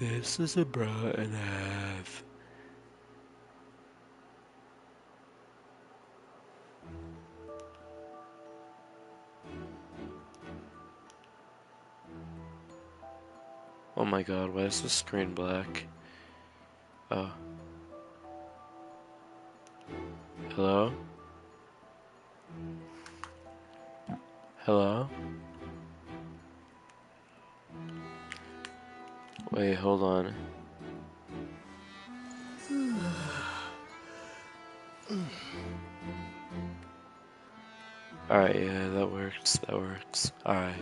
This is a bra and a half. Oh my god, why is the screen black? Oh. Hello? Hello? Wait, hold on. Alright, yeah, that works, that works. Alright.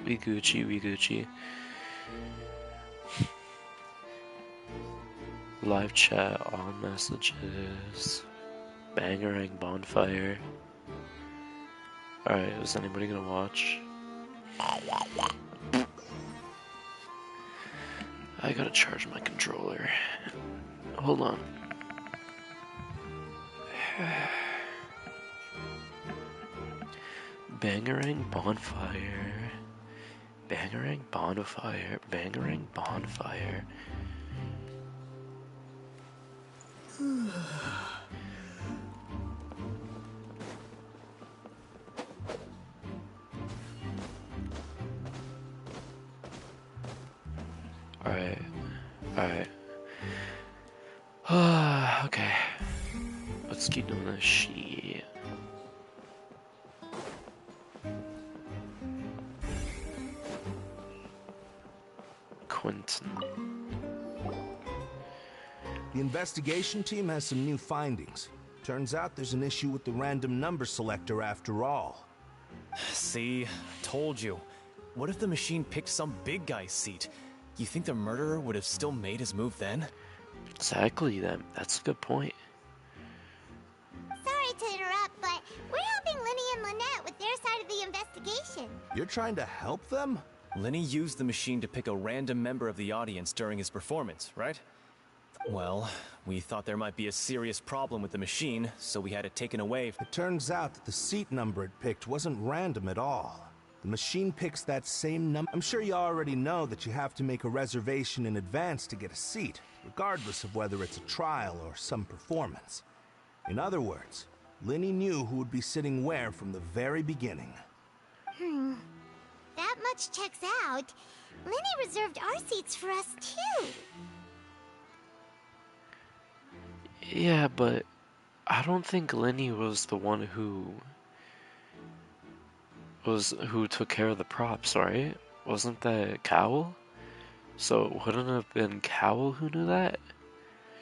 We Gucci, we Gucci. Live chat, all messages. Bangerang bonfire. Alright, is anybody gonna watch? I gotta charge my controller. Hold on. Bangerang bonfire. Bangerang bonfire. Bangerang bonfire. Alright. Alright. Okay. Let's keep doing this shit. Quentin. The investigation team has some new findings. Turns out there's an issue with the random number selector after all. See? Told you. What if the machine picked some big guy's seat? You think the murderer would have still made his move then? Exactly, that's a good point. Sorry to interrupt, but we're helping Linny and Lynette with their side of the investigation. You're trying to help them? Lenny used the machine to pick a random member of the audience during his performance, right? Well, we thought there might be a serious problem with the machine, so we had it taken away. It turns out that the seat number it picked wasn't random at all. The machine picks that same number. I'm sure you already know that you have to make a reservation in advance to get a seat, regardless of whether it's a trial or some performance. In other words, Linny knew who would be sitting where from the very beginning. That much checks out. Linny reserved our seats for us, too. Yeah, but I don't think Linny was the one who took care of the props, right? Wasn't that Cowell? So wouldn't it have been Cowell who knew that?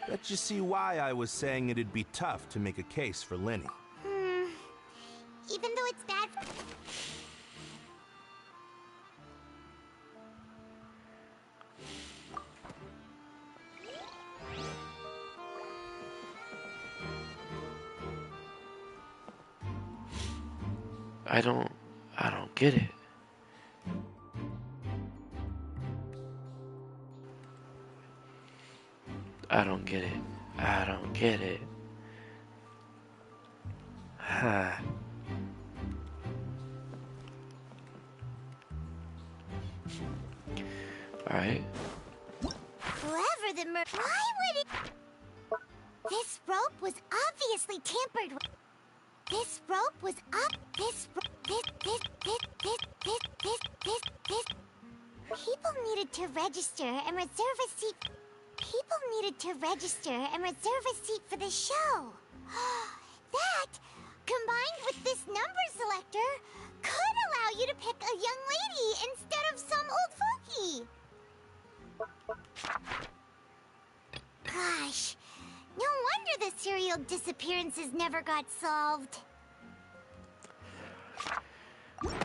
That you see why I was saying it'd be tough to make a case for Linny. Even though it's bad. I don't get it. I don't get it. I don't get it. Ha. Alright. Whoever the why would it? This rope was obviously tampered with. This rope was up. This. People needed to register and reserve a seat. People needed to register and reserve a seat for the show. That, combined with this number selector, could allow you to pick a young lady instead of some old fogey. Gosh, no wonder the serial disappearances never got solved.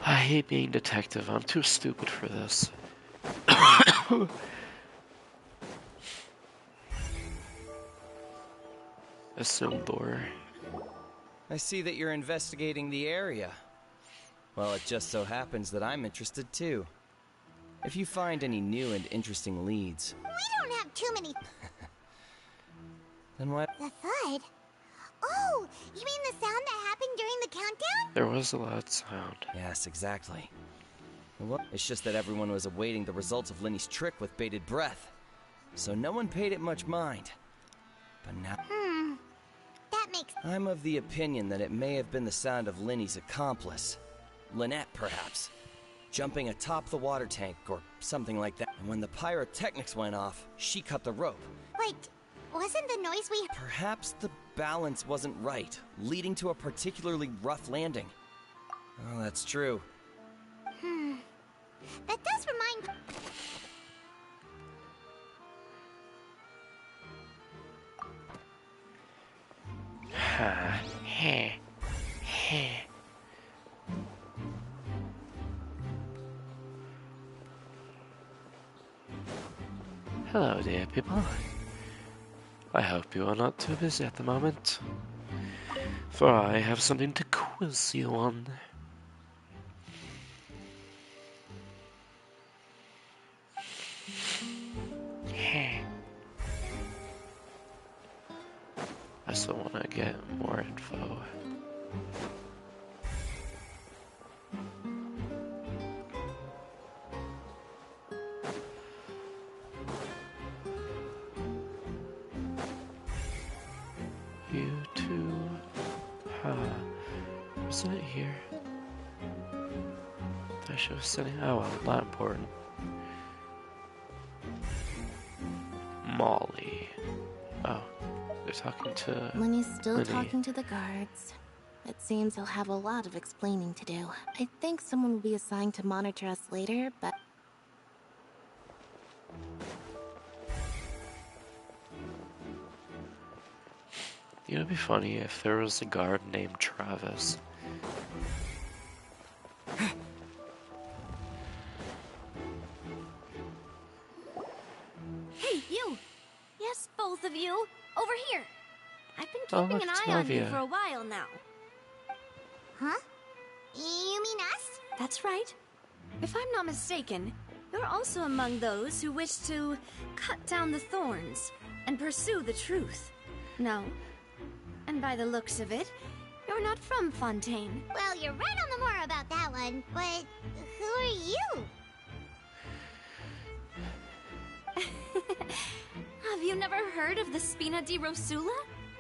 I hate being detective. I'm too stupid for this. Assumbor. I see that you're investigating the area. Well, it just so happens that I'm interested too. If you find any new and interesting leads... We don't have too many... Then what? The thud? Oh, you mean the sound that happened during the countdown? There was a loud sound. Yes, exactly. Well, it's just that everyone was awaiting the results of Linny's trick with bated breath. so no one paid it much mind. But now... That makes... I'm of the opinion that it may have been the sound of Linny's accomplice. Lynette, perhaps. Jumping atop the water tank, or something like that. And when the pyrotechnics went off, she cut the rope. Wait, wasn't the noise we... Perhaps the balance wasn't right, leading to a particularly rough landing. Oh, that's true. That does remind... Hello dear people. I hope you are not too busy at the moment, for I have something to quiz you on. I still want to get more info. You too. Isn't it here? I should have said it. Oh well, not important. Molly. Oh, they're talking to... Lenny's still Lenny. talking to the guards. It seems he'll have a lot of explaining to do. I think someone will be assigned to monitor us later, but... You know, it'd be funny if there was a guard named Travis. Hey, you! Yes, both of you! Over here! I've been Oh, keeping look, an it's eye on you Navia. for a while now. Huh? You mean us? That's right. If I'm not mistaken, you're also among those who wish to cut down the thorns and pursue the truth. No? And by the looks of it, you're not from Fontaine. Well, you're right on the more about that one, but who are you? Have you never heard of the Spina di Rosula?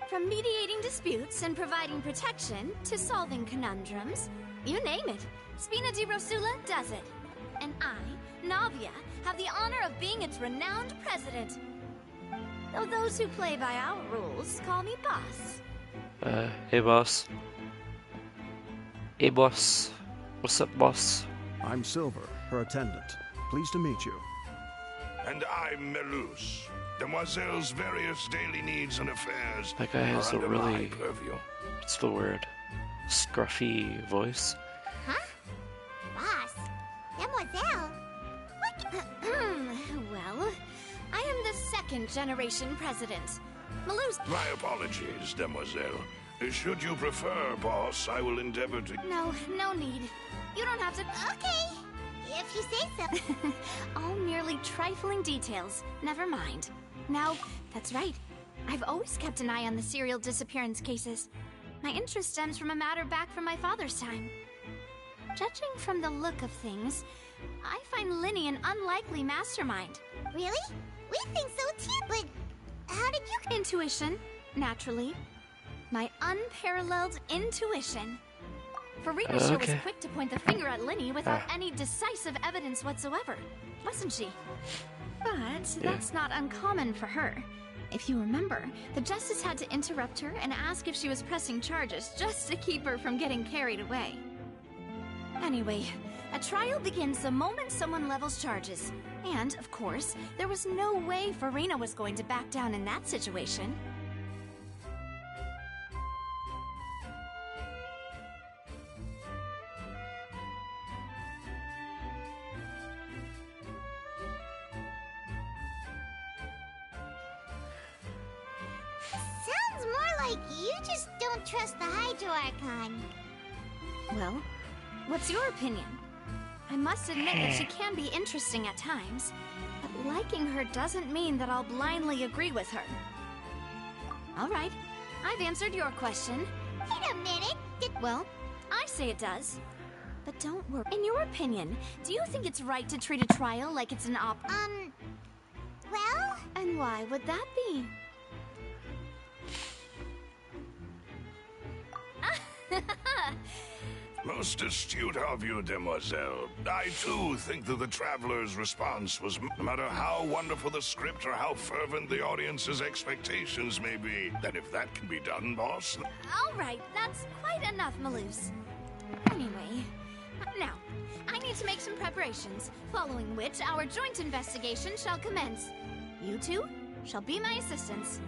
From mediating disputes and providing protection to solving conundrums, you name it, Spina di Rosula does it. And I, Navia, have the honor of being its renowned president. Though those who play by our rules call me boss. Hey boss. Hey boss. What's up, boss? I'm Silver, her attendant. Pleased to meet you. And I'm Melus. Demoiselle's various daily needs and affairs That guy has are a under my really... purview. What's the word? Scruffy voice. Huh? Boss? Demoiselle? Well, I am the second generation president. Malus. My apologies, Demoiselle. Should you prefer, boss, I will endeavor to... No need. You don't have to... Okay, if you say so. All merely trifling details. Never mind. Now, that's right. I've always kept an eye on the serial disappearance cases. My interest stems from a matter back from my father's time. Judging from the look of things, I find Linny an unlikely mastermind. Really? We think so too, but how did you... Intuition, naturally. My unparalleled intuition. Farina sure was Okay. quick to point the finger at Linny without any decisive evidence whatsoever, wasn't she? But that's not uncommon for her. If you remember, the justice had to interrupt her and ask if she was pressing charges just to keep her from getting carried away. Anyway, a trial begins the moment someone levels charges. And, of course, there was no way Farina was going to back down in that situation. Sounds more like you just don't trust the Hydro Archon. Well, what's your opinion? I must admit that she can be interesting at times, but liking her doesn't mean that I'll blindly agree with her. All right, I've answered your question. Wait a minute. Well, I say it does. But don't worry. In your opinion, do you think it's right to treat a trial like it's an Well... And why would that be? Most astute of you, demoiselle. I too think that the traveler's response was, no matter how wonderful the script or how fervent the audience's expectations may be, that if that can be done, boss. All right, that's quite enough, Maloose. Anyway, now, I need to make some preparations, following which our joint investigation shall commence. You two shall be my assistants.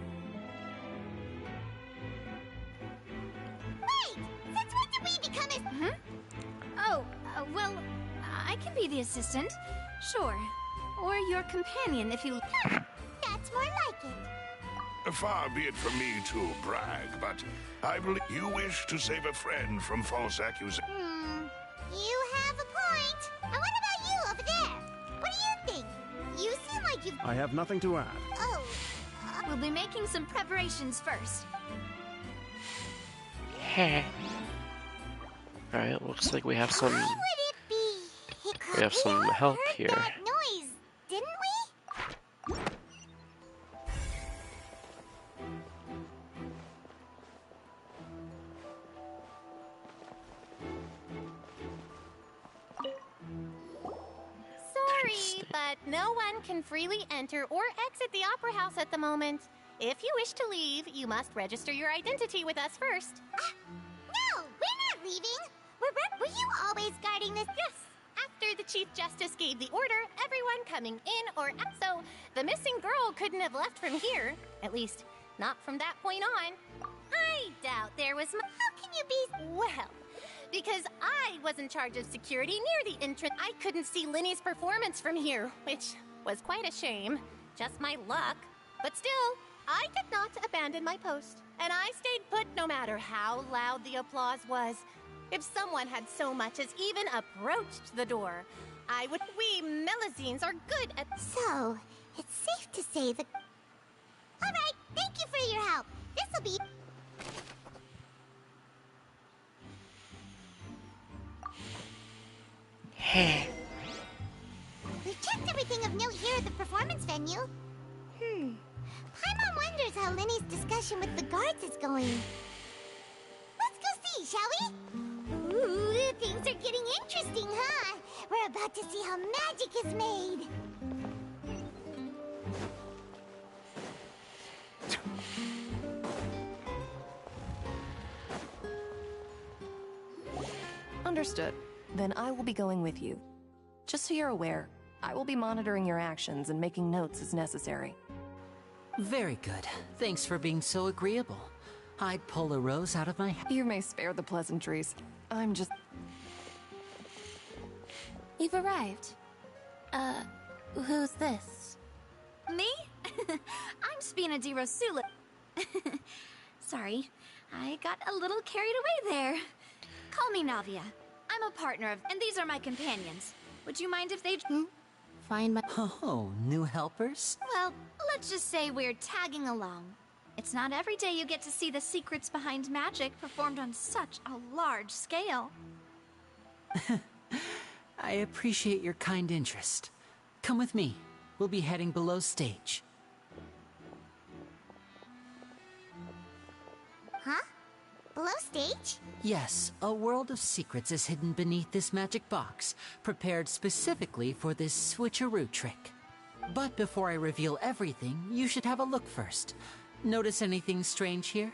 Wait! Since when did we become a... Oh, well, I can be the assistant. Sure. Or your companion if you... That's more like it. Far be it from me to brag, but I believe you wish to save a friend from false accusation. You have a point. And what about you over there? What do you think? You seem like you've... I have nothing to add. Oh, We'll be making some preparations first. Heh. Alright, looks like we have some... what would it be? It could We have be some all help heard here. that noise, didn't we? Sorry, but no one can freely enter or exit the Opera House at the moment. If you wish to leave, you must register your identity with us first. No, we're not leaving. Were you always guarding this? Yes. After the Chief Justice gave the order, everyone coming in or out. So the missing girl couldn't have left from here. At least, not from that point on. I doubt there was... How can you be... Well, because I was in charge of security near the entrance. I couldn't see Linny's performance from here, which was quite a shame. Just my luck. But still, I did not abandon my post. And I stayed put no matter how loud the applause was. If someone had so much as even approached the door, I would... We Melazines are good at... So, it's safe to say that... All right, thank you for your help. This'll be... Heh. We've checked everything of note here at the performance venue. Paimon wonders how Linny's discussion with the guards is going. Let's go see, shall we? Ooh, things are getting interesting, huh? We're about to see how magic is made. Understood. Then I will be going with you. Just so you're aware, I will be monitoring your actions and making notes as necessary. Very good. Thanks for being so agreeable. I'd pull a rose out of my hat. You may spare the pleasantries. I'm just... You've arrived. Who's this? Me? I'm Spina di Rosula. Sorry, I got a little carried away there. Call me Navia. I'm a partner of, and these are my companions. Would you mind if they... Find my... Oh, new helpers? Well, let's just say we're tagging along. It's not every day you get to see the secrets behind magic performed on such a large scale. I appreciate your kind interest. Come with me. We'll be heading below stage. Huh? Below stage? Yes, a world of secrets is hidden beneath this magic box, prepared specifically for this switcheroo trick. But before I reveal everything, you should have a look first. Notice anything strange here?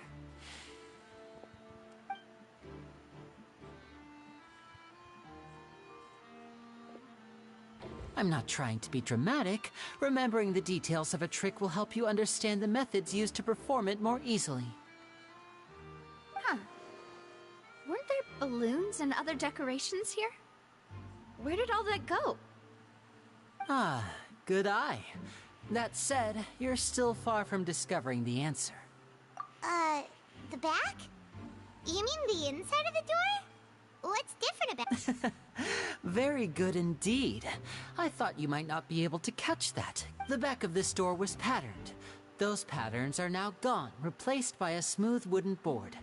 I'm not trying to be dramatic. Remembering the details of a trick will help you understand the methods used to perform it more easily. Huh. Weren't there balloons and other decorations here? Where did all that go? Ah, good eye. That said, you're still far from discovering the answer. The back? You mean the inside of the door? What's different about... Very good indeed. I thought you might not be able to catch that. The back of this door was patterned. Those patterns are now gone, replaced by a smooth wooden board.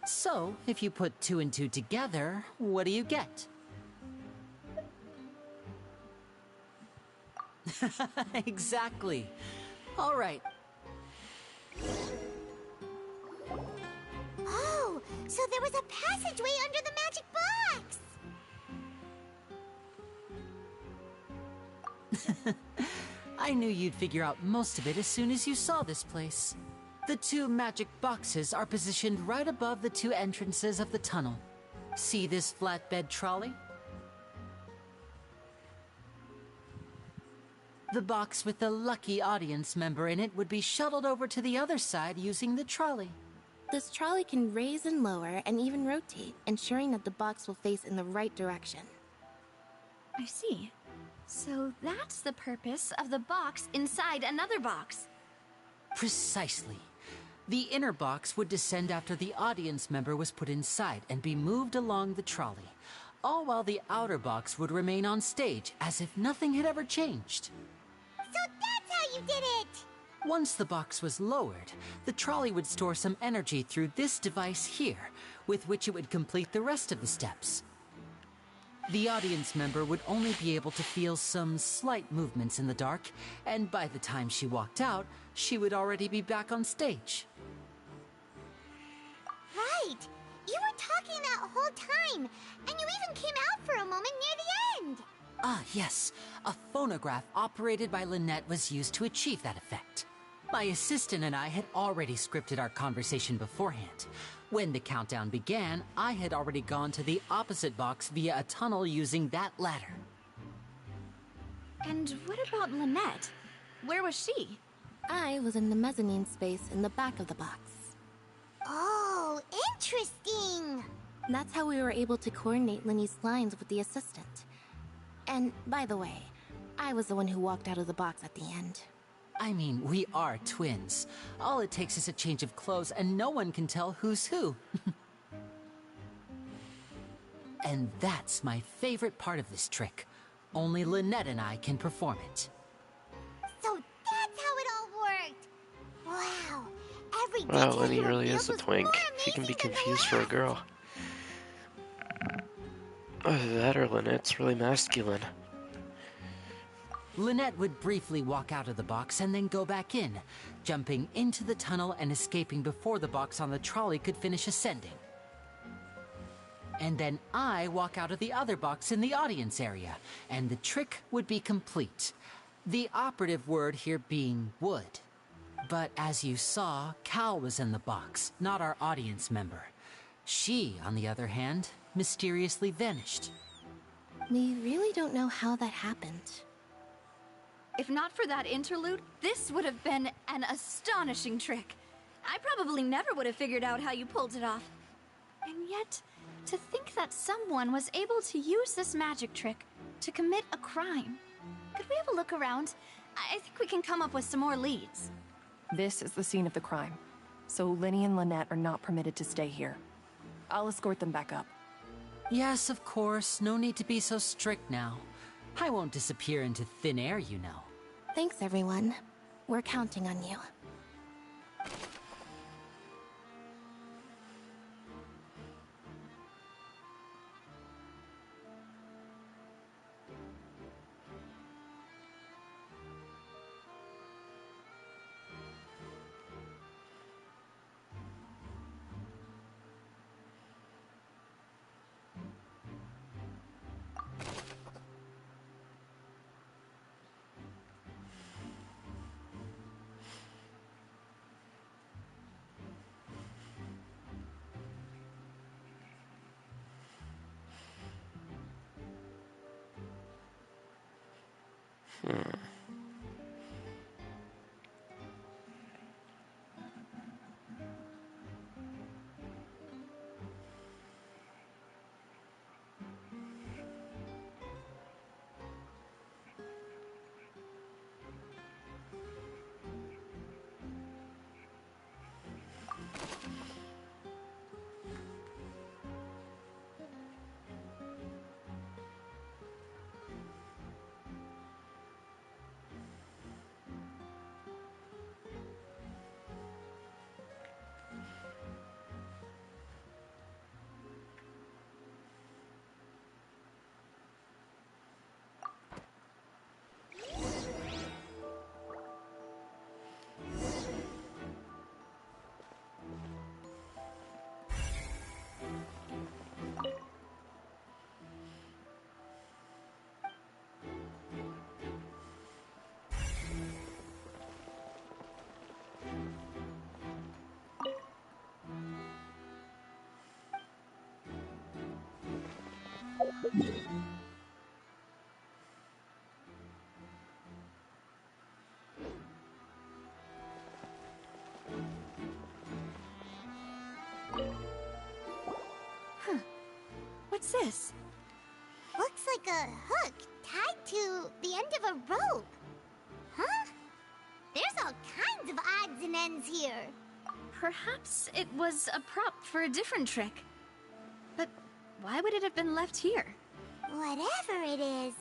So, if you put 2 and 2 together, what do you get? Exactly. All right. Oh, so there was a passageway under the magic box! I knew you'd figure out most of it as soon as you saw this place. The two magic boxes are positioned right above the two entrances of the tunnel. See this flatbed trolley? The box with the lucky audience member in it would be shuttled over to the other side using the trolley. This trolley can raise and lower and even rotate, ensuring that the box will face in the right direction. I see. So that's the purpose of the box inside another box. Precisely. The inner box would descend after the audience member was put inside and be moved along the trolley, all while the outer box would remain on stage as if nothing had ever changed. So that's how you did it! Once the box was lowered, the trolley would store some energy through this device here, with which it would complete the rest of the steps. The audience member would only be able to feel some slight movements in the dark, and by the time she walked out, she would already be back on stage. Right! You were talking that whole time, and you even came out for a moment near the end! Ah, yes. A phonograph operated by Lynette was used to achieve that effect. My assistant and I had already scripted our conversation beforehand. When the countdown began, I had already gone to the opposite box via a tunnel using that ladder. And what about Lynette? Where was she? I was in the mezzanine space in the back of the box. Oh, interesting! That's how we were able to coordinate Linny's lines with the assistant. And, by the way, I was the one who walked out of the box at the end. I mean, we are twins. All it takes is a change of clothes and no one can tell who's who. And that's my favorite part of this trick. Only Lynette and I can perform it. So that's how it all worked! Wow! Every Wow, detail Lenny you really revealed is a was twink. more She can be amazing than the confused for a last. girl. Either that or Lynette's really masculine. Lynette would briefly walk out of the box and then go back in, jumping into the tunnel and escaping before the box on the trolley could finish ascending. And then I walk out of the other box in the audience area, and the trick would be complete. The operative word here being would. But as you saw, Cal was in the box, not our audience member. She, on the other hand, mysteriously vanished. We really don't know how that happened. If not for that interlude, this would have been an astonishing trick. I probably never would have figured out how you pulled it off. And yet, to think that someone was able to use this magic trick to commit a crime. Could we have a look around? I think we can come up with some more leads. This is the scene of the crime, so Linny and Lynette are not permitted to stay here. I'll escort them back up. Yes, of course. No need to be so strict now. I won't disappear into thin air, you know. Thanks, everyone. We're counting on you. What's this? Looks like a hook tied to the end of a rope. Huh? There's all kinds of odds and ends here. Perhaps it was a prop for a different trick. But why would it have been left here? Whatever it is.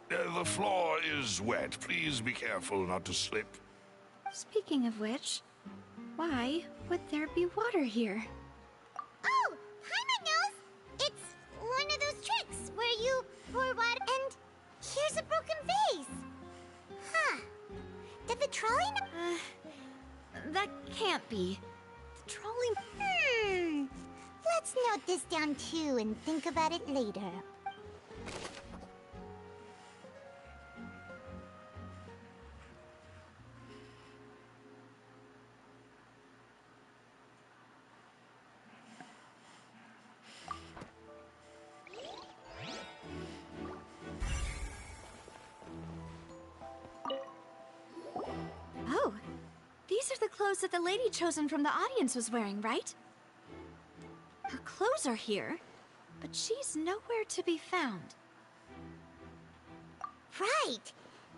The floor is wet. Please be careful not to slip. Speaking of which, why would there be water here? Oh, Paimon knows! It's one of those tricks where you pour water and here's a broken vase. Huh. Did the trolley That can't be. The trolley... Let's note this down too and think about it later. Oh, these are the clothes that the lady chosen from the audience was wearing, right? Her clothes are here, but she's nowhere to be found. Right.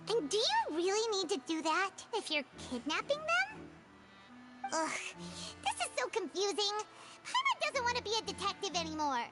And do you really need to do that if you're kidnapping them? Ugh, this is so confusing. Paimon doesn't want to be a detective anymore.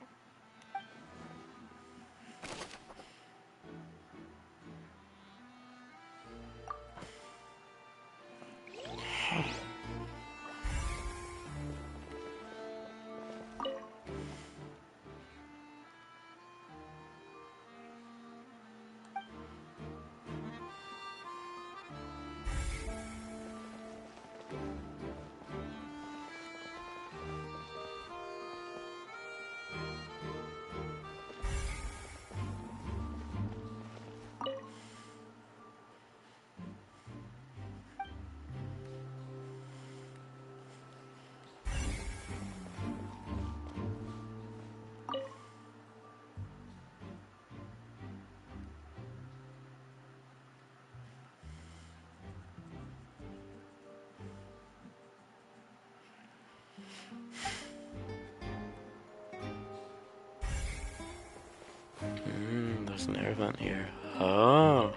There's an air vent here. Oh.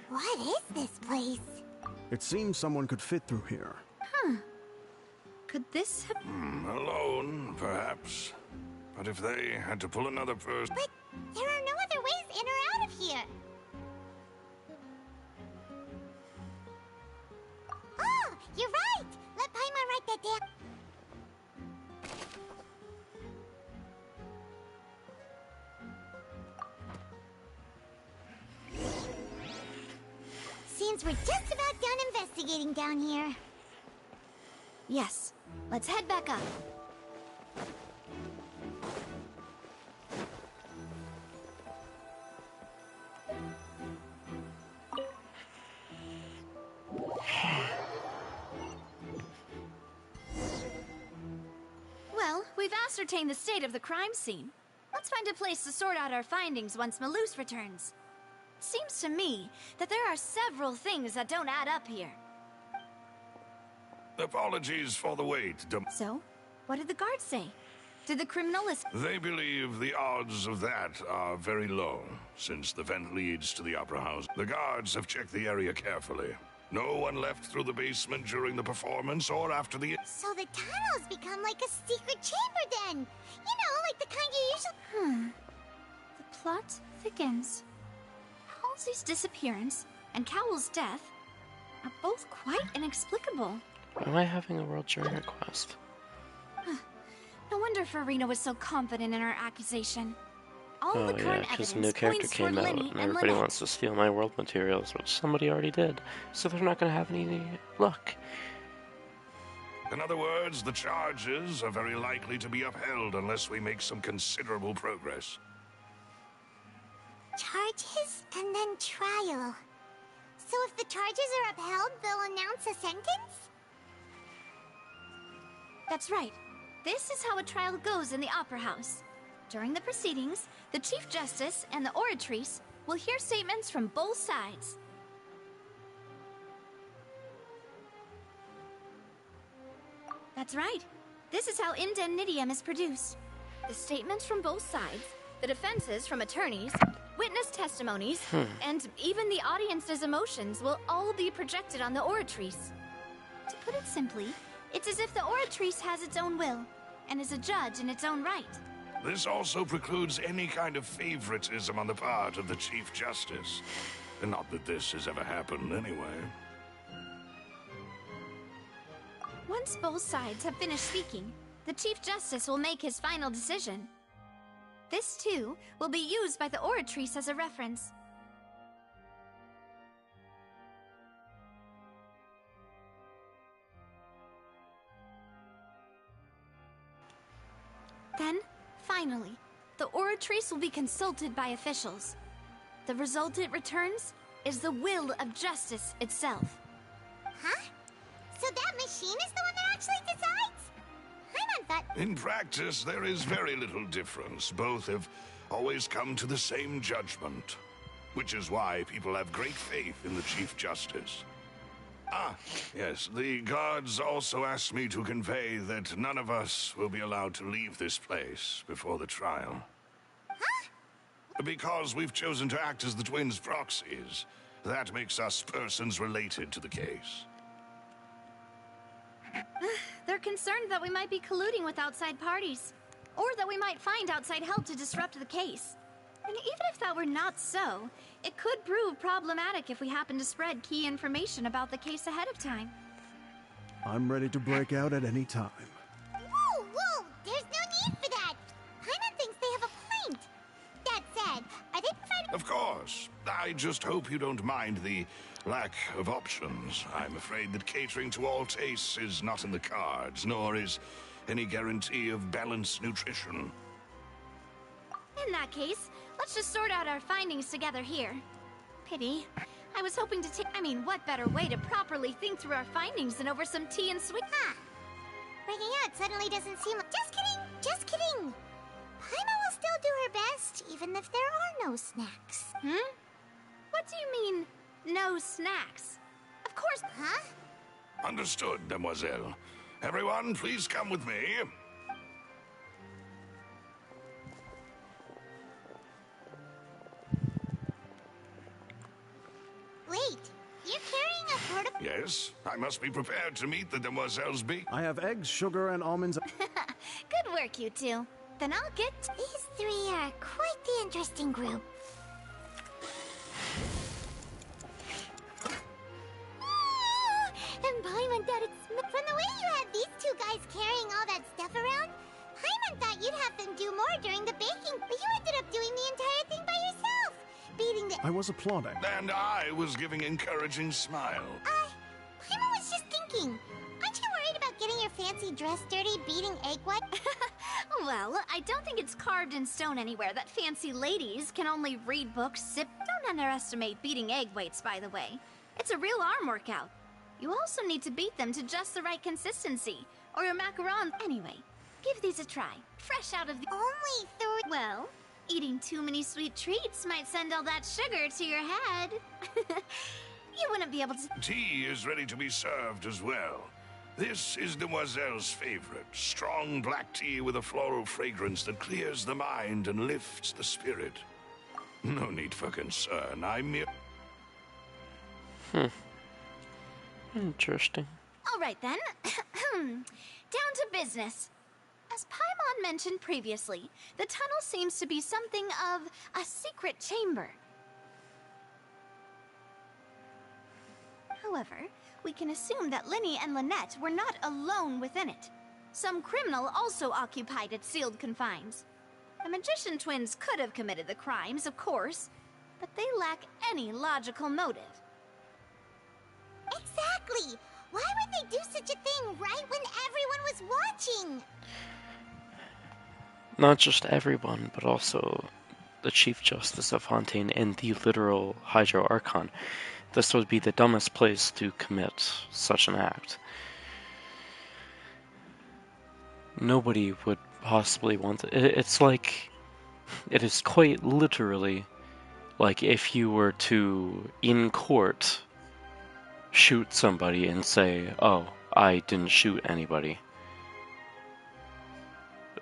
What is this place? It seems someone could fit through here. Huh. Could this have... Alone, perhaps. But if they had to pull another person... But there are no other ways in or out of here. Oh, you're right! Let Paimon write that down. Seems we're just about done investigating down here. Yes. Let's head back up. Well, we've ascertained the state of the crime scene. Let's find a place to sort out our findings once Malus returns. Seems to me that there are several things that don't add up here. Apologies for the wait. So, what did the guards say? Did the criminal They believe the odds of that are very low, since the vent leads to the Opera House. The guards have checked the area carefully. No one left through the basement during the performance or after the... So the tunnels become like a secret chamber then! You know, like the kind you usually... The plot thickens. Halsey's disappearance and Cowell's death are both quite inexplicable. Why am I having a world journey quest? No wonder Farina was so confident in her accusation. All Oh the yeah, current because a evidence new character points toward came out Lenny and and everybody Lynette. wants to steal my world materials, which somebody already did. So they're not going to have any luck. In other words, the charges are very likely to be upheld unless we make some considerable progress. Charges and then trial. So if the charges are upheld, they'll announce a sentence? That's right. This is how a trial goes in the Opera House. During the proceedings, the Chief Justice and the Oratrice will hear statements from both sides. That's right. This is how indemnitium is produced. The statements from both sides, the defenses from attorneys, witness testimonies, and even the audience's emotions will all be projected on the Oratrice. To put it simply, it's as if the Oratrice has its own will, and is a judge in its own right. This also precludes any kind of favoritism on the part of the Chief Justice. And not that this has ever happened anyway. Once both sides have finished speaking, the Chief Justice will make his final decision. This, too, will be used by the Oratrice as a reference. Then, finally, the Oratrice will be consulted by officials. The result it returns is the will of justice itself. Huh? So that machine is the one that actually decides? Paimon thought... In practice, there is very little difference. Both have always come to the same judgment. Which is why people have great faith in the Chief Justice. Ah, yes, the guards also asked me to convey that none of us will be allowed to leave this place before the trial. Huh? Because we've chosen to act as the twins' proxies. That makes us persons related to the case. They're concerned that we might be colluding with outside parties, or that we might find outside help to disrupt the case. And even if that were not so, it could prove problematic if we happen to spread key information about the case ahead of time. I'm ready to break out at any time. Whoa, whoa! There's no need for that! Paimon thinks they have a point! That said, are they providing... Of course. I just hope you don't mind the lack of options. I'm afraid that catering to all tastes is not in the cards, nor is any guarantee of balanced nutrition. In that case, let's just sort out our findings together here. Pity. I was hoping to what better way to properly think through our findings than over some tea and sweet... Huh. Breaking out suddenly doesn't seem like... Just kidding! Just kidding! Paimon will still do her best, even if there are no snacks. What do you mean, no snacks? Of course... Huh? Understood, Demoiselle. Everyone, please come with me. Wait, you're carrying a portable... Yes, I must be prepared to meet the Demoiselle's beak. I have eggs, sugar, and almonds. Good work, you two. Then I'll get... These three are quite the interesting group. And Paimon thought it's... From the way you had these two guys carrying all that stuff around, Paimon thought you'd have them do more during the baking, but you ended up doing the entire thing by yourself. Beating the... I was applauding. And I was giving encouraging smile. Paimon was just thinking. Aren't you worried about getting your fancy dress dirty beating egg white? Well, I don't think it's carved in stone anywhere that fancy ladies can only read books, sip... Don't underestimate beating egg weights, by the way. It's a real arm workout. You also need to beat them to just the right consistency, or your macarons... Anyway, give these a try. Fresh out of the... Only three... Well, eating too many sweet treats might send all that sugar to your head. You wouldn't be able to... Tea is ready to be served as well. This is Demoiselle's favorite. Strong black tea with a floral fragrance that clears the mind and lifts the spirit. No need for concern. I'm mere... Interesting. All right, then. Down to business. As Paimon mentioned previously, the tunnel seems to be something of a secret chamber. However, we can assume that Linny and Lynette were not alone within it. Some criminal also occupied its sealed confines. The magician twins could have committed the crimes, of course, but they lack any logical motive. Exactly! Why would they do such a thing right when everyone was watching? Not just everyone, but also the Chief Justice of Fontaine and the literal Hydro Archon. This would be the dumbest place to commit such an act. Nobody would possibly want it. It's like, it is quite literally like if you were to, in court, shoot somebody and say, oh, I didn't shoot anybody.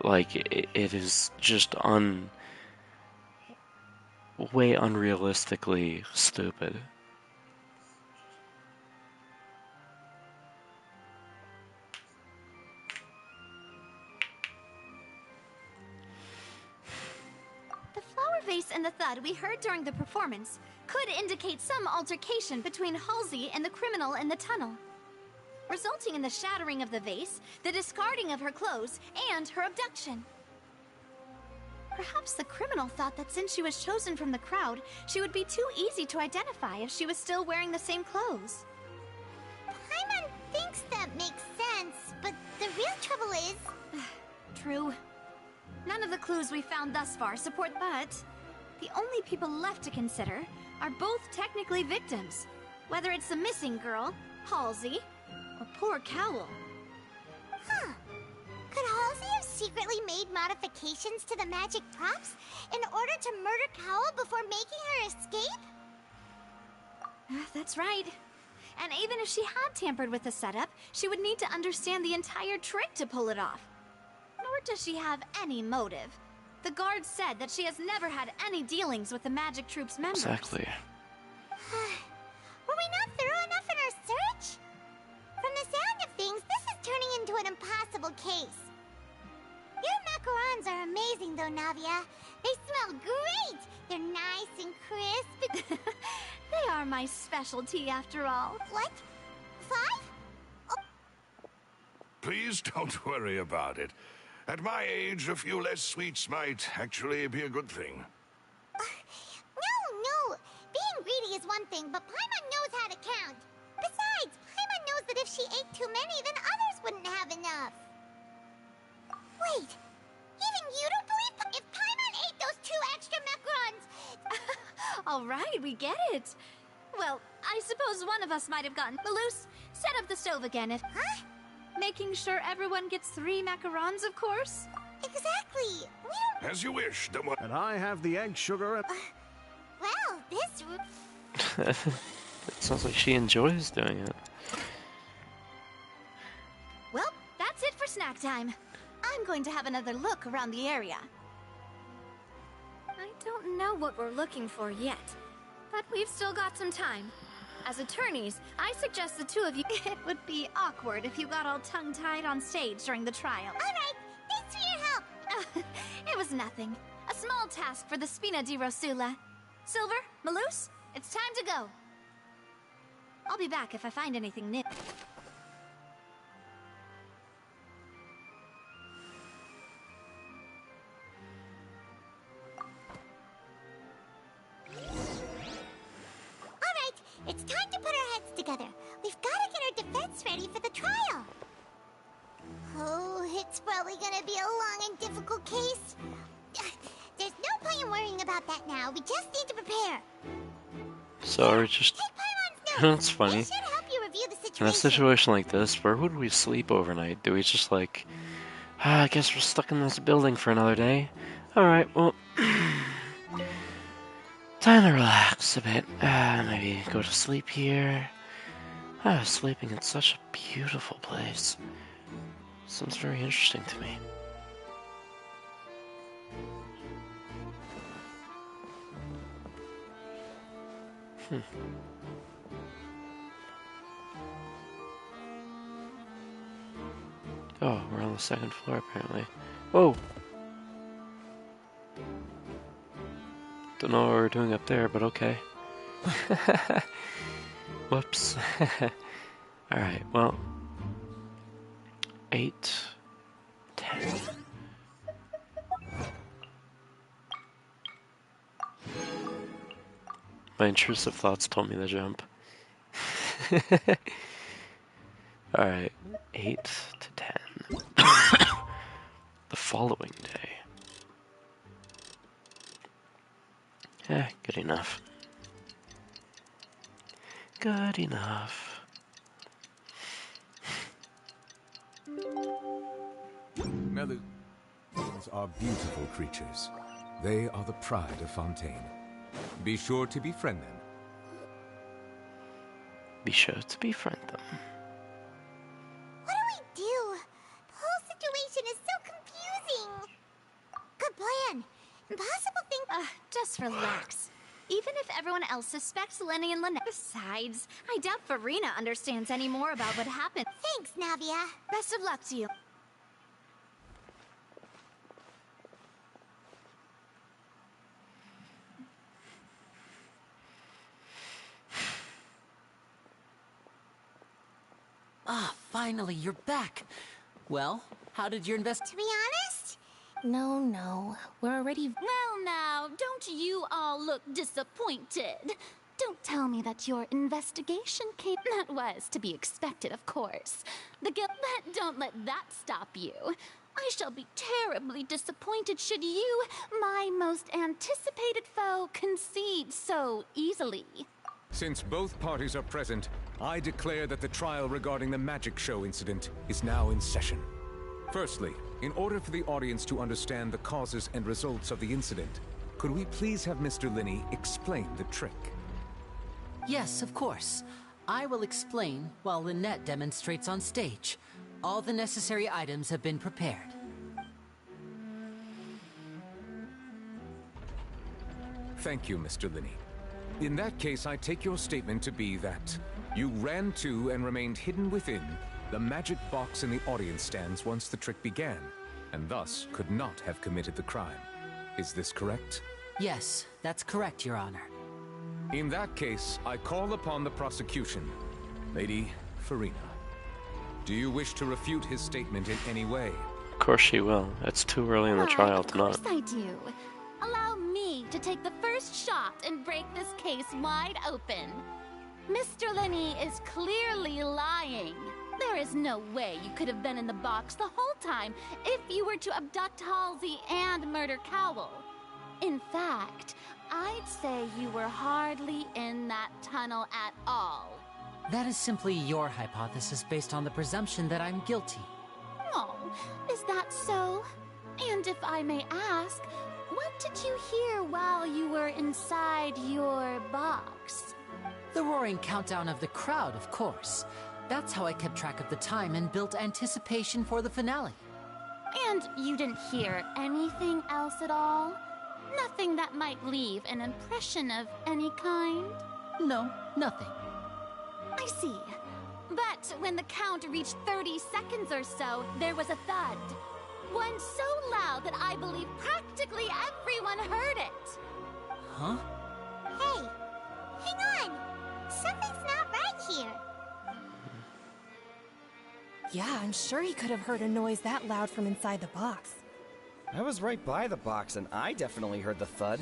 Like, it is just way unrealistically stupid. The flower vase and the thud we heard during the performance could indicate some altercation between Halsey and the criminal in the tunnel, resulting in the shattering of the vase, the discarding of her clothes, and her abduction. Perhaps the criminal thought that since she was chosen from the crowd, she would be too easy to identify if she was still wearing the same clothes. Paimon thinks that makes sense, but the real trouble is... True. None of the clues we found thus far support, but the only people left to consider are both technically victims, whether it's the missing girl, Halsey, or poor Cowell. Huh. Could Halsey have secretly made modifications to the magic props in order to murder Cowell before making her escape? That's right. And even if she had tampered with the setup, she would need to understand the entire trick to pull it off. Nor does she have any motive. The guard said that she has never had any dealings with the magic troop's members. Exactly. Were we not thorough enough in our search? From the sound of things, this is turning into an impossible case. Your macarons are amazing, though, Navia. They smell great. They're nice and crisp. They are my specialty, after all. What? 5? Oh. Please don't worry about it. At my age, a few less sweets might actually be a good thing. No. Being greedy is one thing, but Paimon knows how to count. Besides, Paimon knows that if she ate too many, then others wouldn't have enough. Wait, even you don't believe if Paimon ate those 2 extra macarons? All right, we get it. Well, I suppose one of us might have gotten loose. Set up the stove again if... Huh? Making sure everyone gets 3 macarons, of course? Exactly. We don't... As you wish, And I have the egg sugar. Well, this... It sounds like she enjoys doing it. Well, that's it for snack time. I'm going to have another look around the area. I don't know what we're looking for yet, but we've still got some time. As attorneys, I suggest the 2 of you... It would be awkward if you got all tongue-tied on stage during the trial. All right, thanks for your help. It was nothing. A small task for the Spina di Rosula. Silver, Malus, it's time to go. I'll be back if I find anything new. It's time to put our heads together. We've got to get our defense ready for the trial. Oh, it's probably gonna be a long and difficult case. There's no point in worrying about that now. We just need to prepare. So we're just... That's funny. It should help you review the situation. In a situation like this, where would we sleep overnight? Do we just like... I guess we're stuck in this building for another day? Alright, well... Time to relax a bit. Maybe go to sleep here. Sleeping in such a beautiful place. Sounds very interesting to me. Oh, we're on the 2nd floor apparently. Whoa! Don't know what we're doing up there, but okay. Whoops. Alright, well. 8, 10. My intrusive thoughts told me to jump. Alright, 8 to 10. The following day. Good enough. Good enough. Melu. Those are beautiful creatures. They are the pride of Fontaine. Be sure to befriend them. Be sure to befriend them. What do we do? The whole situation is so confusing. Good plan. Impossible thing. Just relax. Even if everyone else suspects Lenny and Lynette. Besides, I doubt Farina understands any more about what happened. Thanks, Navia. Best of luck to you. Ah, finally, you're back. Well, how did your To be honest, No, we're already... Well now, don't you all look disappointed? Don't tell me that your investigation came... That was to be expected, of course. Don't let that stop you. I shall be terribly disappointed should you, my most anticipated foe, concede so easily. Since both parties are present, I declare that the trial regarding the magic show incident is now in session. Firstly, in order for the audience to understand the causes and results of the incident, could we please have Mr. Linney explain the trick? Yes, of course. I will explain while Lynette demonstrates on stage. All the necessary items have been prepared. Thank you, Mr. Linney. In that case, I take your statement to be that you ran to and remained hidden within the magic box in the audience stands once the trick began, and thus could not have committed the crime. Is this correct? Yes, that's correct, Your Honor. In that case, I call upon the prosecution. Lady Farina, do you wish to refute his statement in any way? Of course she will. It's too early in the trial to not. Of course I do. Allow me to take the first shot and break this case wide open. Mr. Linney is clearly lying. There is no way you could have been in the box the whole time if you were to abduct Halsey and murder Cowell. In fact, I'd say you were hardly in that tunnel at all. That is simply your hypothesis based on the presumption that I'm guilty. Oh, is that so? And if I may ask, what did you hear while you were inside your box? The roaring countdown of the crowd, of course. That's how I kept track of the time and built anticipation for the finale. And you didn't hear anything else at all? Nothing that might leave an impression of any kind? No, nothing. I see. But when the count reached 30 seconds or so, there was a thud. One so loud that I believe practically everyone heard it. Huh? hey, hang on. Something's not right here. Yeah, I'm sure he could have heard a noise that loud from inside the box. I was right by the box, and I definitely heard the thud.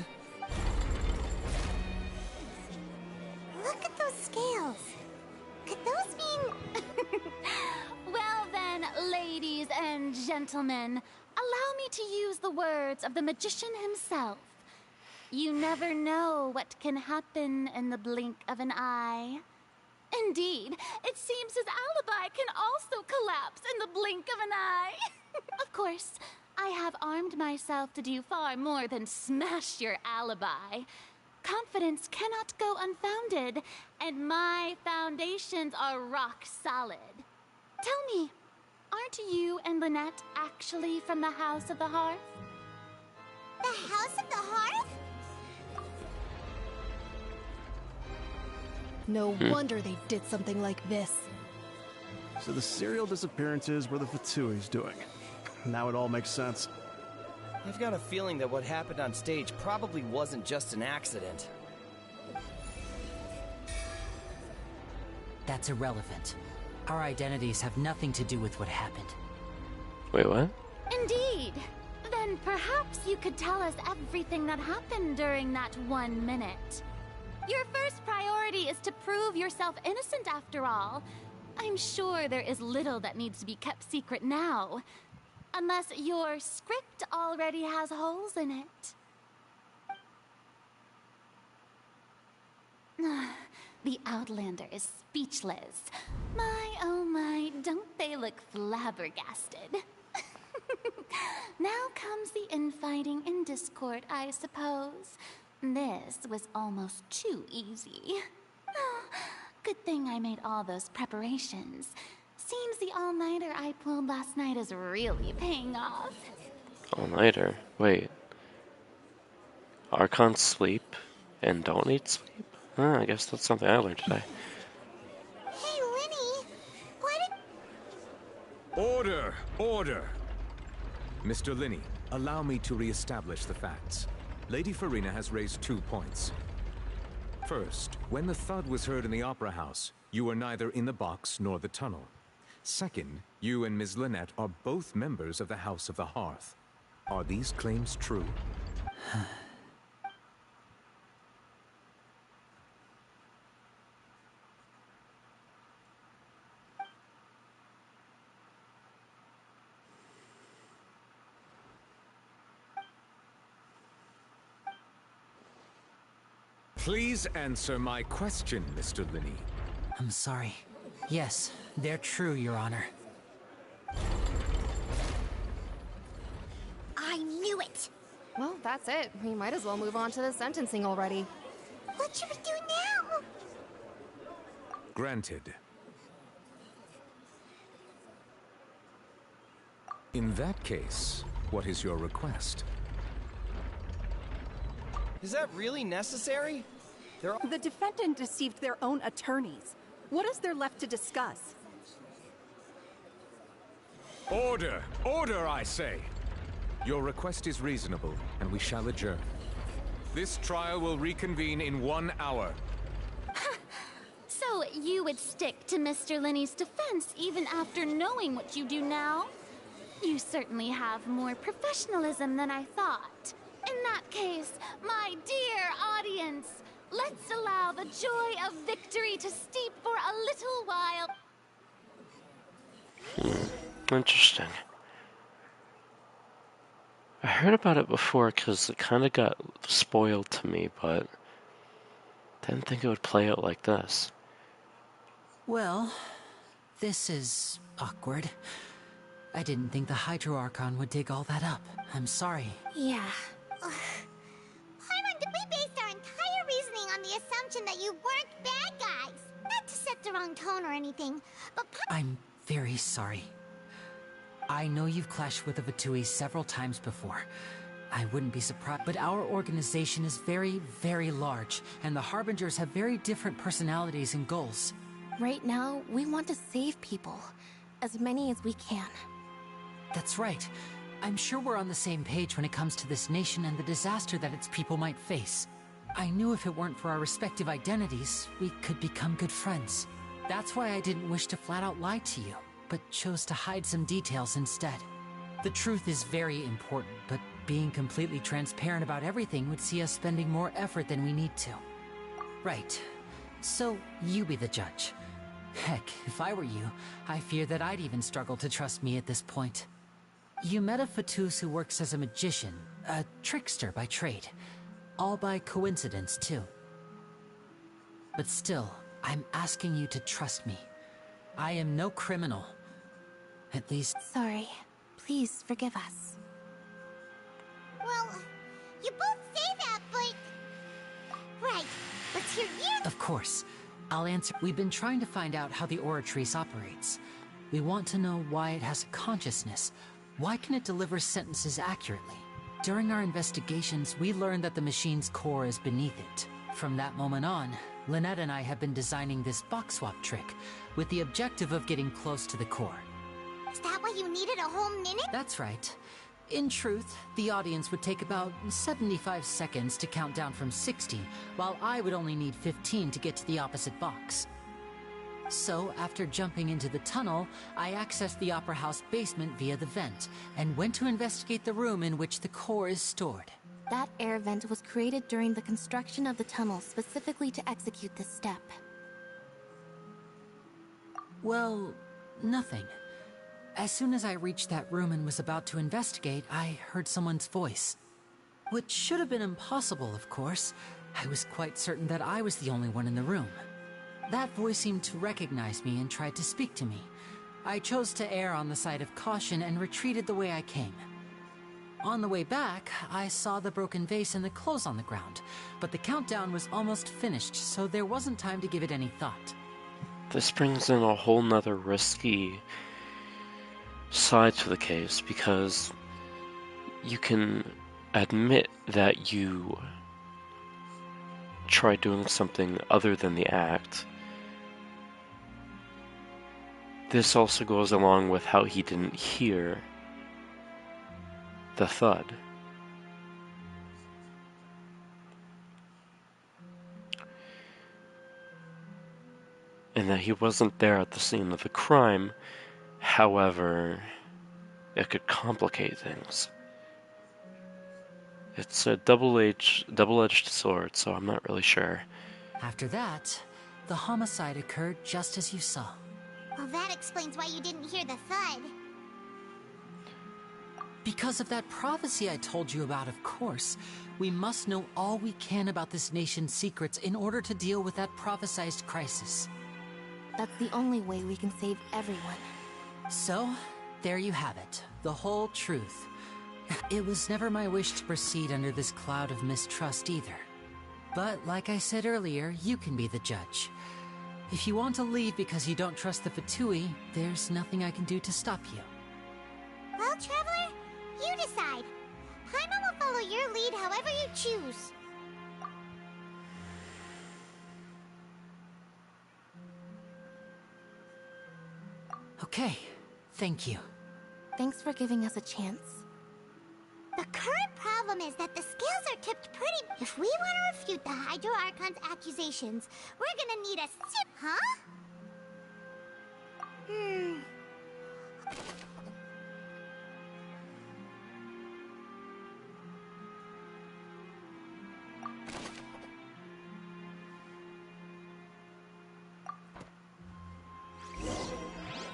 Look at those scales. Could those mean... Well then, ladies and gentlemen, allow me to use the words of the magician himself. You never know what can happen in the blink of an eye. Indeed, it seems his alibi can also collapse in the blink of an eye. Of course, I have armed myself to do far more than smash your alibi. Confidence cannot go unfounded, and my foundations are rock solid. Tell me, aren't you and Lynette actually from the House of the Hearth? The House of the Hearth? No wonder they did something like this. So the serial disappearances were the Fatui's doing. Now it all makes sense. I've got a feeling that what happened on stage probably wasn't just an accident. That's irrelevant. Our identities have nothing to do with what happened. Wait, what? Indeed. Then perhaps you could tell us everything that happened during that 1 minute. Your first priority is to prove yourself innocent after all. I'm sure there is little that needs to be kept secret now. Unless your script already has holes in it. The Outlander is speechless. My, oh my, don't they look flabbergasted? Now comes the infighting and discord, I suppose. This was almost too easy. Good thing I made all those preparations. Seems the all-nighter I pulled last night is really paying off. All-nighter? Wait. Archons sleep and don't need sleep? I guess that's something I learned today. Hey, Linny! Why did... Order! Order! Mr. Linney, allow me to re-establish the facts. Lady Farina has raised 2 points. First, when the thud was heard in the Opera House, you were neither in the box nor the tunnel. Second, you and Ms. Lynette are both members of the House of the Hearth. Are these claims true? Please answer my question, Mr. Linney. I'm sorry. Yes, they're true, Your Honor. I knew it! Well, that's it. We might as well move on to the sentencing already. What should we do now? Granted. In that case, what is your request? Is that really necessary? The defendant deceived their own attorneys. What is there left to discuss? Order! Order, I say! Your request is reasonable, and we shall adjourn. This trial will reconvene in 1 hour. So you would stick to Mr. Linney's defense even after knowing what you do now? You certainly have more professionalism than I thought. In that case, my dear audience, let's allow the joy of victory to steep for a little while. Interesting. I heard about it before because it kind of got spoiled to me, but didn't think it would play out like this. Well, this is awkward. I didn't think the Hydro Archon would dig all that up. I'm sorry. Yeah. Paimon, we based our entire reasoning on the assumption that you weren't bad guys. Not to set the wrong tone or anything, but I'm very sorry. I know you've clashed with the Fatui several times before. I wouldn't be surprised, but our organization is very, very large, and the Harbingers have very different personalities and goals. Right now, we want to save people. As many as we can. That's right. I'm sure we're on the same page when it comes to this nation and the disaster that its people might face. I knew if it weren't for our respective identities, we could become good friends. That's why I didn't wish to flat out lie to you, but chose to hide some details instead. The truth is very important, but being completely transparent about everything would see us spending more effort than we need to. Right. So, you be the judge. Heck, if I were you, I fear that I'd even struggle to trust me at this point. You met a Fatus who works as a magician, a trickster by trade. All by coincidence, too. But still, I'm asking you to trust me. I am no criminal. At least... Sorry. Please forgive us. well, you both say that, but... Right, let's hear you... Of course. I'll answer. We've been trying to find out how the Oratrice operates. We want to know why it has a consciousness. Why can it deliver sentences accurately? During our investigations, we learned that the machine's core is beneath it. From that moment on, Lynette and I have been designing this box swap trick, with the objective of getting close to the core. Is that why you needed a whole minute? That's right. In truth, the audience would take about 75 seconds to count down from 60, while I would only need 15 to get to the opposite box. So, after jumping into the tunnel, I accessed the Opera House basement via the vent, and went to investigate the room in which the core is stored. That air vent was created during the construction of the tunnel specifically to execute this step. Well, nothing. As soon as I reached that room and was about to investigate, I heard someone's voice. Which should have been impossible, of course. I was quite certain that I was the only one in the room. That voice seemed to recognize me and tried to speak to me. I chose to err on the side of caution and retreated the way I came. On the way back, I saw the broken vase and the clothes on the ground, but the countdown was almost finished, so there wasn't time to give it any thought. This brings in a whole nother risky side to the case, because you can admit that you tried doing something other than the act. This also goes along with how he didn't hear the thud. And that he wasn't there at the scene of the crime. However, it could complicate things. It's a double-edged sword, so I'm not really sure. After that, the homicide occurred just as you saw. Well, that explains why you didn't hear the thud. Because of that prophecy I told you about, of course. We must know all we can about this nation's secrets in order to deal with that prophesized crisis. That's the only way we can save everyone. So, there you have it. The whole truth. It was never my wish to proceed under this cloud of mistrust either. But, like I said earlier, you can be the judge. If you want to leave because you don't trust the Fatui, there's nothing I can do to stop you. Well, Traveler, you decide. Paimon will follow your lead however you choose. Okay, thank you. Thanks for giving us a chance. The current problem is that the scales are tipped pretty... If we want to refute the Hydro Archon's accusations, we're gonna need a sip, huh?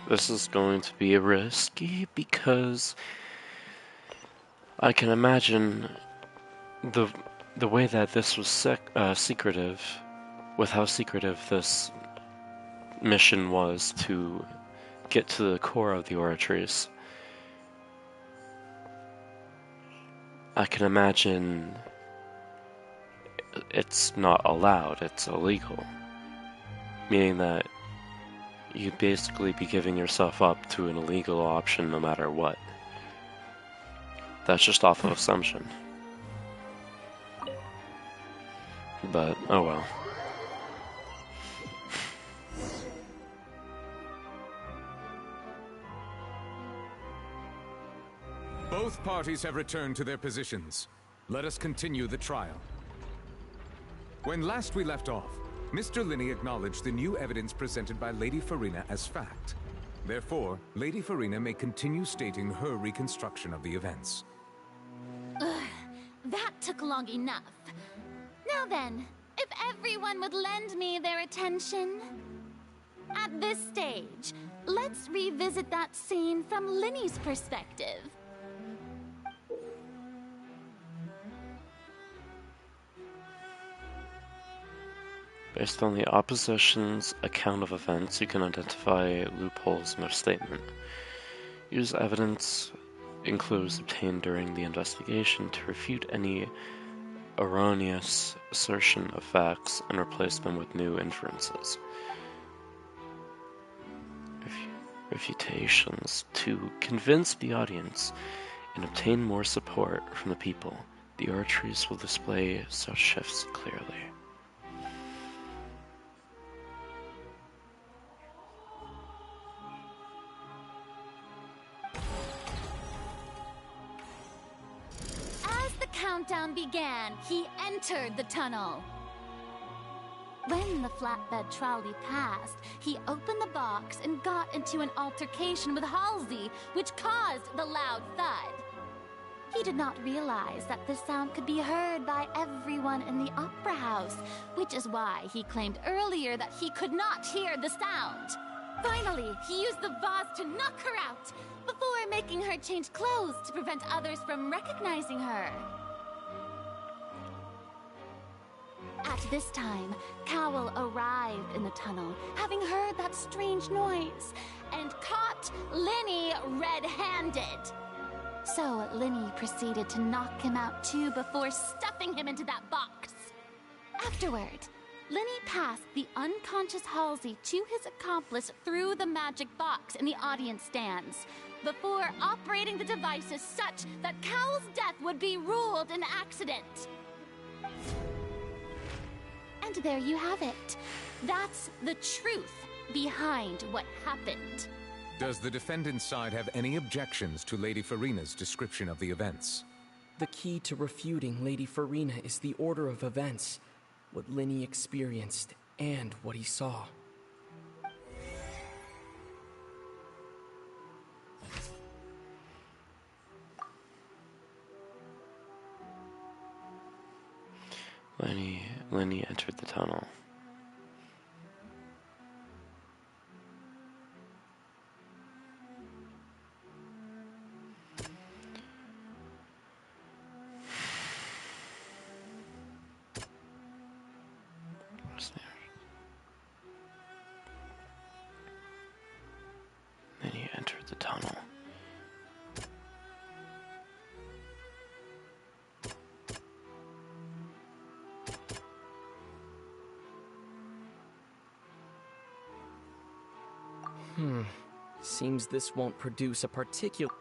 This is going to be risky because I can imagine the way that this was secretive, with how secretive this mission was to get to the core of the oratories. I can imagine it's not allowed, it's illegal, meaning that you'd basically be giving yourself up to an illegal option no matter what. That's just off of assumption. But, oh well. Both parties have returned to their positions. Let us continue the trial. When last we left off, Mr. Linney acknowledged the new evidence presented by Lady Farina as fact. Therefore, Lady Farina may continue stating her reconstruction of the events. That took long enough. Now then, if everyone would lend me their attention. At this stage, let's revisit that scene from Linney's perspective. Based on the opposition's account of events, you can identify loopholes in their statement. Use evidence and clues obtained during the investigation to refute any erroneous assertion of facts and replace them with new inferences. Refutations to convince the audience and obtain more support from the people. The oratories will display such shifts clearly. Countdown began, he entered the tunnel. When the flatbed trolley passed, he opened the box and got into an altercation with Halsey, which caused the loud thud. He did not realize that the sound could be heard by everyone in the opera house, which is why he claimed earlier that he could not hear the sound. Finally, he used the vase to knock her out, before making her change clothes to prevent others from recognizing her. At this time, Cowell arrived in the tunnel, having heard that strange noise, and caught Linny red-handed. So Linny proceeded to knock him out too before stuffing him into that box. Afterward, Linny passed the unconscious Halsey to his accomplice through the magic box in the audience stands, before operating the devices such that Cowell's death would be ruled an accident. And there you have it. That's the truth behind what happened. Does the defendant's side have any objections to Lady Farina's description of the events? The key to refuting Lady Farina is the order of events, what Linny experienced, and what he saw. Linny entered the tunnel. Linny entered the tunnel. Seems this won't produce a particular...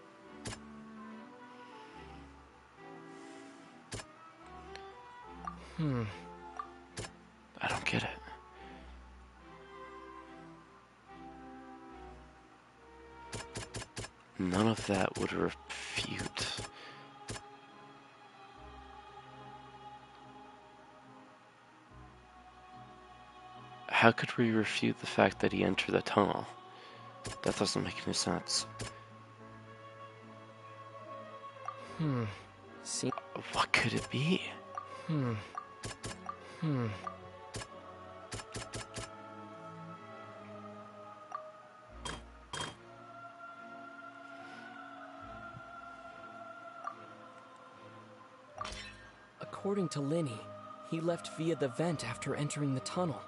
I don't get it. None of that would refute. How could we refute the fact that he entered the tunnel? That doesn't make any sense. See? What could it be? According to Linny, he left via the vent after entering the tunnel.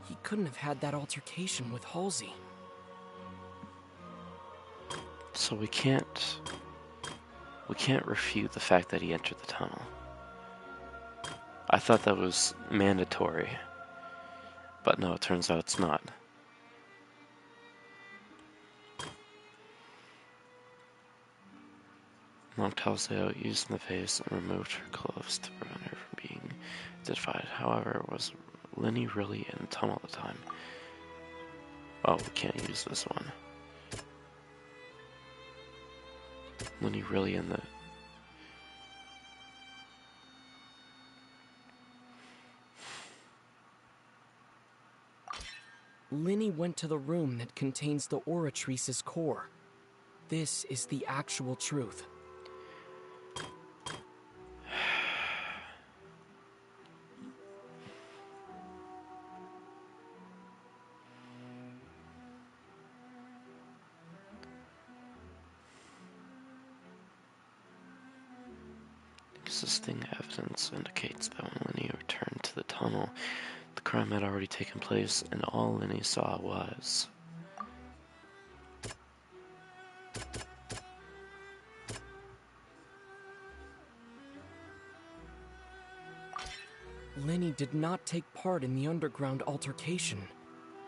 He couldn't have had that altercation with Halsey. So we can't refute the fact that he entered the tunnel. I thought that was mandatory, but no, it turns out it's not. Knocked Halsey out, used in the face, and removed her clothes to prevent her from being identified. However, was Linny really in the tunnel at the time? Oh, we can't use this one. Linny really in the... Linny went to the room that contains the Oratrice's core. This is the actual truth. Existing evidence indicates that when Linny returned to the tunnel, the crime had already taken place, and all Linny saw was... Linny did not take part in the underground altercation.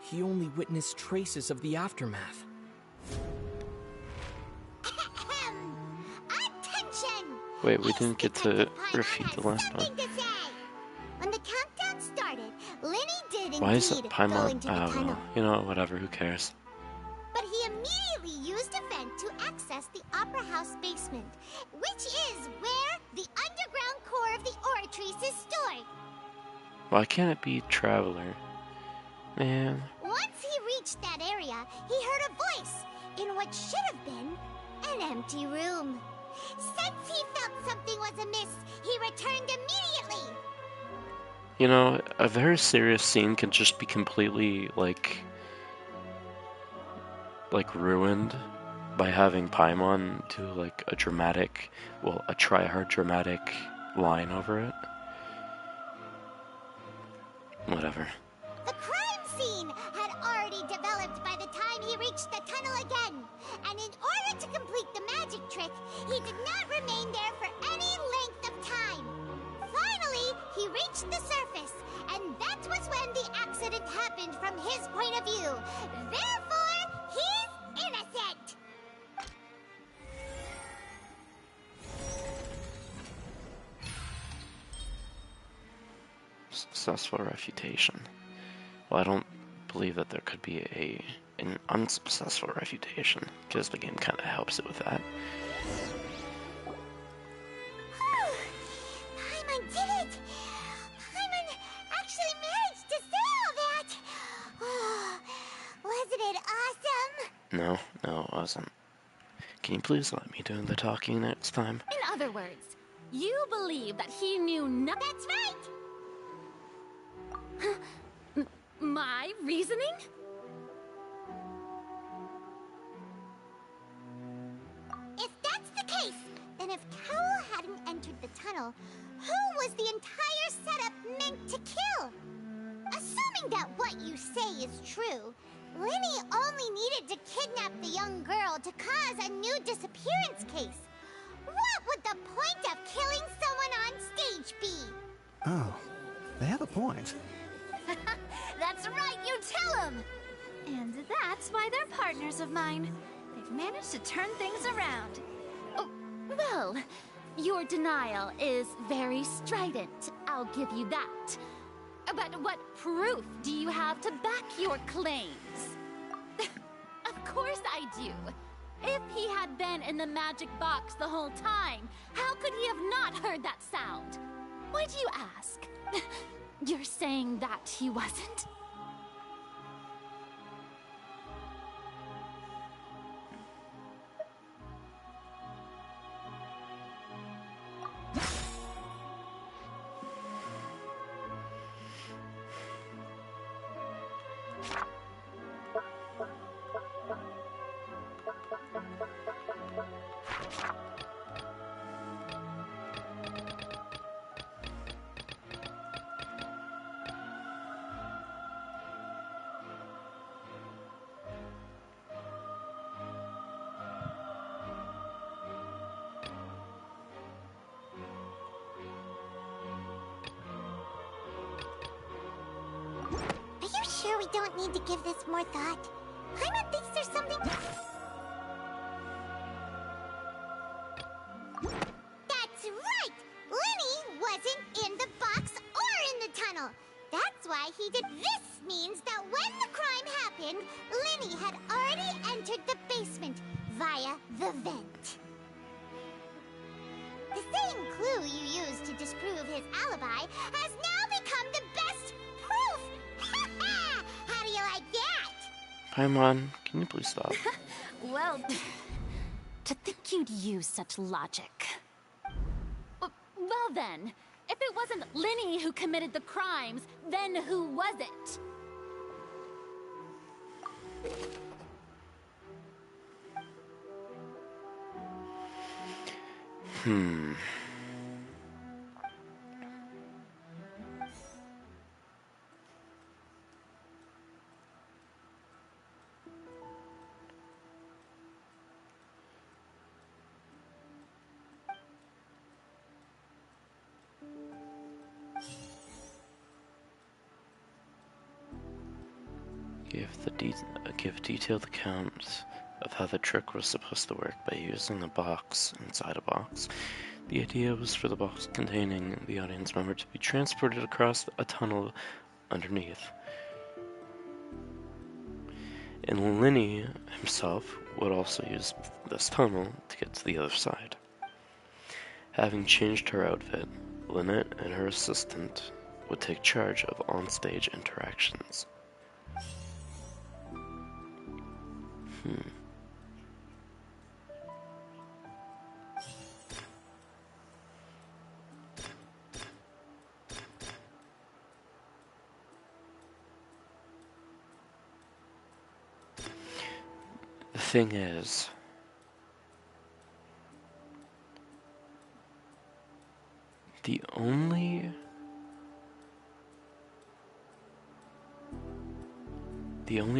He only witnessed traces of the aftermath. Attention! Wait, we didn't get to refute the last one. When the countdown started, Linny did Why is it indeed go Paimon? into the Oh, tunnel. well, you know what, whatever, who cares? But he immediately used a vent to access the Opera House basement, which is where the underground core of the Oratrice is stored. Why can't it be Traveler? Man. Once he reached that area, he heard a voice in what should have been an empty room. Since he felt something was amiss, he returned immediately. You know, a very serious scene can just be completely, like, like ruined by having Paimon do like a dramatic, well, a try-hard dramatic line over it. Whatever. The crime scene had already developed by the time he reached the tunnel again. And in order to complete the magic trick, he did not remain there for any length of time. Finally, he reached the surface, and that was when the accident happened from his point of view. Therefore, he's innocent! Successful refutation. Well, I don't believe that there could be an unsuccessful refutation, because the game kind of helps it with that. Paimon did it! Paimon actually managed to say all that! Oh, wasn't it awesome? No, it wasn't. Can you please let me do the talking next time? In other words, you believe that he knew nothing? That's right! My reasoning? If that's the case, then if Cowell hadn't entered the tunnel, who was the entire setup meant to kill? Assuming that what you say is true, Linny only needed to kidnap the young girl to cause a new disappearance case. What would the point of killing someone on stage be? Oh, they have a point. That's right, you tell him! And that's why they're partners of mine. They've managed to turn things around. Oh, well, your denial is very strident, I'll give you that. But what proof do you have to back your claims? Of course I do. If he had been in the magic box the whole time, how could he have not heard that sound? Why do you ask? You're saying that he wasn't? Are you sure we don't need to give this more thought? Paimon thinks there's something... That's right! Linny wasn't in the box or in the tunnel. That's why he did... This means that when the crime happened, Linny had already entered the basement via the vent. The same clue you used to disprove his alibi has now become the best proof! How do you like that? Paimon, can you please stop? Well, to think you'd use such logic. Well then, if it wasn't Linny who committed the crimes, then who was it? Give detailed accounts of how the trick was supposed to work by using a box inside a box. The idea was for the box containing the audience member to be transported across a tunnel underneath. And Linny himself would also use this tunnel to get to the other side. Having changed her outfit, Lynette and her assistant would take charge of on-stage interactions. thing is, the only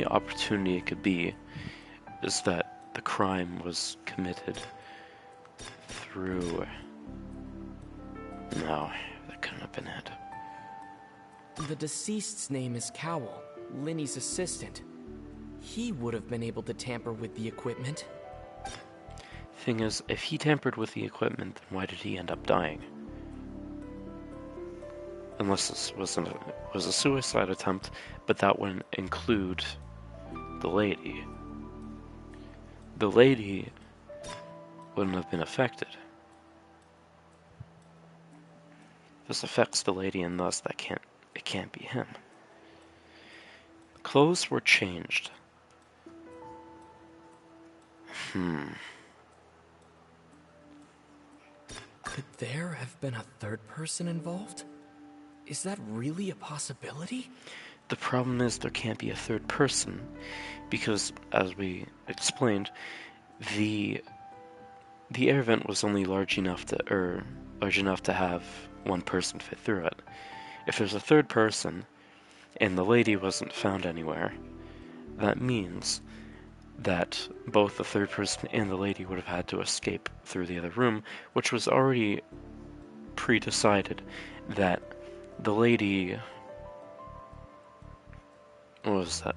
opportunity it could be is that the crime was committed through... No, that couldn't have been it. The deceased's name is Cowell, Linny's assistant. He would have been able to tamper with the equipment. Thing is, if he tampered with the equipment, then why did he end up dying? Unless this was a suicide attempt, but that wouldn't include the lady. The lady wouldn't have been affected. This affects the lady, and thus it can't be him. Clothes were changed. Could there have been a third person involved? Is that really a possibility? The problem is there can't be a third person, because, as we explained, the air vent was only large enough to have one person fit through it. If there's a third person, and the lady wasn't found anywhere, that means that both the third person and the lady would have had to escape through the other room, which was already pre-decided that the lady... What was that?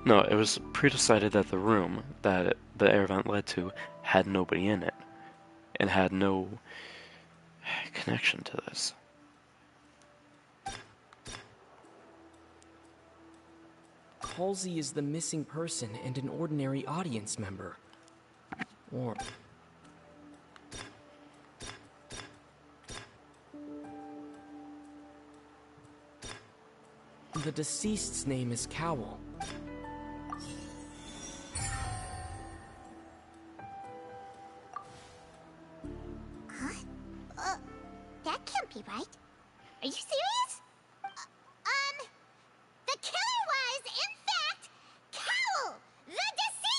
No, it was pre-decided that the room that the air vent led to had nobody in it, and had no connection to this. Halsey is the missing person and an ordinary audience member. Or... The deceased's name is Cowell. That can't be right. Are you serious? The killer was, in fact, Cowell, the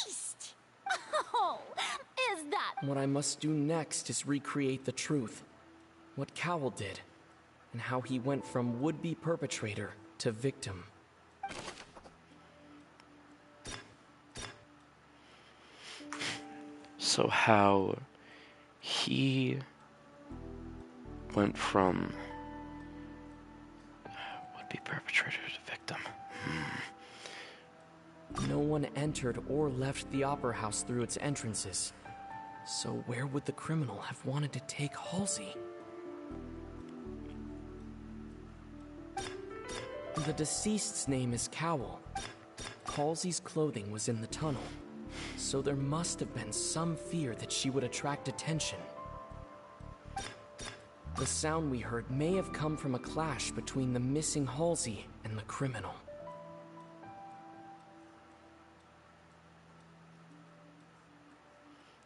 deceased! Oh, is that... What I must do next is recreate the truth. What Cowell did, and how he went from would-be perpetrator to victim. So how he went from would-be perpetrator to victim. No one entered or left the Opera House through its entrances. So where would the criminal have wanted to take Halsey? The deceased's name is Cowell. Halsey's clothing was in the tunnel, so there must have been some fear that she would attract attention. The sound we heard may have come from a clash between the missing Halsey and the criminal.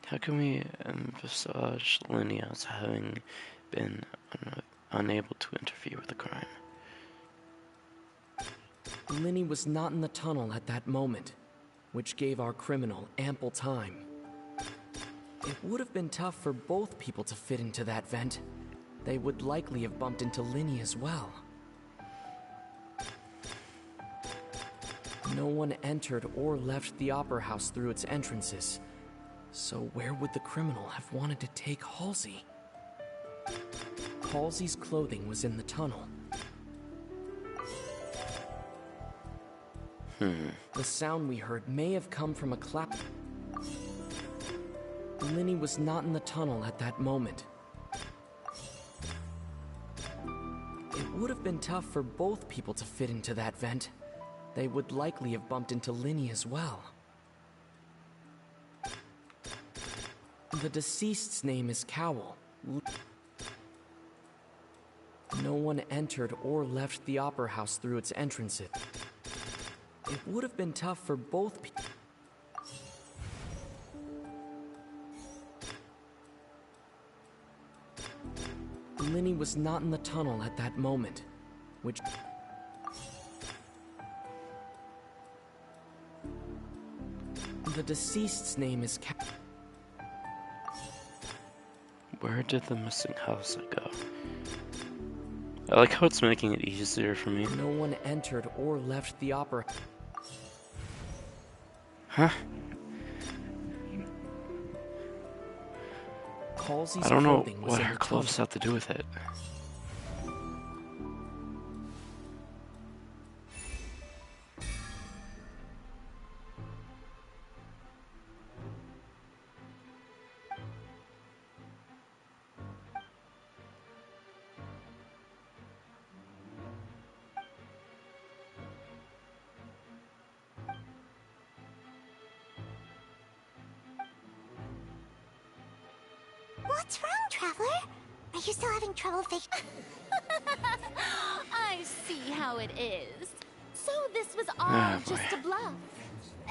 How can we envisage Linny as having been unable to interfere with the crime? Linny was not in the tunnel at that moment, which gave our criminal ample time. It would have been tough for both people to fit into that vent. They would likely have bumped into Linny as well. No one entered or left the Opera House through its entrances. So where would the criminal have wanted to take Halsey? Halsey's clothing was in the tunnel. The sound we heard may have come from a clap. Linny was not in the tunnel at that moment. It would have been tough for both people to fit into that vent. They would likely have bumped into Linny as well. The deceased's name is Cowell. No one entered or left the Opera House through its entrances. It would have been tough for both people. Linny was not in the tunnel at that moment, which... The deceased's name is Where did the missing house go? I like how it's making it easier for me. No one entered or left the opera. Huh? Halsey's I don't know clothing was what in her the clothes tunnel. have to do with it. What's wrong, Traveler? Are you still having trouble I see how it is. So this was all just a bluff.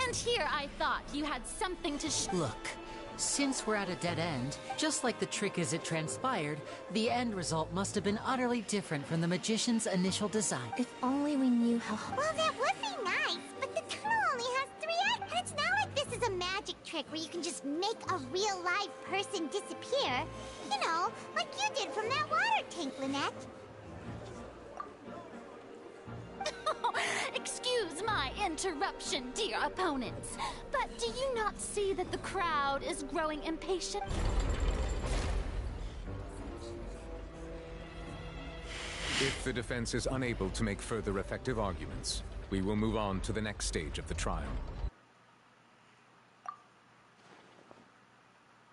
And here I thought you had something to Look, since we're at a dead end, just like the trick as it transpired, the end result must have been utterly different from the magician's initial design. If only we knew how... Well, that would be nice, but the tunnel only has 3 acts. And it's not like this is a magic trick where you can just make a real live person disappear. You know, like you did from that water tank, Lynette. Excuse my interruption, dear opponents, but do you not see that the crowd is growing impatient? If the defense is unable to make further effective arguments, we will move on to the next stage of the trial.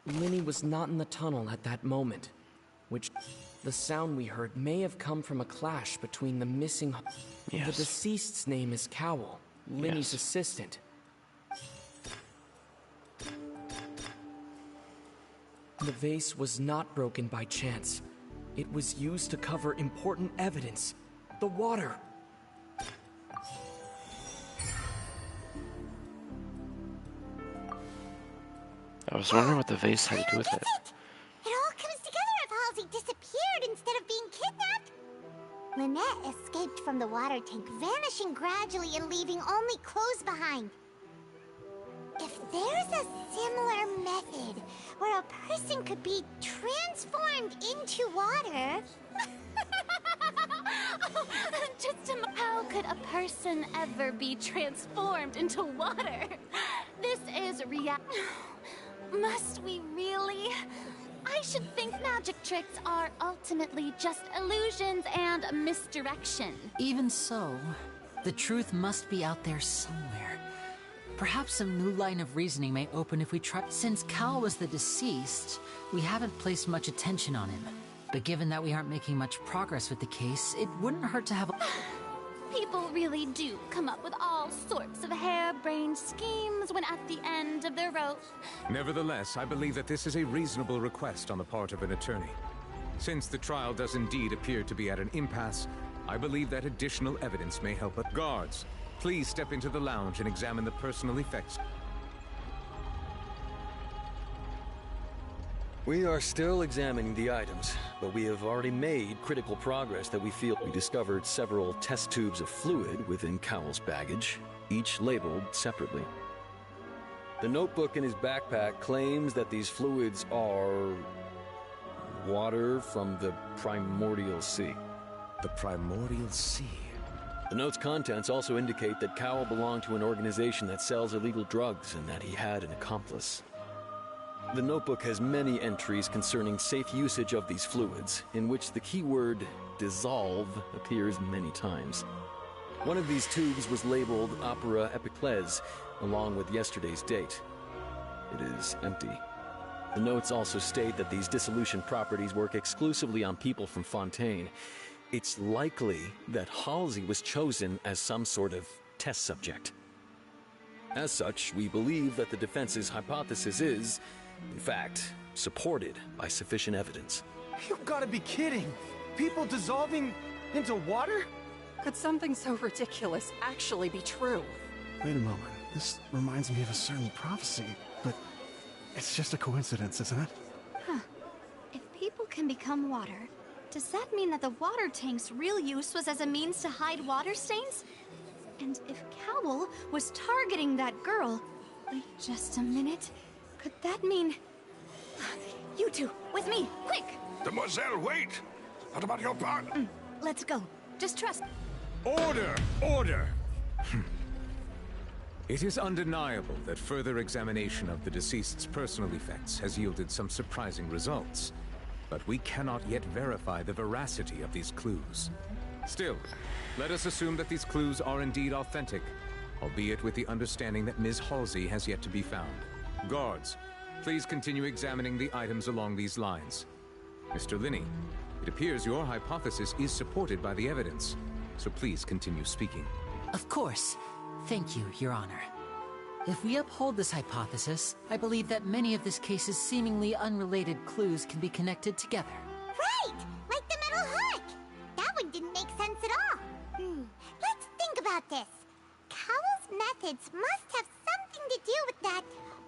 Linny was not in the tunnel at that moment, which the sound we heard may have come from a clash between the missing... Yes. The deceased's name is Cowell, Linny's assistant. The vase was not broken by chance. It was used to cover important evidence. The water. I was wondering what the vase had to do with it. It all comes together if Halsey disappeared instead of being kidnapped. Lynette escaped from the water tank, vanishing gradually and leaving only clothes behind. If there's a similar method where a person could be transformed into water... How could a person ever be transformed into water? This is Must we really? I should think magic tricks are ultimately just illusions and misdirection. Even so, the truth must be out there somewhere. Perhaps some new line of reasoning may open if we try. Since Cal was the deceased, we haven't placed much attention on him. But given that we aren't making much progress with the case, it wouldn't hurt to have a... People really do come up with all sorts of harebrained schemes when at the end of their rope. Nevertheless, I believe that this is a reasonable request on the part of an attorney. Since the trial does indeed appear to be at an impasse, I believe that additional evidence may help us. Guards, please step into the lounge and examine the personal effects. We are still examining the items, but we have already made critical progress that we feel. We discovered several test tubes of fluid within Cowell's baggage, each labeled separately. The notebook in his backpack claims that these fluids are... water from the primordial sea. The primordial sea? The note's contents also indicate that Cowell belonged to an organization that sells illegal drugs and that he had an accomplice. The notebook has many entries concerning safe usage of these fluids, in which the keyword dissolve appears many times. One of these tubes was labeled Opera Epiclese, along with yesterday's date. It is empty. The notes also state that these dissolution properties work exclusively on people from Fontaine. It's likely that Halsey was chosen as some sort of test subject. As such, we believe that the defense's hypothesis is, in fact, supported by sufficient evidence. You've got to be kidding! People dissolving into water? Could something so ridiculous actually be true? Wait a moment. This reminds me of a certain prophecy, but it's just a coincidence, isn't it? Huh. If people can become water, does that mean that the water tank's real use was as a means to hide water stains? And if Cowell was targeting that girl, Wait just a minute. Could that mean... You two, with me, quick! Demoiselle, wait! What about your partner? Let's go. Just trust... Order! Order! It is undeniable that further examination of the deceased's personal effects has yielded some surprising results, but we cannot yet verify the veracity of these clues. Still, let us assume that these clues are indeed authentic, albeit with the understanding that Ms. Halsey has yet to be found. Guards, please continue examining the items along these lines. Mr. Linney, it appears your hypothesis is supported by the evidence, so please continue speaking. Of course. Thank you, Your Honor. If we uphold this hypothesis, I believe that many of this case's seemingly unrelated clues can be connected together. Right! Like the metal hook! That one didn't make sense at all. Let's think about this. Cowell's methods must have something to do with that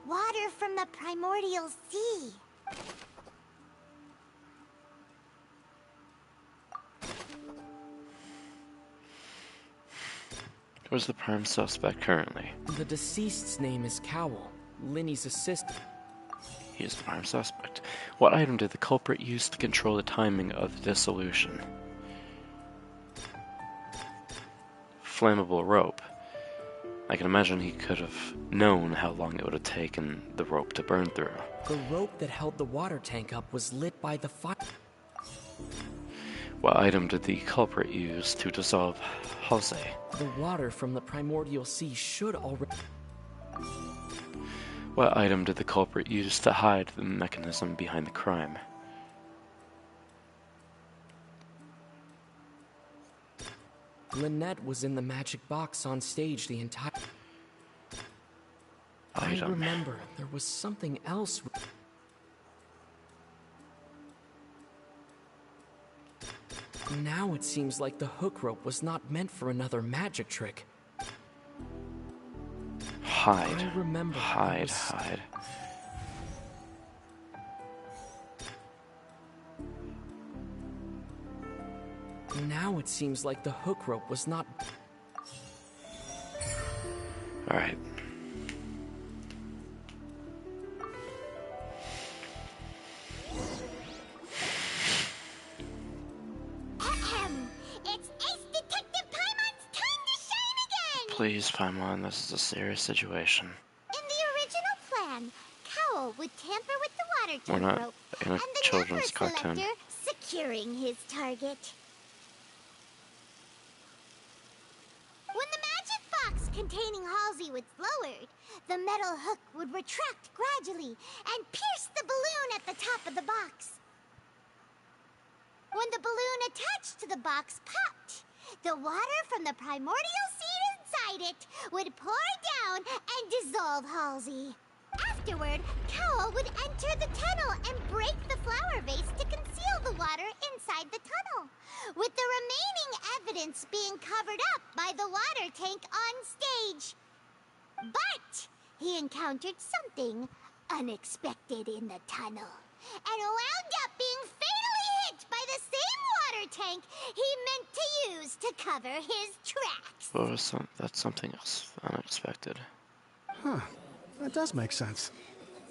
water from the primordial sea. Where's the prime suspect currently? The deceased's name is Cowell, Linney's assistant. He is the prime suspect. What item did the culprit use to control the timing of the dissolution? Flammable rope. I can imagine he could have known how long it would have taken the rope to burn through. The rope that held the water tank up was lit by the fire. What item did the culprit use to dissolve Halsey? The water from the primordial sea should already... What item did the culprit use to hide the mechanism behind the crime? Lynette was in the magic box on stage the entire... I Item. remember there was something else... Now it seems like the hook rope was not meant for another magic trick. Hide. I remember Hide. Hide. Now it seems like the hook rope was not... Alright. It's Ace Detective Paimon's time to shine again! Please, Paimon, this is a serious situation. In the original plan, Cowell would tamper with the water We're tank not rope in a and the children's number cartoon. selector securing his target. When the magic box containing Halsey was lowered, the metal hook would retract gradually and pierce the balloon at the top of the box. When the balloon attached to the box popped, the water from the primordial seed inside it would pour down and dissolve Halsey. Afterward, Cowell would enter the tunnel and break the flower vase to conceal the water inside the tunnel, with the remaining evidence being covered up by the water tank on stage. But he encountered something unexpected in the tunnel, and wound up being fatally hit by the same water tank he meant to use to cover his tracks. What was that's something else unexpected. Huh. That does make sense.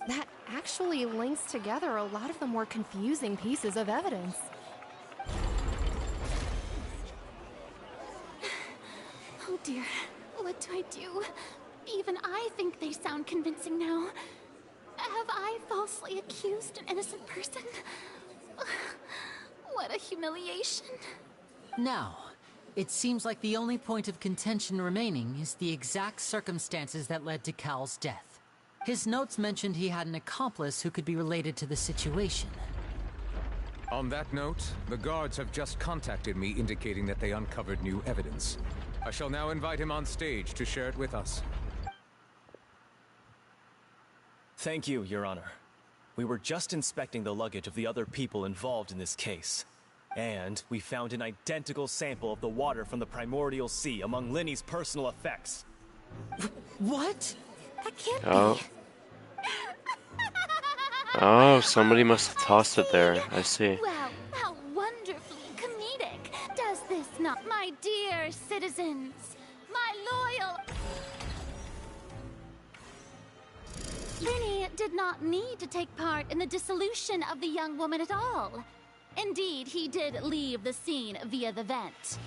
That actually links together a lot of the more confusing pieces of evidence. Oh dear, what do I do? Even I think they sound convincing now. Have I falsely accused an innocent person? What a humiliation. Now, it seems like the only point of contention remaining is the exact circumstances that led to Cal's death. His notes mentioned he had an accomplice who could be related to the situation. On that note, the guards have just contacted me indicating that they uncovered new evidence. I shall now invite him on stage to share it with us. Thank you, Your Honor. We were just inspecting the luggage of the other people involved in this case. And we found an identical sample of the water from the primordial sea among Linney's personal effects. What? That can't Oh. Oh, somebody must have tossed it there. I see. Well, how wonderfully comedic. Does this not, my dear citizens, my loyal... Linny did not need to take part in the dissolution of the young woman at all. Indeed, he did leave the scene via the vent.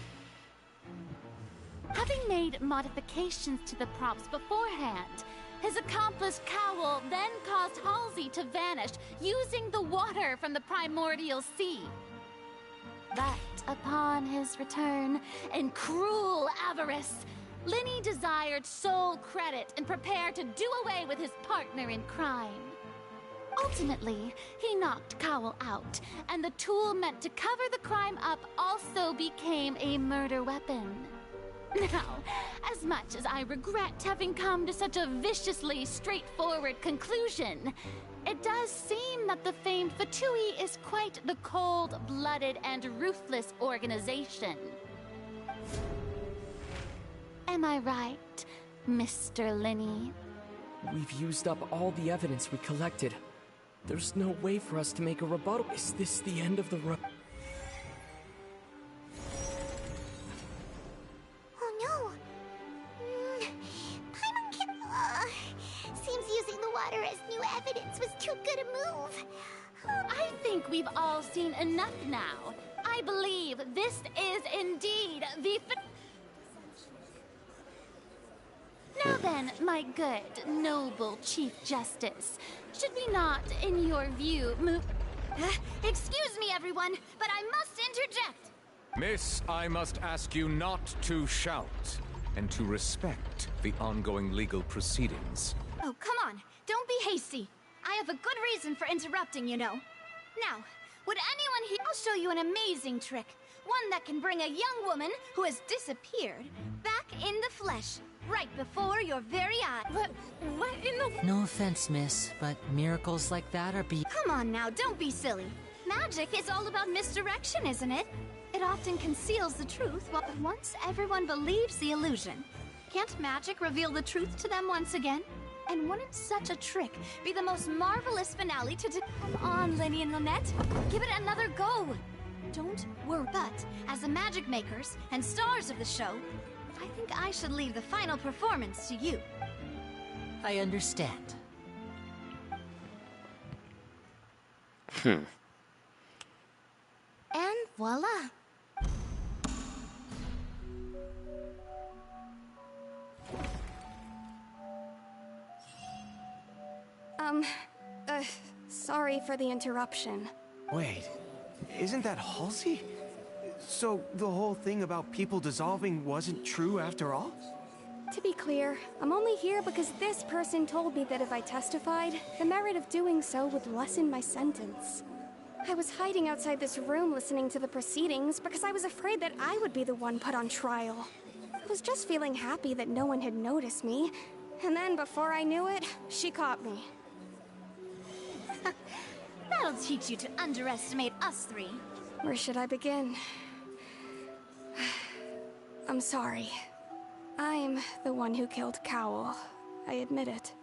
Having made modifications to the props beforehand, his accomplice Cowl then caused Halsey to vanish using the water from the primordial sea. But upon his return, in cruel avarice, Linny desired sole credit and prepared to do away with his partner in crime. Ultimately, he knocked Cowl out, and the tool meant to cover the crime up also became a murder weapon. Now, as much as I regret having come to such a viciously straightforward conclusion, it does seem that the famed Fatui is quite the cold-blooded and ruthless organization. Am I right, Mr. Linny? We've used up all the evidence we collected. There's no way for us to make a rebuttal. Is this the end of the road? Oh no! Seems using the water as new evidence was too good a move. I think we've all seen enough now. I believe this is indeed the... Now then, my good, noble Chief Justice, should we not, in your view, move... Excuse me, everyone, but I must interject. Miss, I must ask you not to shout, and to respect the ongoing legal proceedings. Oh, come on. Don't be hasty. I have a good reason for interrupting, you know. Now, would anyone here... I'll show you an amazing trick. One that can bring a young woman who has disappeared back in the flesh, right before your very eyes. What in the... No offense, miss, but miracles like that are Come on now, don't be silly. Magic is all about misdirection, isn't it? It often conceals the truth, but once everyone believes the illusion, can't magic reveal the truth to them once again? And wouldn't such a trick be the most marvelous finale to Come on, Linny and Lynette. Give it another go. Don't worry. But, as the magic makers and stars of the show, I think I should leave the final performance to you. I understand. Hmm. And voila. Sorry for the interruption. Wait, isn't that Halsey? So the whole thing about people dissolving wasn't true after all? To be clear, I'm only here because this person told me that if I testified, the merit of doing so would lessen my sentence. I was hiding outside this room listening to the proceedings because I was afraid that I would be the one put on trial. I was just feeling happy that no one had noticed me, and then before I knew it, she caught me. That'll teach you to underestimate us three. Where should I begin? I'm sorry. I'm the one who killed Cowl. I admit it.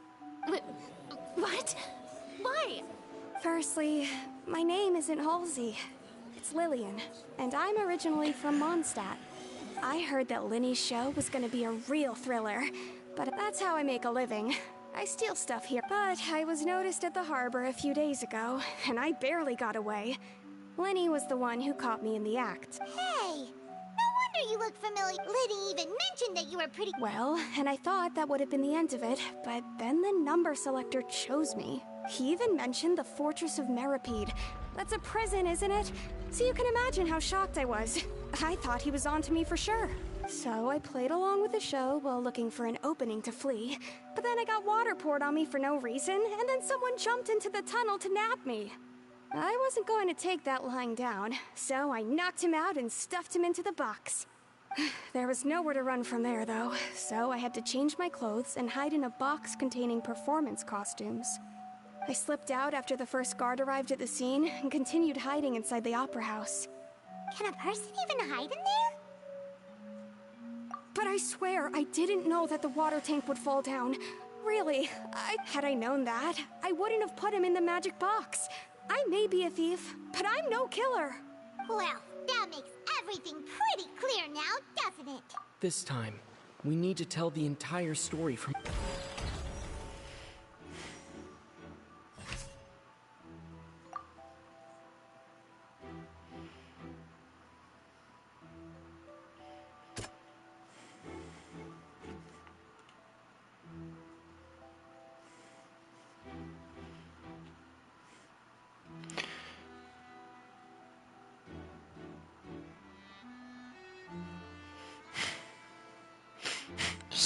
What? Why? Firstly, my name isn't Halsey. It's Lillian, and I'm originally from Mondstadt. I heard that Linny's show was gonna be a real thriller, but that's how I make a living. I steal stuff here, but I was noticed at the harbor a few days ago, and I barely got away. Linny was the one who caught me in the act. Hey! No wonder you look familiar. Liddy even mentioned that you were pretty... Well, and I thought that would have been the end of it, but then the number selector chose me. He even mentioned the Fortress of Meripede. That's a prison, isn't it? So you can imagine how shocked I was. I thought he was onto me for sure. So I played along with the show while looking for an opening to flee, but then I got water poured on me for no reason, and then someone jumped into the tunnel to nab me. I wasn't going to take that lying down, so I knocked him out and stuffed him into the box. There was nowhere to run from there, though, so I had to change my clothes and hide in a box containing performance costumes. I slipped out after the first guard arrived at the scene and continued hiding inside the opera house. Can a person even hide in there? But I swear, I didn't know that the water tank would fall down. Really, had I known that, I wouldn't have put him in the magic box. I may be a thief, but I'm no killer. Well, that makes everything pretty clear now, doesn't it? This time, we need to tell the entire story from...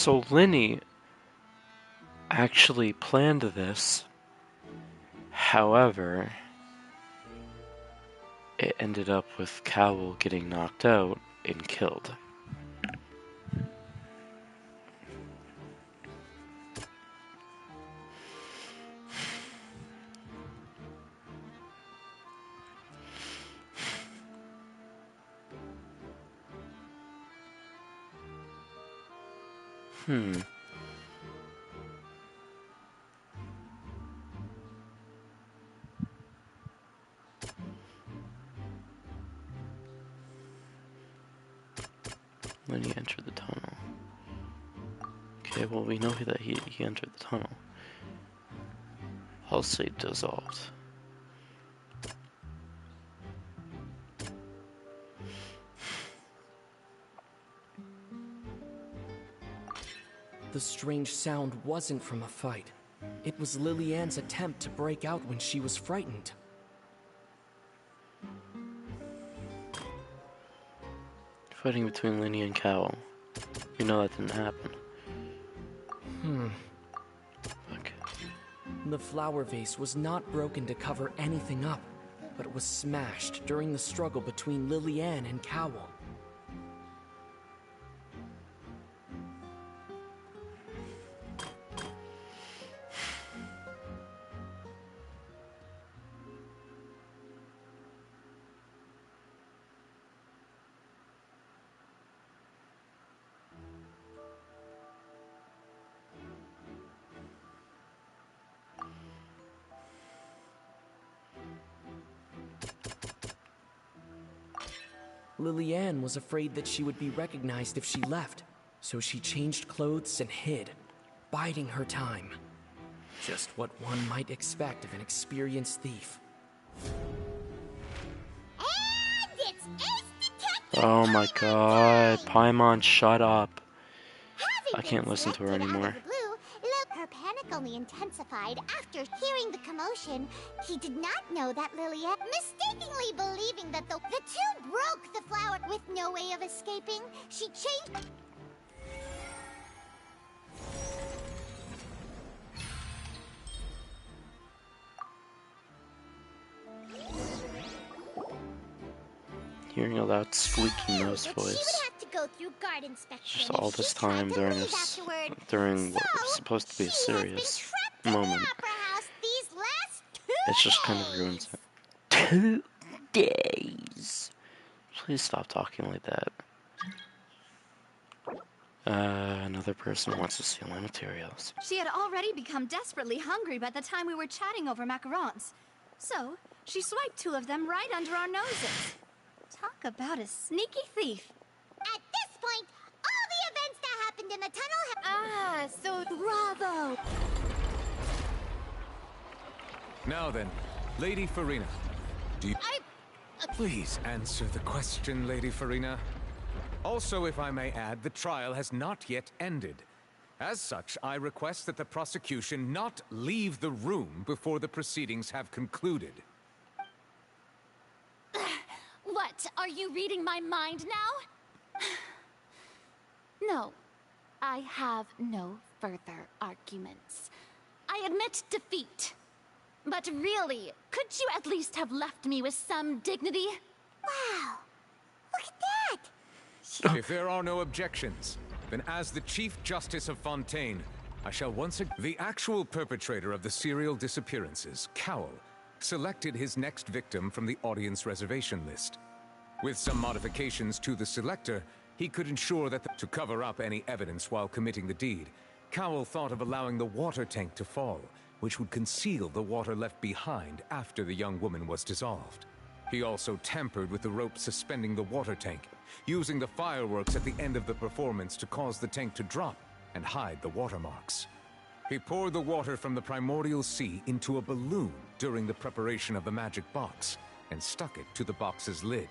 So Linny actually planned this. However, it ended up with Cowell getting knocked out and killed. When he entered the tunnel. Okay, well we know that he entered the tunnel. I'll say dissolved. The strange sound wasn't from a fight. It was Lillian's attempt to break out when she was frightened. Fighting between Linny and Cowell. We know that didn't happen. Okay. The flower vase was not broken to cover anything up, but it was smashed during the struggle between Lillian and Cowell. Lillian was afraid that she would be recognized if she left, so she changed clothes and hid, biding her time. Just what one might expect of an experienced thief. And it's Ace Detective! Oh my god, Paimon, shut up. I can't listen to her anymore. Her panic only intensified after hearing the commotion. He did not know that Lillian, mistakenly believing that the two broke the flower with no way of escaping, she changed. Hearing a loud squeaky nose voice. She would have to go through guard inspection. Just all this time during what was supposed to be a serious moment. It just kind of ruins it. 2 days. Please stop talking like that. Another person wants to steal my materials. She had already become desperately hungry by the time we were chatting over macarons. So, she swiped 2 of them right under our noses. Talk about a sneaky thief. At this point, all the events that happened in the tunnel have... so bravo! Now then, Lady Farina, do you... Please answer the question, Lady Farina. Also, if I may add, the trial has not yet ended. As such, I request that the prosecution not leave the room before the proceedings have concluded. What? Are you reading my mind now? No. I have no further arguments. I admit defeat. But really, could you at least have left me with some dignity? Wow! Look at that! If there are no objections, then as the Chief Justice of Fontaine, I shall once again... The actual perpetrator of the serial disappearances, Cowell, selected his next victim from the audience reservation list. With some modifications to the selector, he could ensure that to cover up any evidence while committing the deed, Cowell thought of allowing the water tank to fall, which would conceal the water left behind after the young woman was dissolved. He also tampered with the rope suspending the water tank, using the fireworks at the end of the performance to cause the tank to drop and hide the watermarks. He poured the water from the primordial sea into a balloon during the preparation of the magic box and stuck it to the box's lid.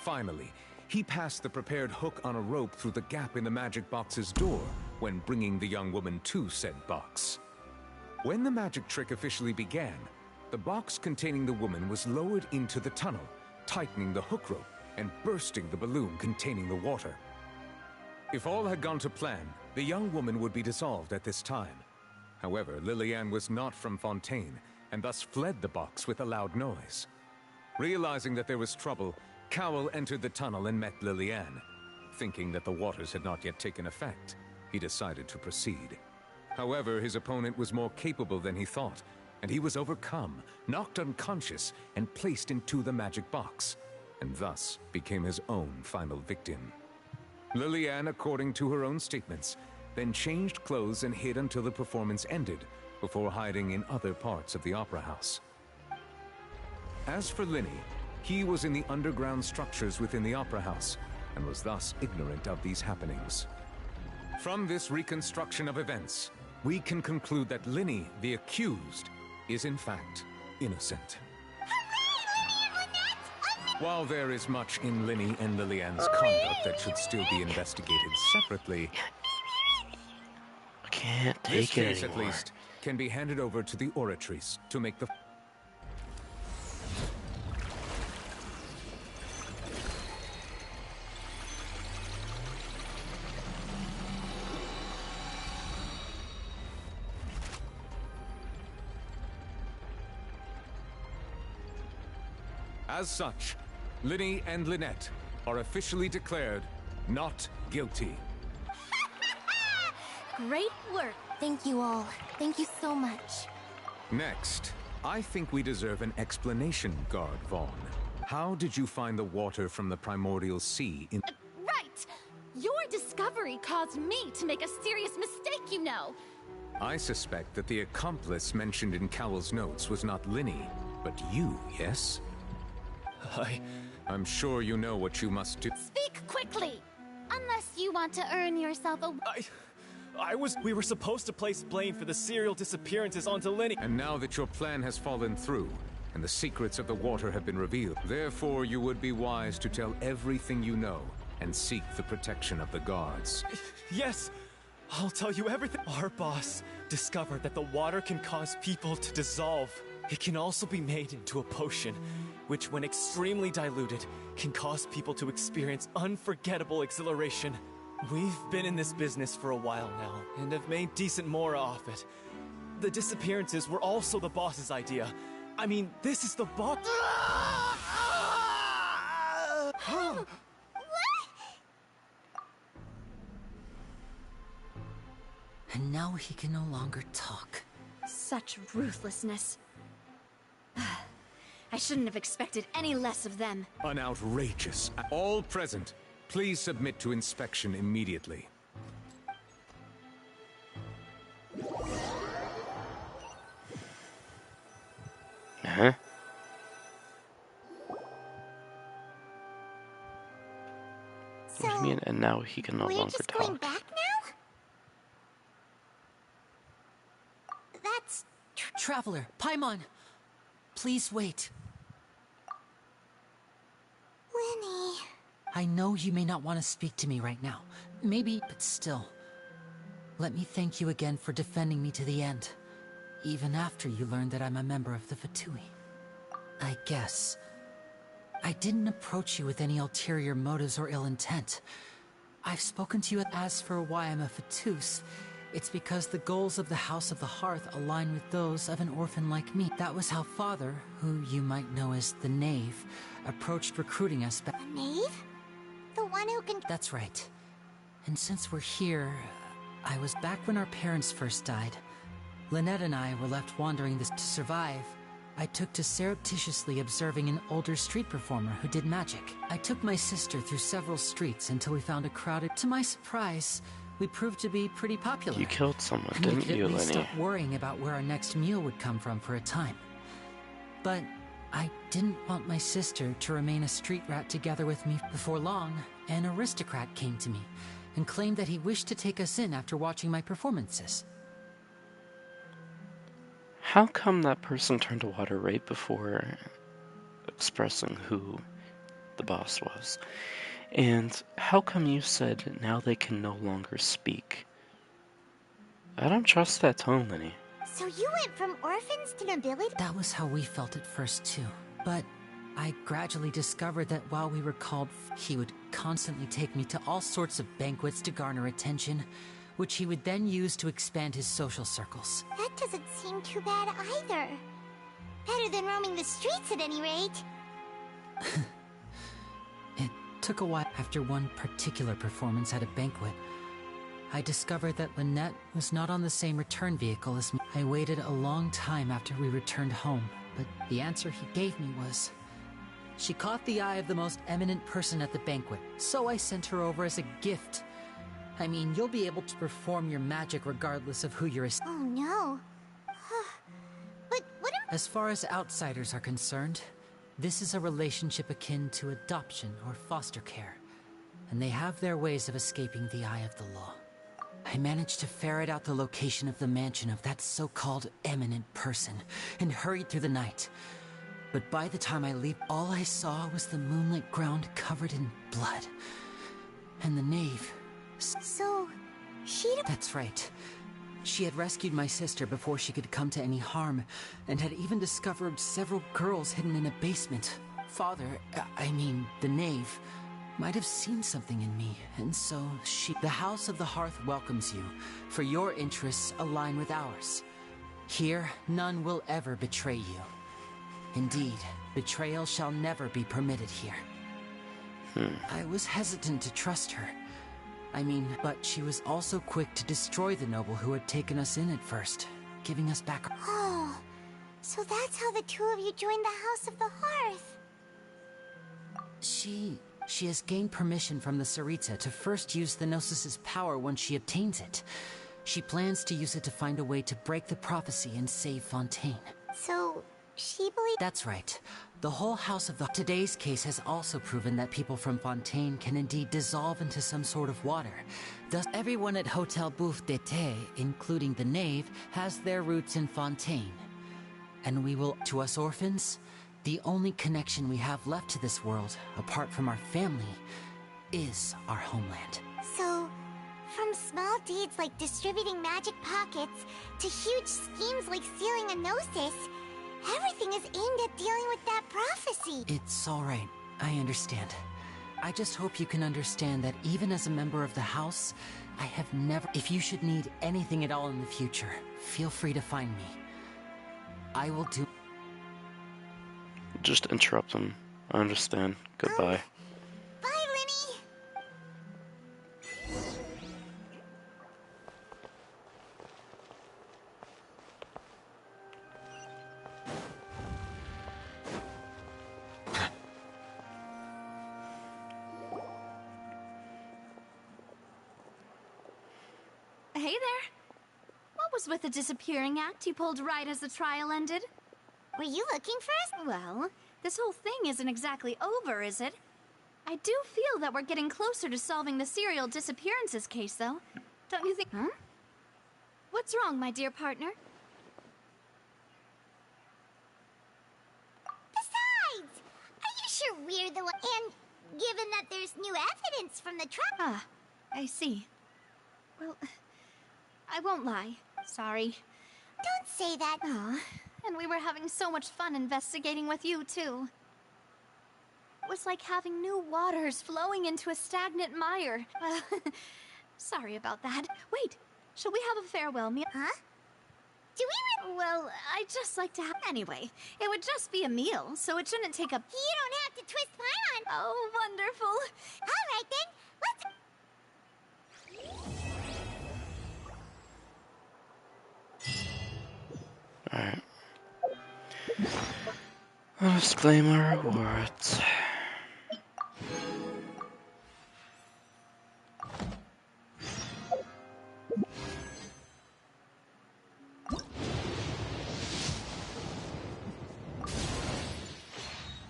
Finally, he passed the prepared hook on a rope through the gap in the magic box's door when bringing the young woman to said box. When the magic trick officially began, the box containing the woman was lowered into the tunnel, tightening the hook rope and bursting the balloon containing the water. If all had gone to plan, the young woman would be dissolved at this time. However, Lillian was not from Fontaine, and thus fled the box with a loud noise. Realizing that there was trouble, Cowell entered the tunnel and met Lillian. Thinking that the waters had not yet taken effect, he decided to proceed. However, his opponent was more capable than he thought, and he was overcome, knocked unconscious, and placed into the magic box, and thus became his own final victim. Lillian, according to her own statements, then changed clothes and hid until the performance ended, before hiding in other parts of the opera house. As for Linny, he was in the underground structures within the opera house, and was thus ignorant of these happenings. From this reconstruction of events, we can conclude that Linny, the accused, is in fact innocent. While there is much in Linny and Lillian's conduct that should still be investigated separately, I can't this take it case anymore. at least can be handed over to the Oratrice to make the... As such, Linny and Lynette are officially declared not guilty. Great work. Thank you all. Thank you so much. Next, I think we deserve an explanation, Guard Vaughn. How did you find the water from the primordial sea in... Right! Your discovery caused me to make a serious mistake, you know. I suspect that the accomplice mentioned in Cowell's notes was not Linny, but you, yes? I'm sure you know what you must do. Speak quickly! Unless you want to earn yourself a... We were supposed to place blame for the serial disappearances onto Linny. And now that your plan has fallen through, and the secrets of the water have been revealed, therefore you would be wise to tell everything you know, and seek the protection of the guards. Yes, I'll tell you everything. Our boss discovered that the water can cause people to dissolve. It can also be made into a potion, which when extremely diluted, can cause people to experience unforgettable exhilaration. We've been in this business for a while now, and have made decent mora off it. The disappearances were also the boss's idea. I mean, this is the boss. And now he can no longer talk. Such ruthlessness. I shouldn't have expected any less of them. An outrageous. All present, please submit to inspection immediately. Huh? So, what do you mean, and now he can no we're longer just talk? going back now? That's... Traveler, Paimon! Please wait. Linny... I know you may not want to speak to me right now. Maybe, but still. Let me thank you again for defending me to the end. Even after you learned that I'm a member of the Fatui. I guess. I didn't approach you with any ulterior motives or ill intent. I've spoken to you. As for why I'm a Fatus, it's because the goals of the House of the Hearth align with those of an orphan like me. That was how Father, who you might know as the Knave, approached recruiting us back. The Knave? The one who can... That's right. And since we're here, I was back when our parents first died. Lynette and I were left wandering this to survive. I took to surreptitiously observing an older street performer who did magic. I took my sister through several streets until we found a crowded... To my surprise, we proved to be pretty popular. You killed someone, And didn't we could you, at least Lenny? stop worrying about where our next meal would come from for a time. But I didn't want my sister to remain a street rat together with me. Before long, an aristocrat came to me and claimed that he wished to take us in after watching my performances. How come that person turned to water right before expressing who the boss was? And how come you said now they can no longer speak? I don't trust that tone, Lenny. So you went from orphans to nobility? That was how we felt at first, too. But I gradually discovered that while we were called, he would constantly take me to all sorts of banquets to garner attention, which he would then use to expand his social circles. That doesn't seem too bad either. Better than roaming the streets at any rate. It took a while. After one particular performance at a banquet, I discovered that Lynette was not on the same return vehicle as me. I waited a long time after we returned home, but the answer he gave me was, she caught the eye of the most eminent person at the banquet, so I sent her over as a gift. I mean, you'll be able to perform your magic regardless of who you're. Oh no. But what am— As far as outsiders are concerned, this is a relationship akin to adoption or foster care, and they have their ways of escaping the eye of the law. I managed to ferret out the location of the mansion of that so-called eminent person and hurried through the night. But by the time I leaped, all I saw was the moonlit ground covered in blood. And the knave. So, she— That's right. She had rescued my sister before she could come to any harm, and had even discovered several girls hidden in a basement. Father, the knave, might have seen something in me, and so she— The House of the Hearth welcomes you, for your interests align with ours. Here, none will ever betray you. Indeed, betrayal shall never be permitted here. I was hesitant to trust her. But she was also quick to destroy the noble who had taken us in at first, giving us back our— Oh, so that's how the two of you joined the House of the Hearth. She has gained permission from the Tsaritsa to first use the Gnosis' power once she obtains it. She plans to use it to find a way to break the prophecy and save Fontaine. So, she believes— That's right. The whole House of the— Today's case has also proven that people from Fontaine can indeed dissolve into some sort of water. Thus, everyone at Hotel Bouffe d'été, including the knave, has their roots in Fontaine. And we will— To us orphans, the only connection we have left to this world, apart from our family, is our homeland. So, from small deeds like distributing magic pockets to huge schemes like stealing a Gnosis, everything is aimed at dealing with that prophecy. It's all right. I understand. I just hope you can understand that even as a member of the House, I have never— If you should need anything at all in the future, feel free to find me. I will do— Just interrupt him. I understand. Goodbye. Bye, Linny! Hey there. What was with the disappearing act you pulled right as the trial ended? Were you looking for us? Well, this whole thing isn't exactly over, is it? I do feel that we're getting closer to solving the serial disappearances case, though. Don't you think— Huh? What's wrong, my dear partner? Besides, are you sure we're the one— And given that there's new evidence from the trial— Ah, I see. Well, I won't lie. Sorry. Don't say that. Aw, and we were having so much fun investigating with you, too. It was like having new waters flowing into a stagnant mire. Sorry about that. Wait, shall we have a farewell meal? Huh? Do we Well, I'd just like to have— Anyway, it would just be a meal, so it shouldn't take up— You don't have to twist my arm. Oh, wonderful. All right, then. Let's— Alright. Let's claim our rewards.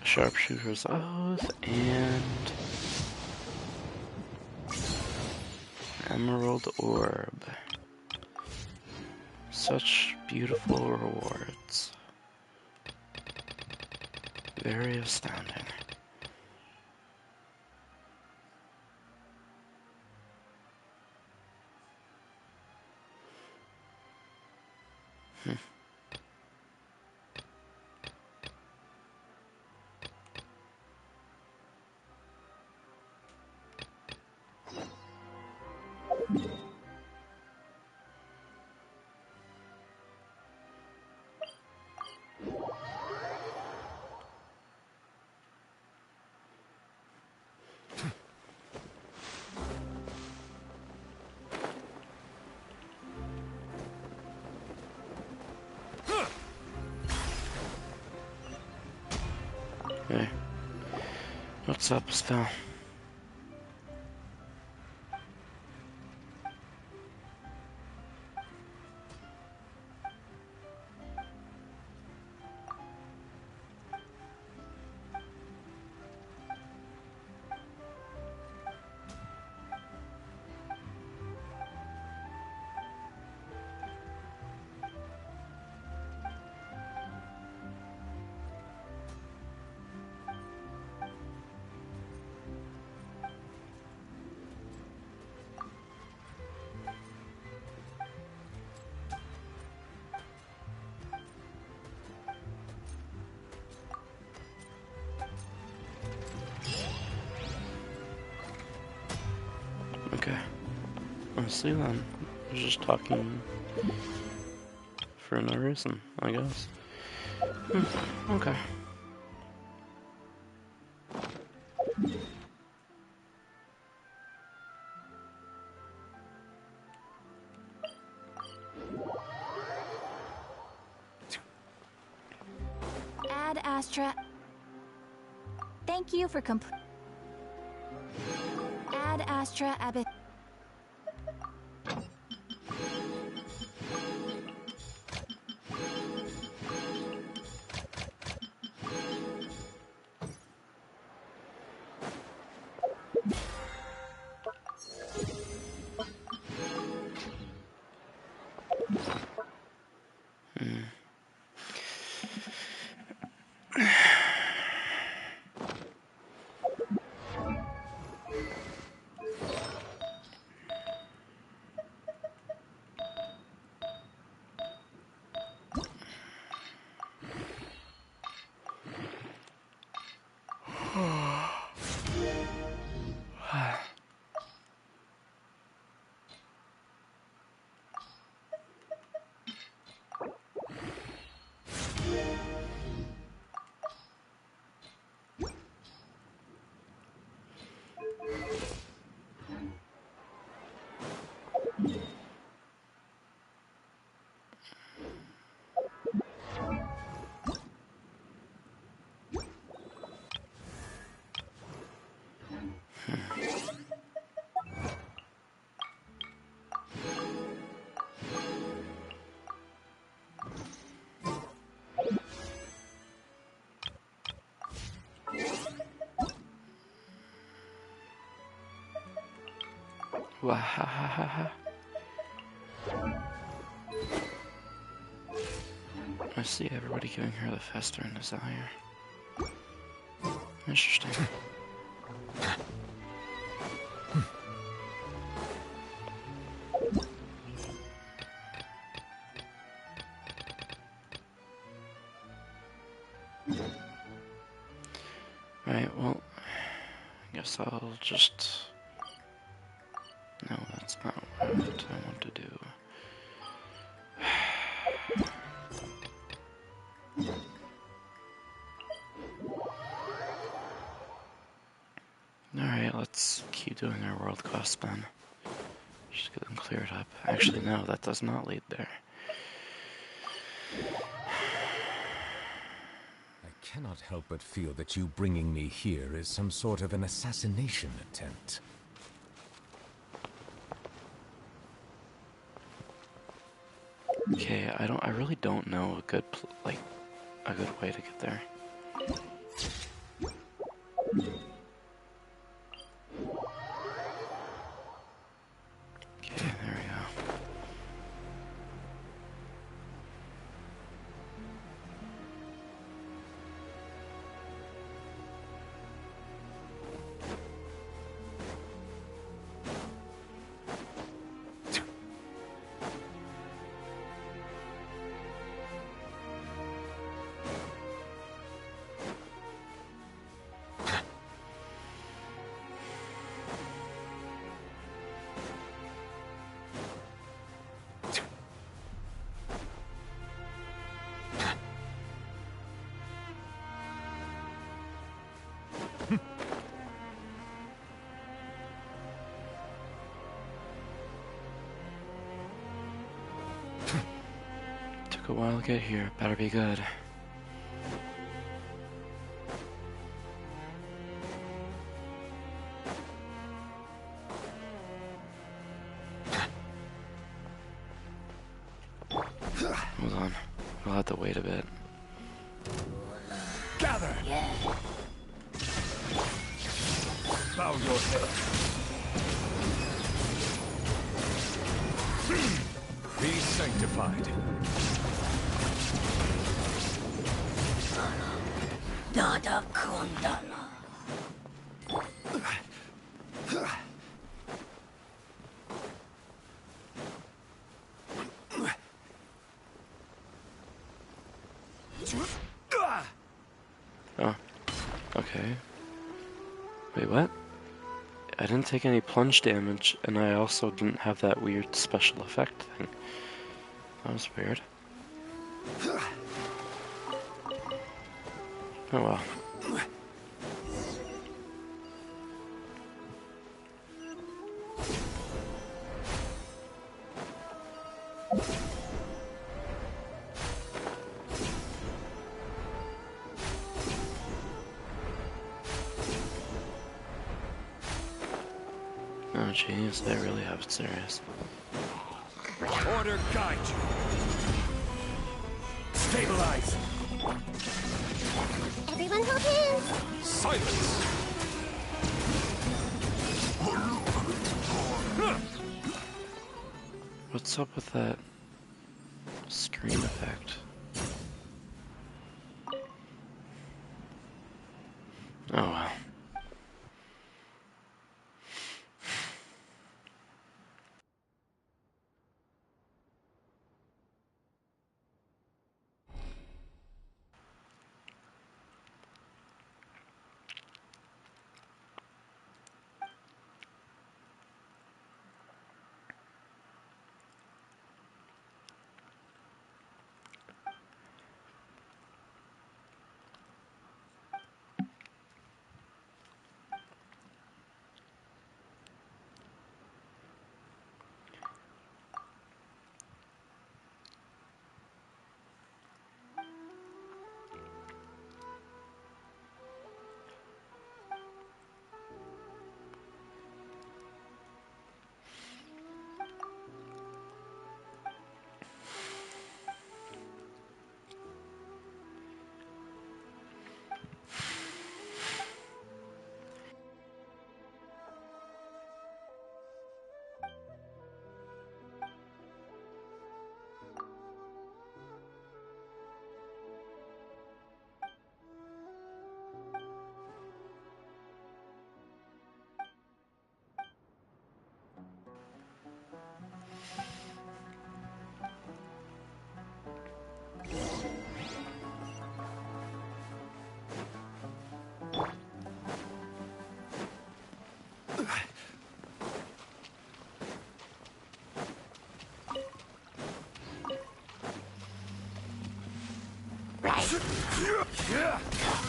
Sharpshooter's Oath and Emerald Orb. Such beautiful rewards. Very astounding. What's up, Spell? Okay. Honestly, then, I was just talking for no reason, I guess. Okay. Ad Astra. Thank you for Ad Astra Abbott. Wahahaha. I see everybody giving her the Fester and Desire. Interesting. Right, well, I guess I'll just... No, that's not what I want to do. Alright, let's keep doing our world quest then. Just get them cleared up. Actually, no, that does not lead there. I cannot help but feel that you bringing me here is some sort of an assassination attempt. Okay, I really don't know a good way to get there. Okay, there we go. Took a while to get here, better be good. Hold on. We'll have to wait a bit. Gather! Bow your head. Be sanctified. Dada Kundala. Oh. Okay. Wait, what? I didn't take any plunge damage, and I also didn't have that weird special effect thing. That was weird. Oh well. Oh jeez, they really have it serious. Order guide you. Stabilize. Everyone hold hands. Silence. What's up with that screen effect? Oh well.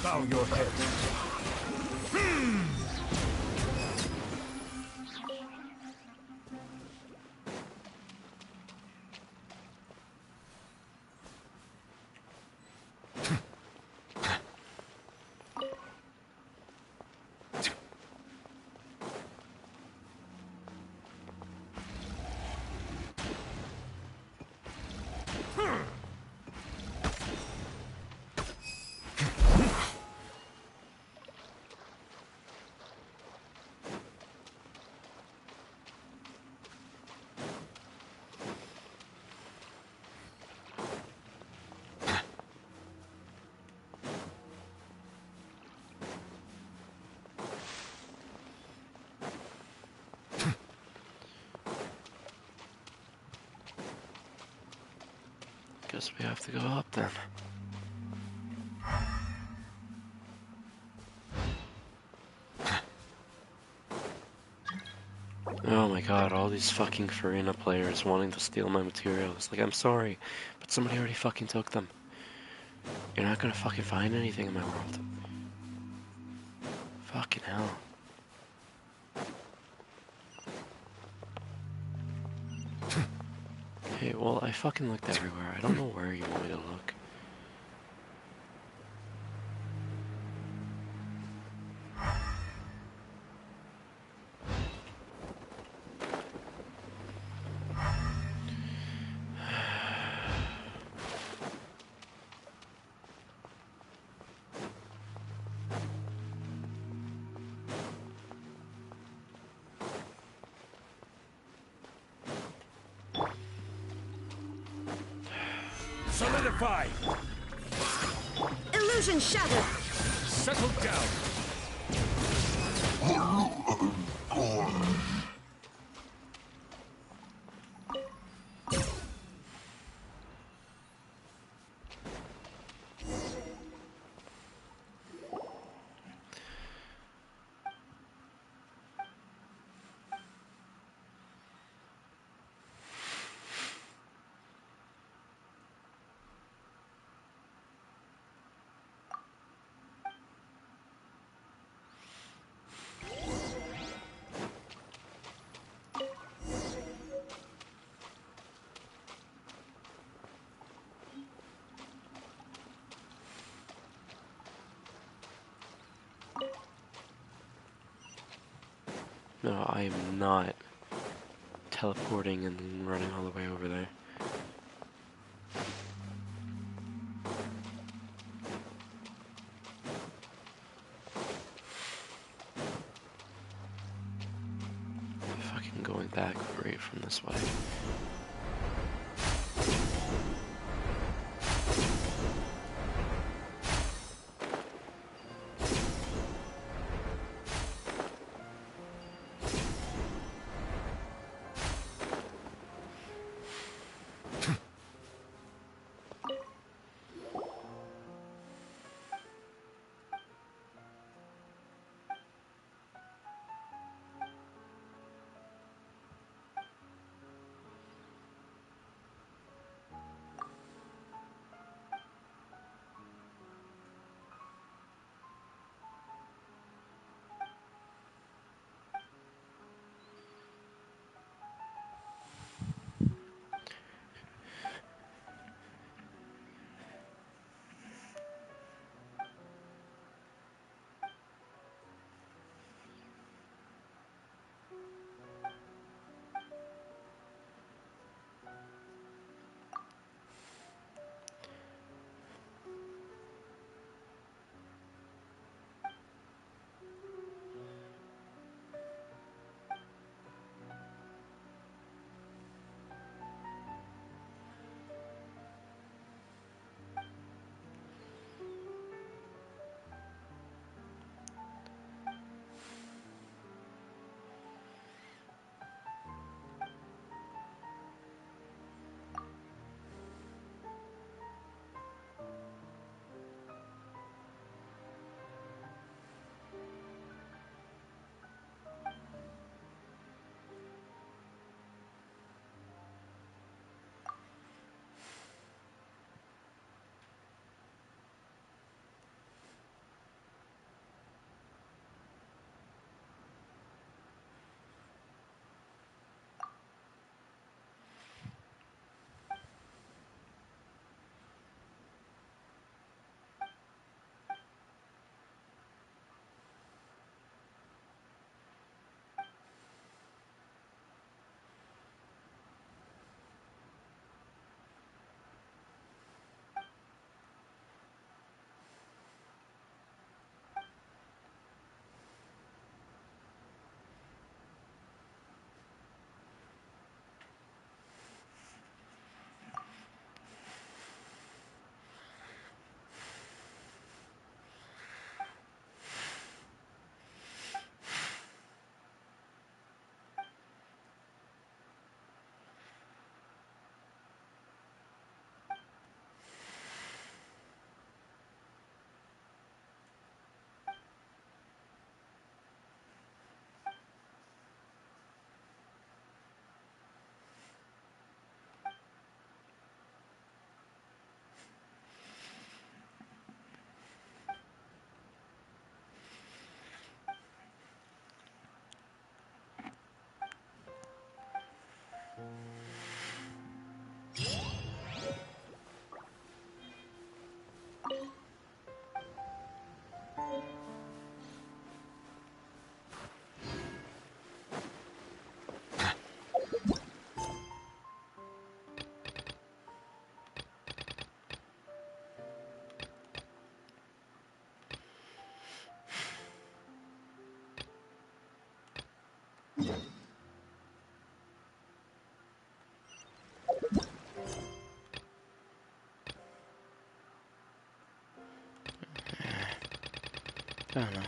Bow your head. Guess we have to go up then. Oh my god, all these fucking Farina players wanting to steal my materials. Like, I'm sorry, but somebody already fucking took them. You're not gonna fucking find anything in my world. Fucking hell. Okay, well, I fucking looked everywhere. I don't know where you want me to look. Solidify! Illusion shattered! Settle down! No, I am not teleporting and then running all the way over there. Fucking going back right from this way. I don't know.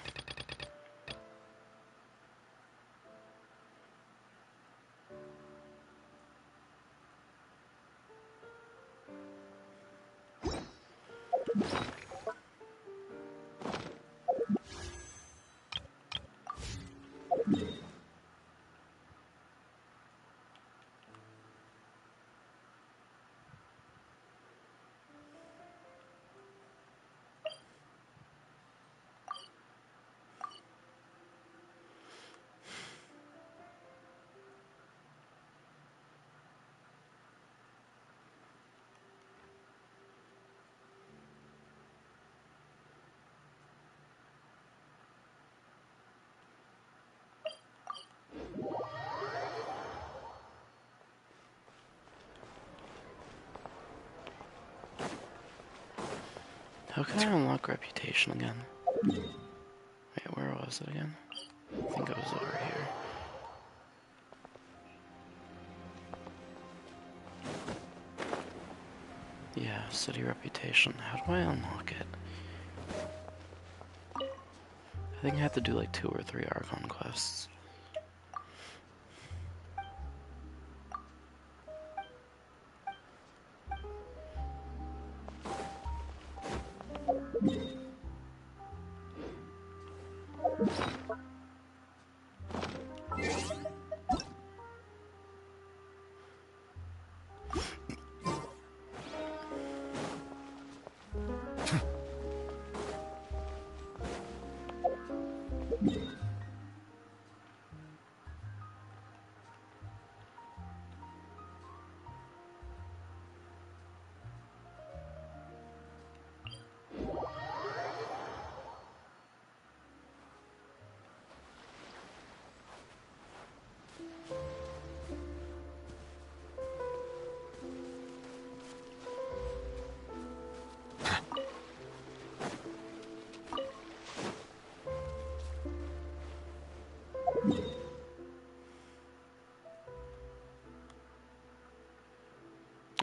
How can I unlock reputation again? Wait, where was it again? I think it was over here. Yeah, city reputation. How do I unlock it? I think I have to do like 2 or 3 Archon quests.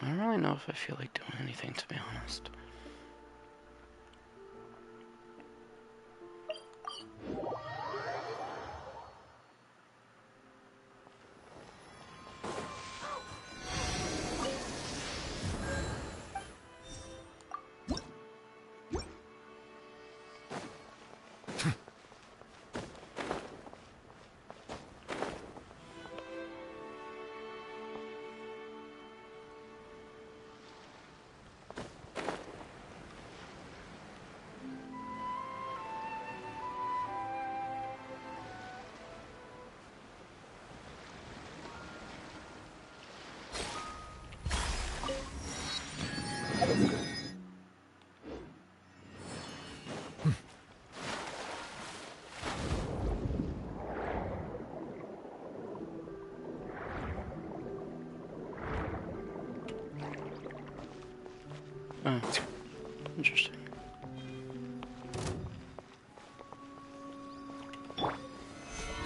I don't really know if I feel like doing anything, to be honest. Oh, interesting.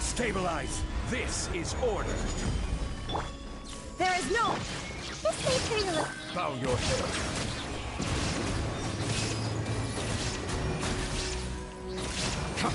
Stabilize! This is order! There is no... This may treat a... Bow your head. Come.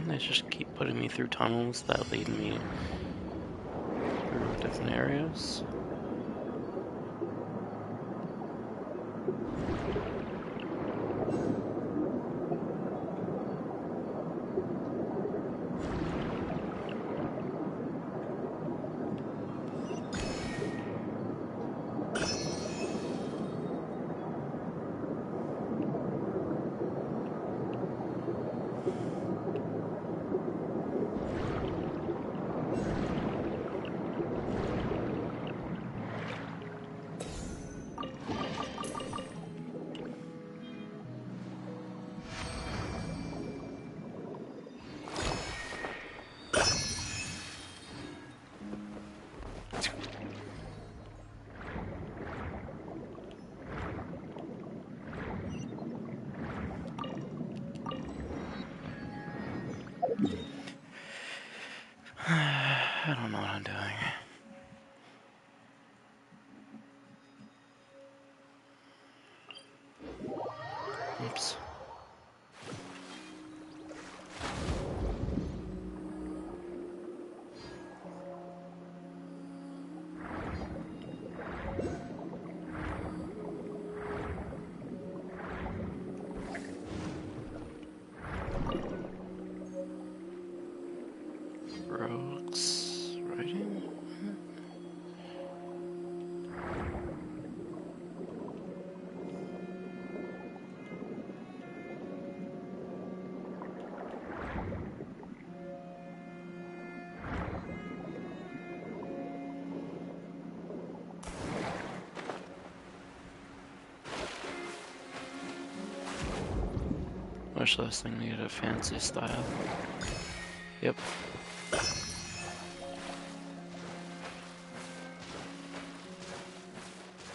They just keep putting me through tunnels that lead me through different areas. I don't know what I'm doing. Oops. Rogues writing? Wish this thing needed a fancy style. Yep.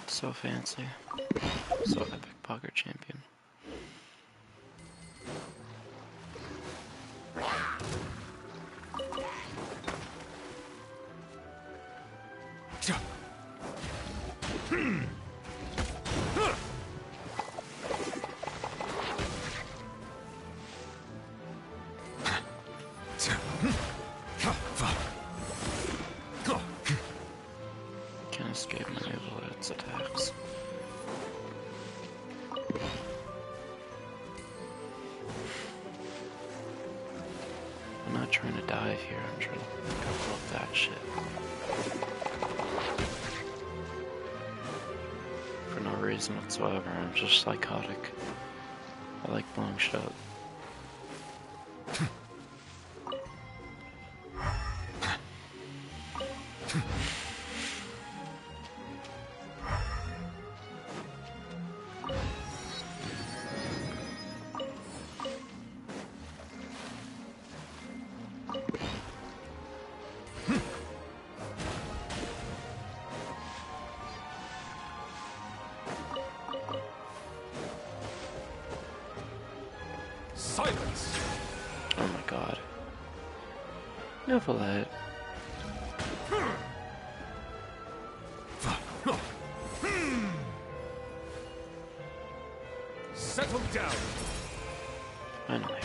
So fancy. So epic poker champion. Can't escape many of its attacks. I'm not trying to dive here, I'm trying to go above that shit. For no reason whatsoever, I'm just psychotic. I like blowing shit up. Silence! Oh my god. Enough of that. Settle down! Finally.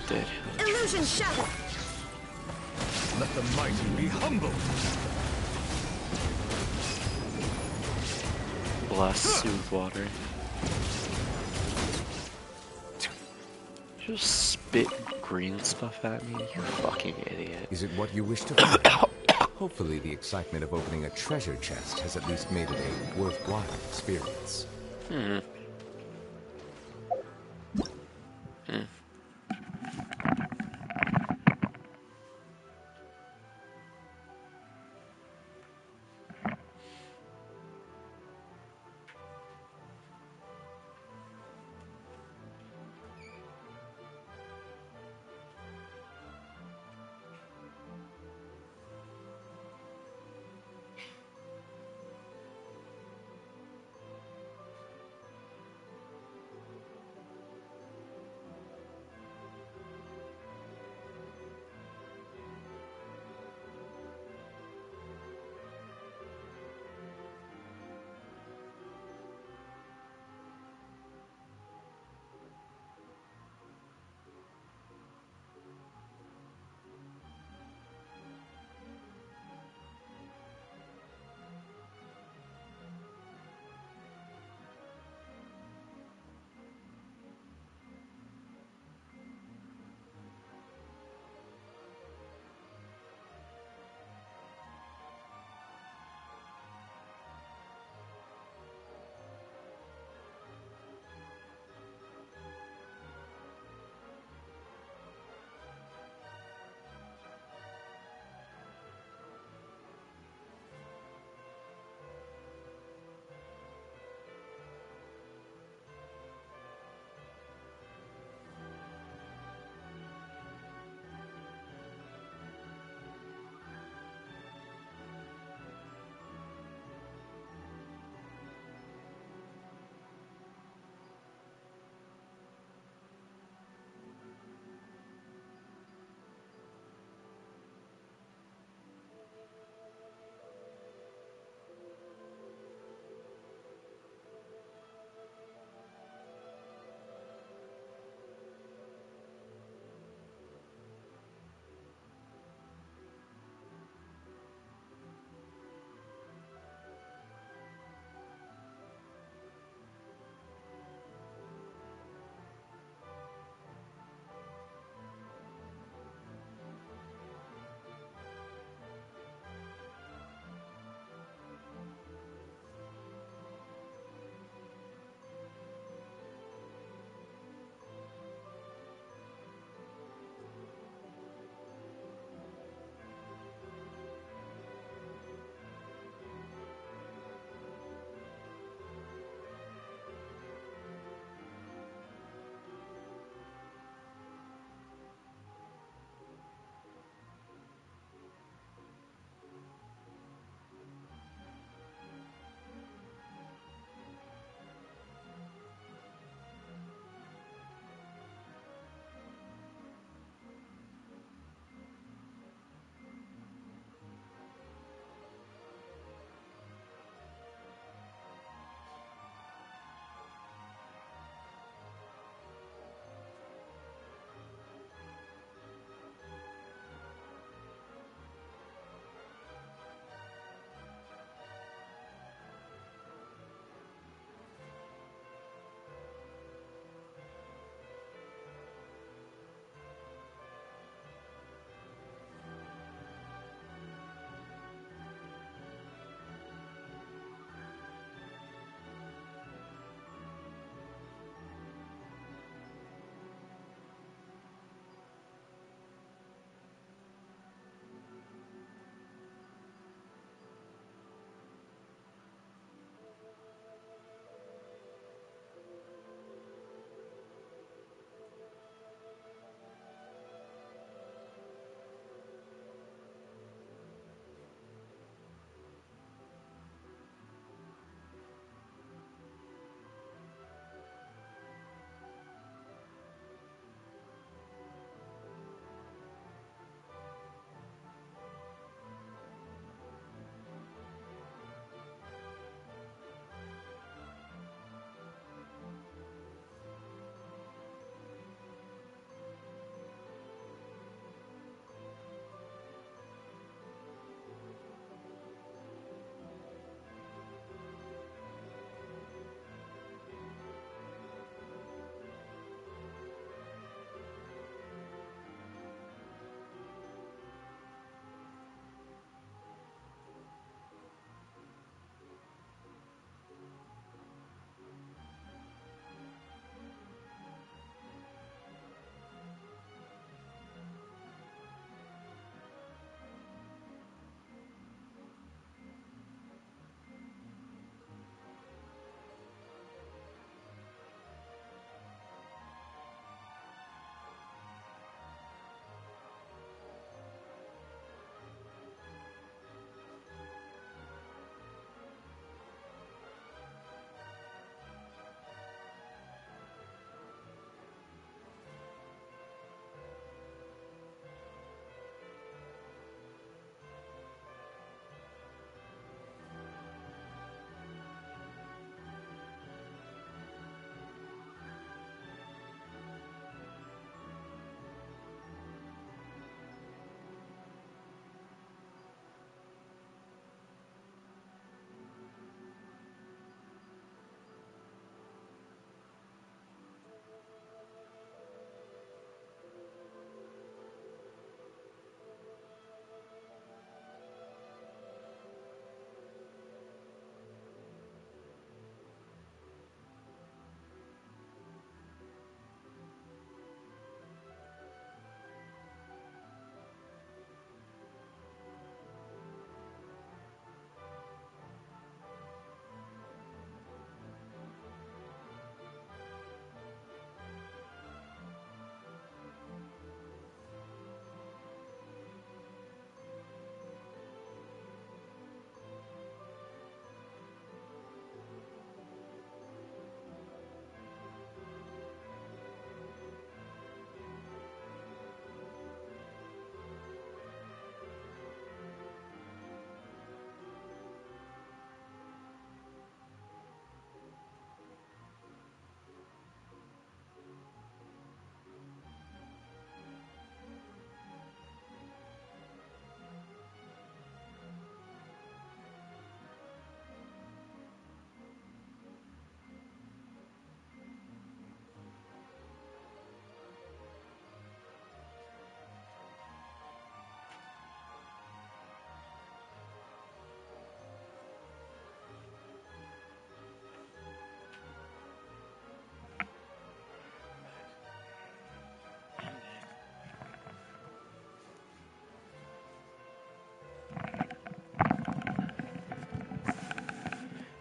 Dead. Illusion shattered! Let the mighty be humbled! Blast soothe water. Just spit green stuff at me, you fucking idiot. Is it what you wish to find? Hopefully the excitement of opening a treasure chest has at least made it a worthwhile experience. Hmm.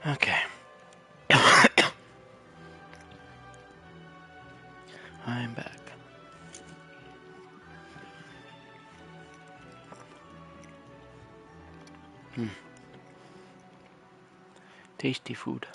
Okay. I'm back. Tasty food.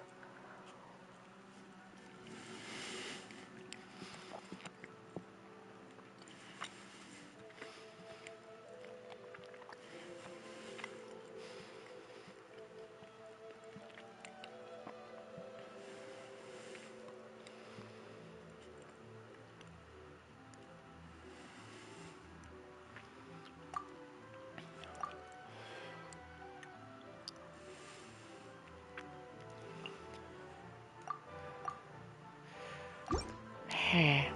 Hey.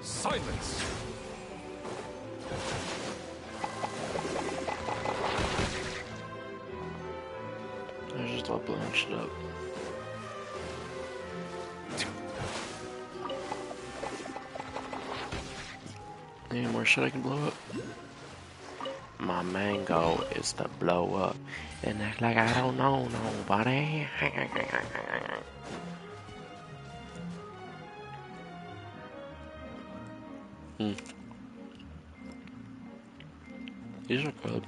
Silence! I just all blowing shit up. Any more shit I can blow up? My main goal is to blow up and act like I don't know nobody. These are good.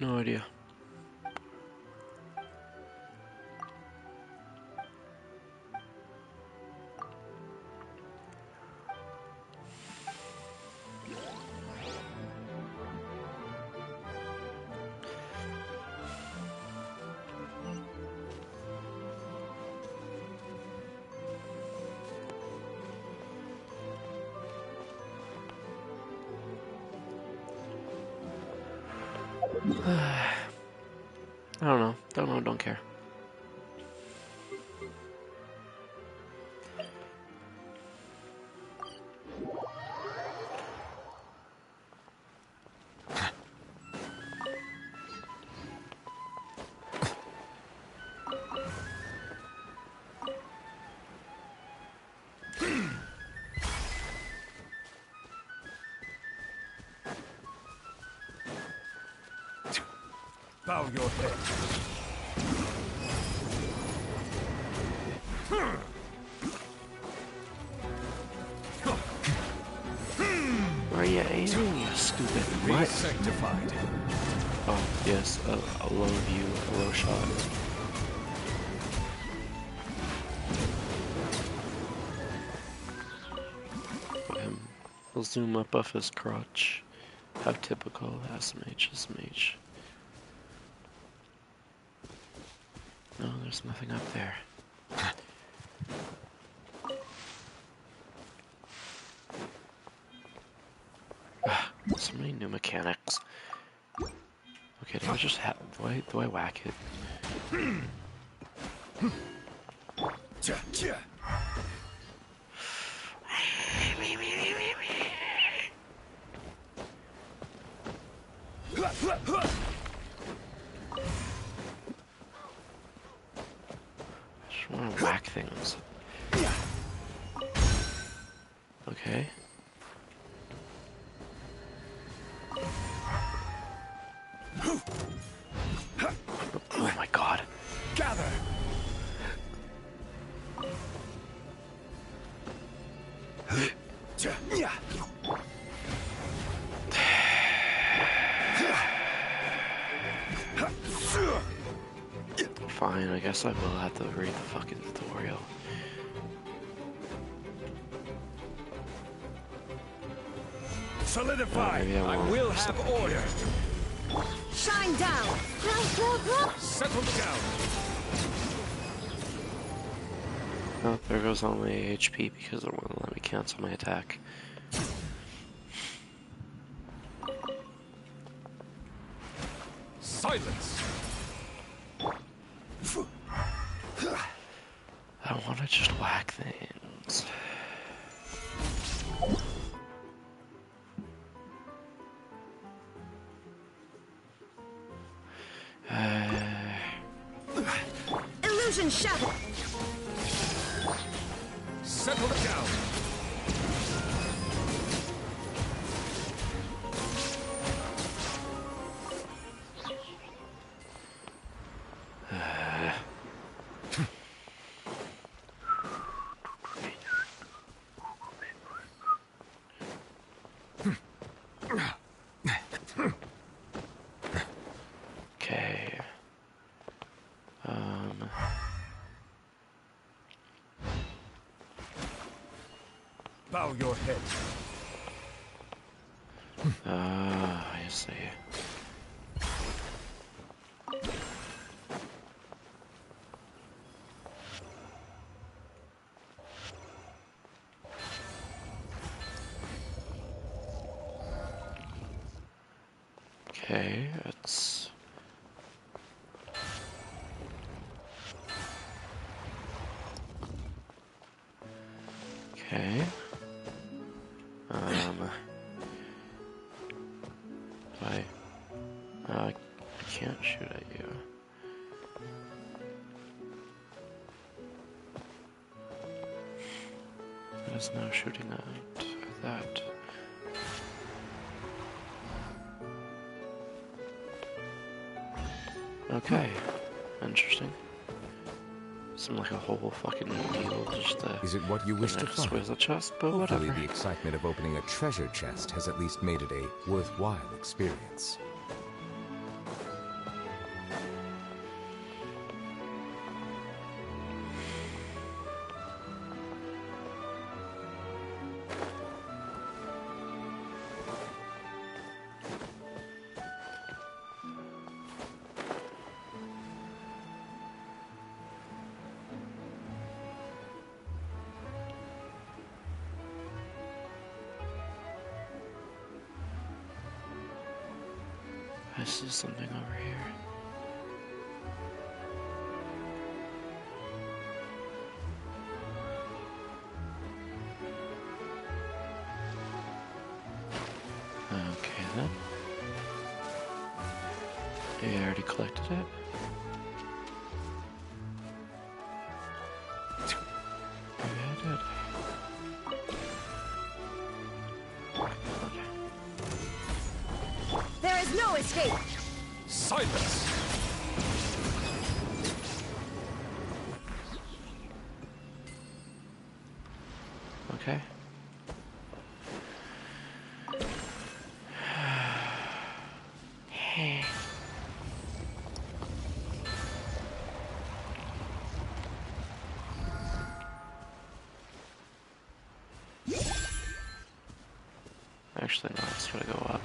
No idea. I don't know. Don't know. Don't care. Bow your head. Where are you aiming, you stupid mutt? Sanctified. Oh, yes, a low view, a low shot. We'll zoom up off his crotch. How typical, SMH, SMH. No, there's nothing up there. So many new mechanics. Okay, do I just have... Do I whack it? I just want to whack things. Okay. Oh my god. Fine, I guess I will have to read the fucking tutorial. Solidify! I will have order! Shine down! Settle down! Oh, there goes all my HP because it won't let me cancel my attack. Silence! I want to just whack things. Illusion shattered! Settle down! Okay. Bow your head. I see. Okay, it's... Okay. I can't shoot at you. There's no shooting at that. Okay, interesting. Seemed like a whole fucking deal just to... Is it what you wish to find? Squeeze the chest, but Hopefully whatever. the excitement of opening a treasure chest has at least made it a worthwhile experience. I see something over here. Okay then. You already collected it? Maybe I did. There is no escape! Silence! Okay. Actually, no, it's gonna go up.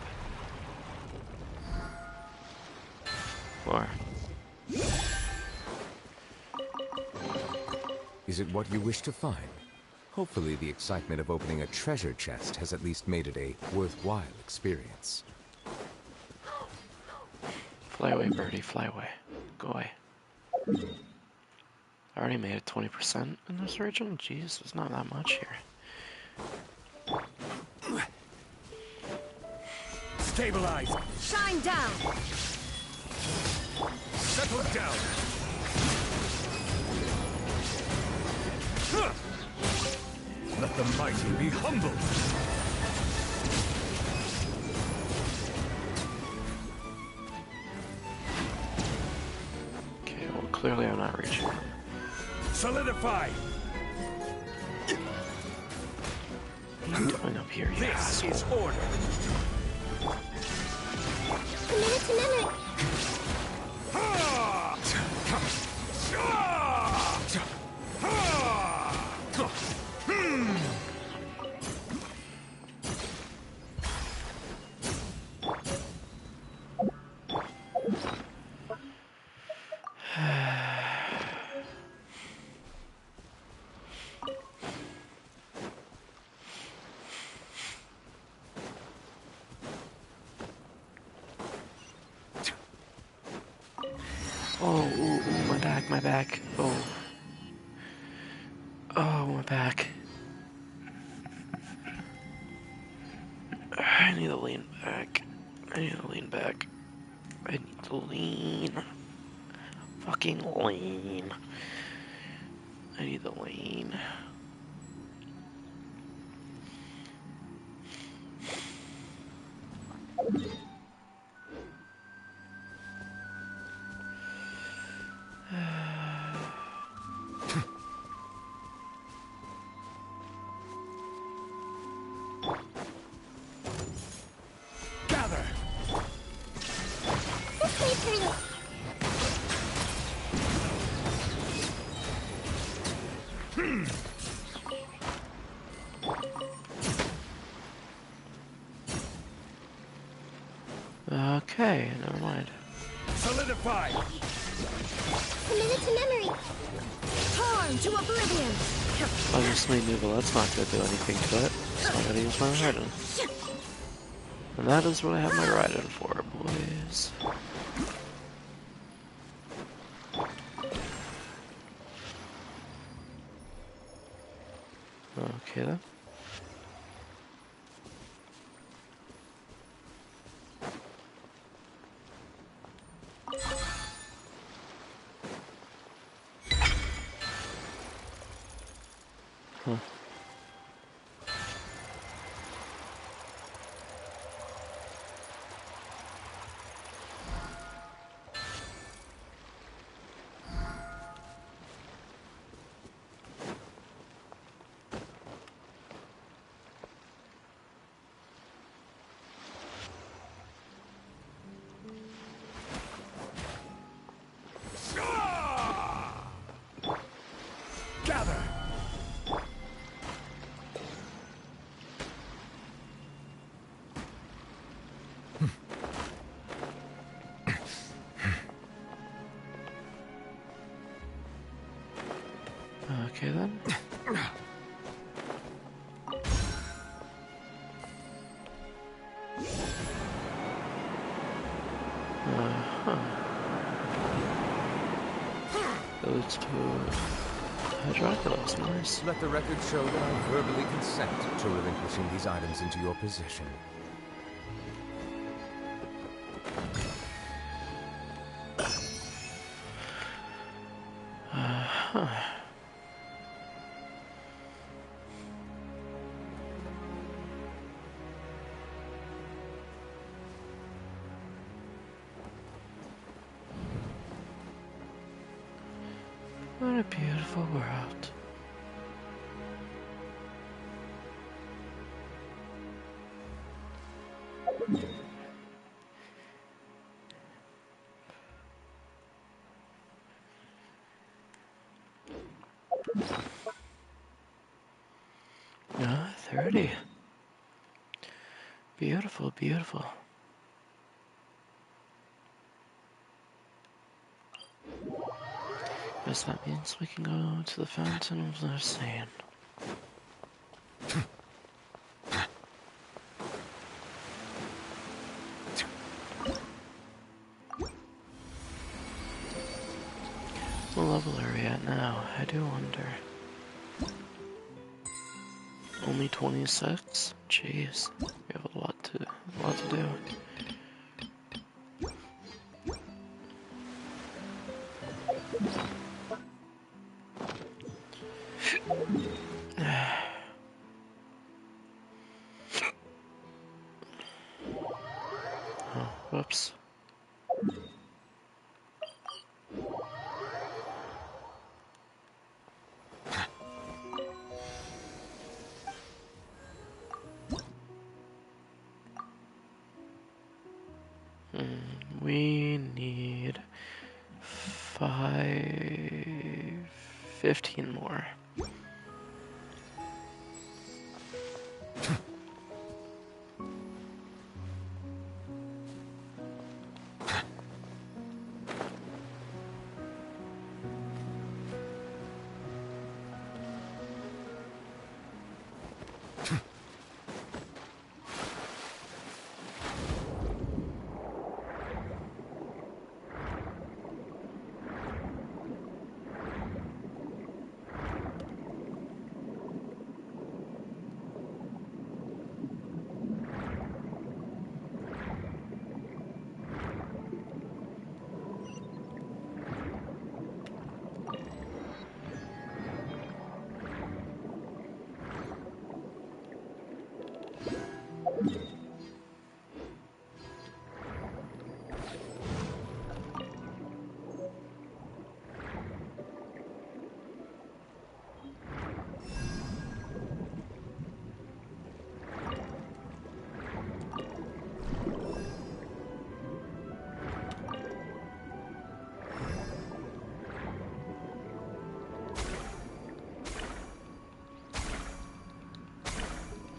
Floor. Is it what you wish to find? Hopefully the excitement of opening a treasure chest has at least made it a worthwhile experience. Fly away, birdie, fly away. Go away. I already made it 20% in this region? Jeez, there's not that much here. Stabilize! Shine down! Settle down! Let the mighty be humbled! Okay, well, clearly I'm not reaching. Solidify! What are you doing up here, you This asshole? is order! Oh, ooh, ooh, my back, my back. Oh. Oh, my back. I need to lean back. I need to lean back. I need to lean. Fucking lean. I need to lean. Gather! This way, Curtis. Okay, never mind. Solidify! Committed to memory. Time to oblivion. Obviously knew, but that's not gonna do anything to it. So I gotta use my Raiden. And that is what I have my Raiden for, boys. Okay then. Huh. Gather! Okay then. Goes to Hydraulicos, nice. Let the record show that I verbally consent to relinquishing these items into your possession. What a beautiful world. Ah, 30. Beautiful, beautiful. Guess that means we can go to the Fountain of the Sand. What level are we at now? I do wonder. Only 26? Jeez, we have a lot to do. Oh, whoops. We need 15 more.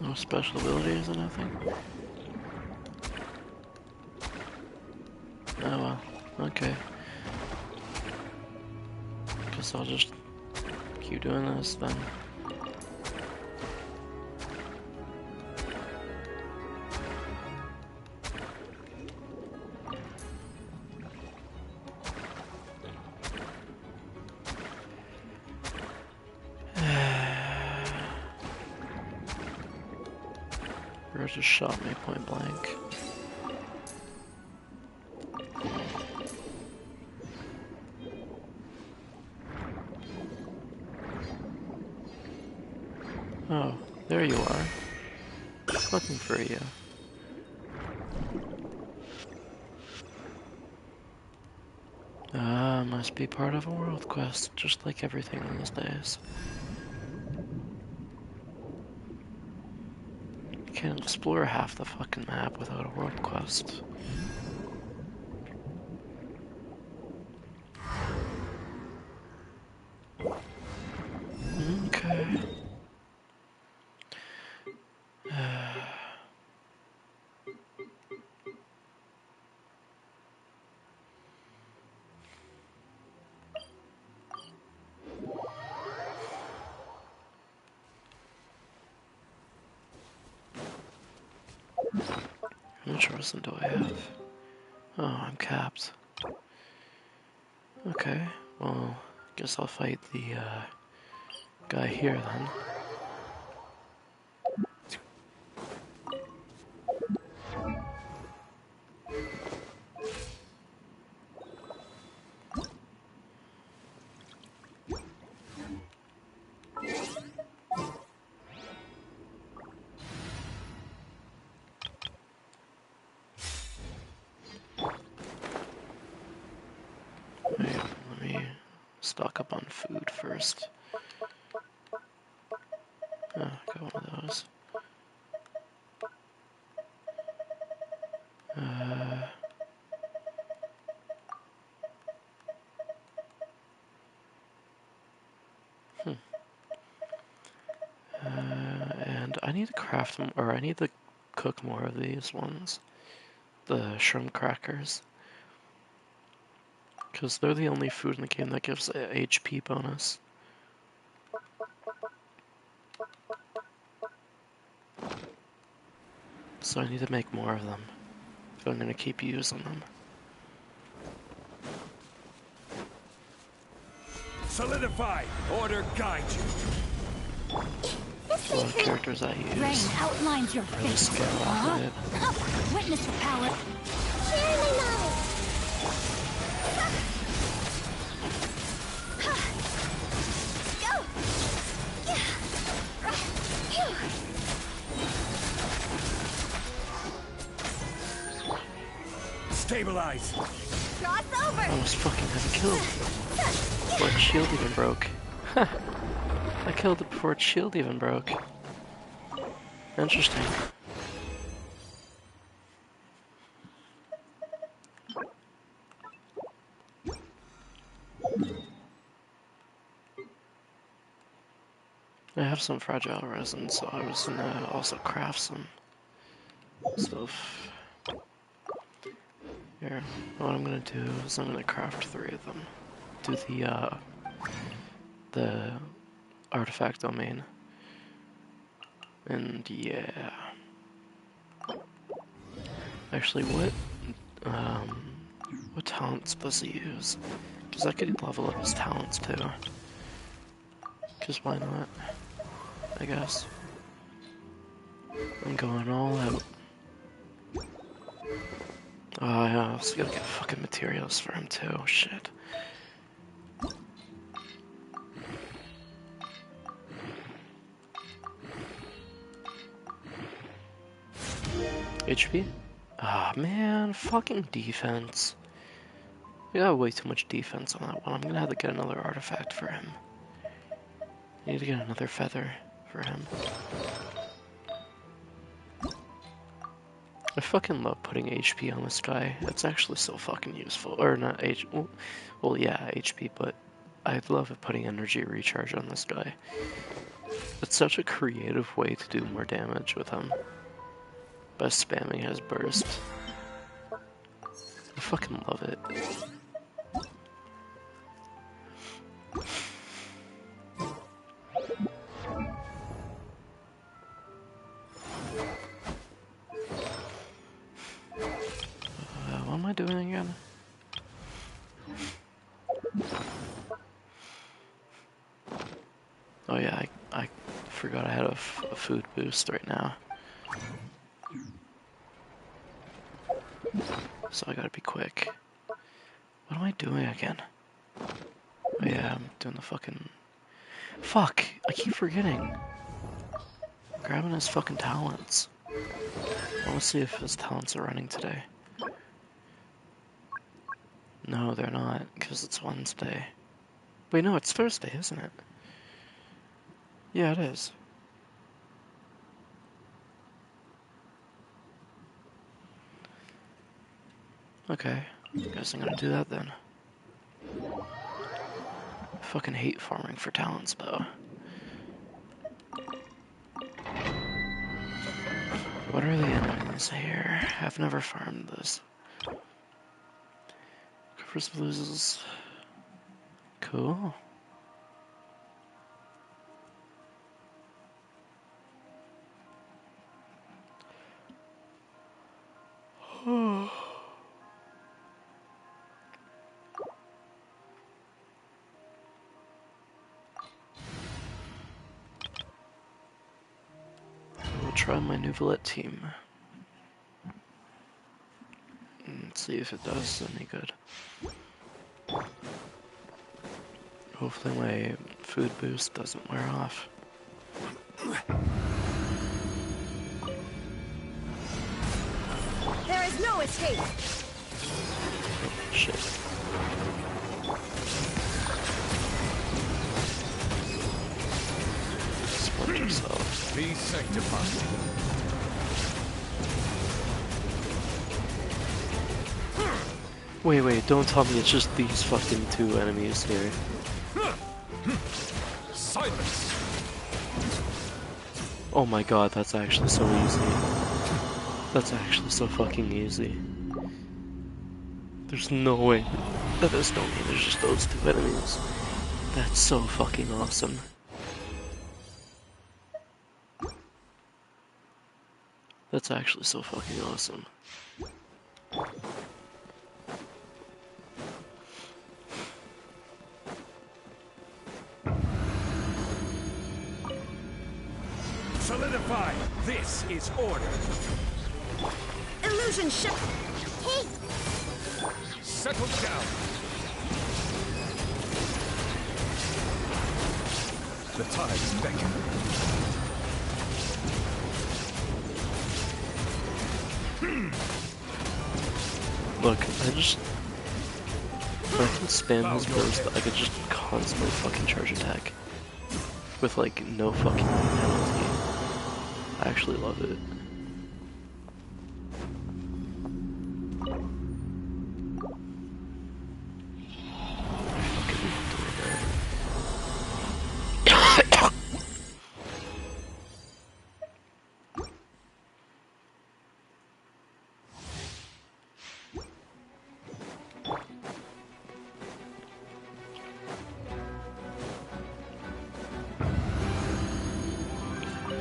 No special abilities or nothing? Oh well, okay. Guess I'll just keep doing this then. Bro just shot me point blank. Oh, there you are. Looking for you. Ah, must be part of a world quest, just like everything these days. You can't explore half the fucking map without a world quest. Okay. How much resin do I have? Oh, I'm capped. Okay, well, guess I'll fight the guy here then. Wait, let me stock up on food first. Oh, got one of those. And I need to craft them, or I need to cook more of these ones. The shrimp crackers. Because they're the only food in the game that gives a HP bonus. So I need to make more of them if I'm going to keep using them. Solidify! Order guide you! A lot of characters I use. Rain outlines your really face. skyrocket. Witness your power. Share my knowledge. Stabilize! Cross over. I almost fucking had it killed. Before its shield even broke. I killed it before its shield even broke. Interesting. I have some fragile resin, so I was gonna also craft some stuff. Here, what I'm gonna do is I'm gonna craft 3 of them. Do the artifact domain. And yeah. Actually, what talent's supposed to use? Because I could level up his talents too. Because why not? I guess. I'm going all out. Oh yeah, I also gotta get fucking materials for him too. Shit. HP? Ah man, fucking defense. We got way too much defense on that one. I'm gonna have to get another artifact for him. I need to get another feather for him. I fucking love putting HP on this guy. It's actually so fucking useful. Or not H. Well, yeah, HP, but I love putting energy recharge on this guy. It's such a creative way to do more damage with him. By spamming his burst. I fucking love it. What am I doing again? Oh yeah, I forgot I had a food boost right now. So I gotta be quick. What am I doing again? Oh yeah, I'm doing the fucking... Fuck! I keep forgetting. Grabbing his fucking talents. I wanna see if his talents are running today. No, they're not, because it's Wednesday. Wait, no, it's Thursday, isn't it? Yeah, it is. Okay, guess I'm gonna do that then. I fucking hate farming for talents, though. What are the enemies here? I've never farmed this. Covers loses. Cool. We'll try my Nouvellette team. Let's see if it does any good. Hopefully my food boost doesn't wear off. There is no escape! Oh, shit. Split yourself. Be sanctified. Wait, don't tell me it's just these fucking two enemies here. Silence! Oh my god, that's actually so easy. That's actually so fucking easy. There's no way. That is no way there's just those two enemies. That's so fucking awesome. That's actually so fucking awesome. Solidify! This is order! Illusion ship! Hey! Settle down! The tides beckon. Look, if I can spam his burst, I could just constantly fucking charge attack. With like no fucking penalty. I actually love it.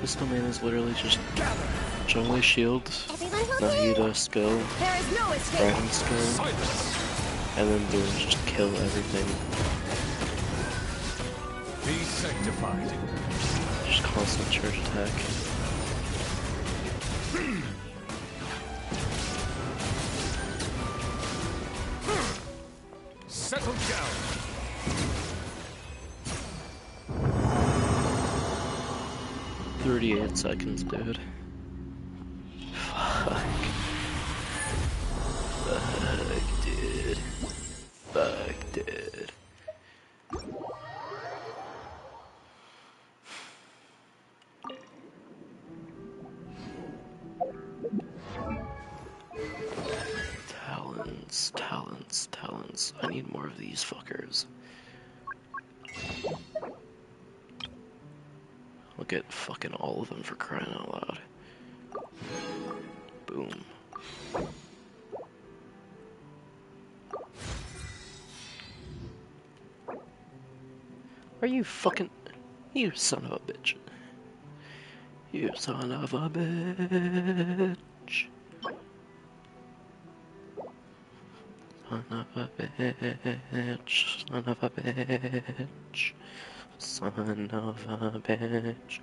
This domain is literally just Jungly Shield, Nahida skill, Dragon skill, and then boom, just kill everything. Be sanctified. Just constant charge attack. Settle down. 38 seconds, dude. Fuck. Fuck, dude. Fuck, dude. Talents, talents, talents. I need more of these fuckers. get fucking all of them for crying out loud. Boom. Are you fucking... You son of a bitch. You son of a bitch. Son of a bitch. Son of a bitch. Son of a bitch.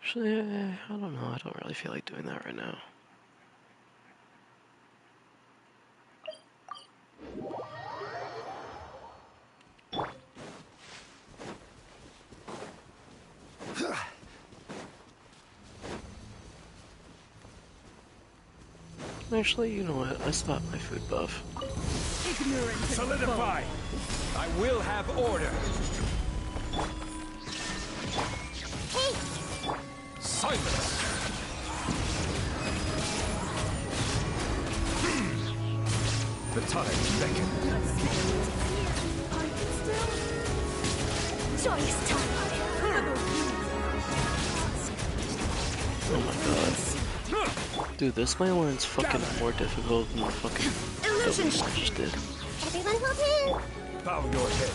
Actually, I don't know. I don't really feel like doing that right now. Actually, you know what? I stopped my food buff. Solidify! I will have order! Silence! The time beckons. Joyous time. Oh my god. Dude, this Leyline's fucking more difficult than the fucking Illusion double I just did. Everyone hold in. Bow your head.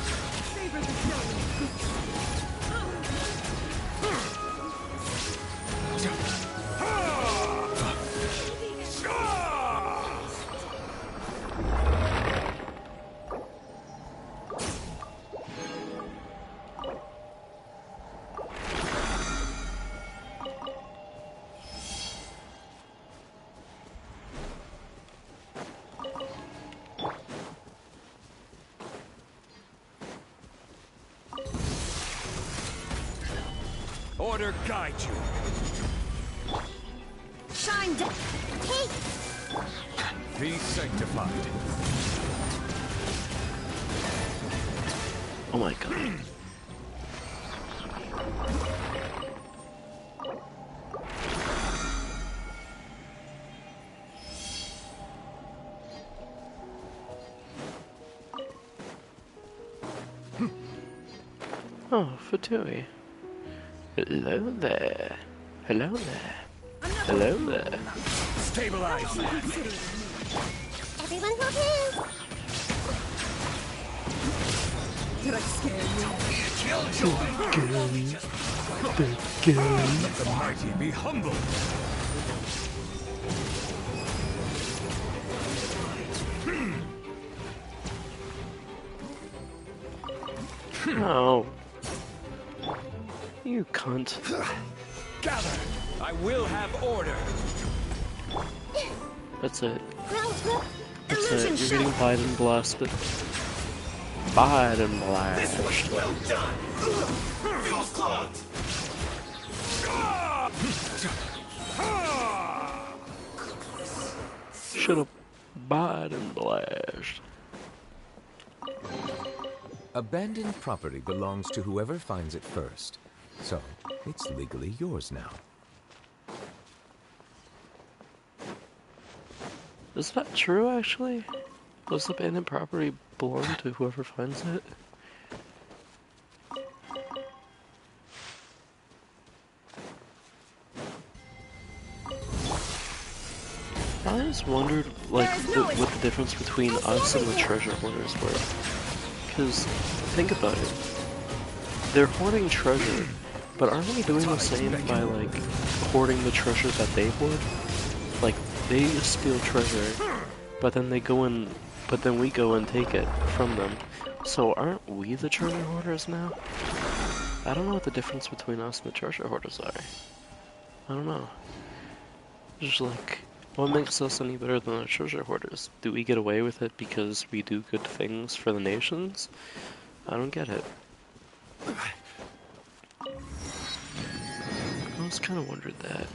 Order guide you. Shine down. Hey. Be sanctified. Oh my god. Oh, Fatui. Hello there. Hello there. Hello there. Stabilize. Everyone hold in. Did I scare you? Let the mighty be humble. Oh. You cunt. Gather. I will have order. That's it. That's it. You're getting Biden blasted. Biden blast. Well done. Feels clogged. Shut up. Biden blast. Abandoned property belongs to whoever finds it first. So, it's legally yours now. Is that true, actually? Does abandoned property belong to whoever finds it? I always wondered, like, what the difference between us and the treasure hoarders were. Because, think about it. They're hoarding treasure, but aren't we doing the same by, like, hoarding the treasure that they hoard? Like, they steal treasure, but then we go and take it from them. So aren't we the treasure hoarders now? I don't know what the difference between us and the treasure hoarders are. I don't know. Just like, what makes us any better than the treasure hoarders? Do we get away with it because we do good things for the nations? I don't get it. I always kind of wondered that.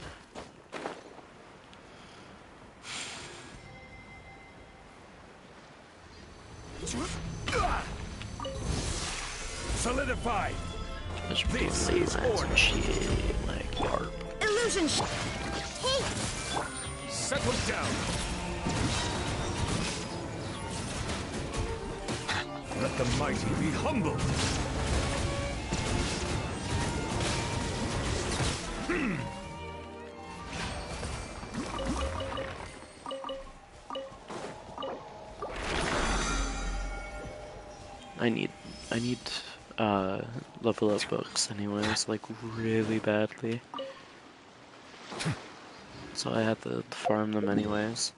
Solidify! This is order. Shit, like yarp. Illusion. Hey. Settle down. Let the mighty be humble. I need level up books anyways, like really badly. So I had to farm them anyways.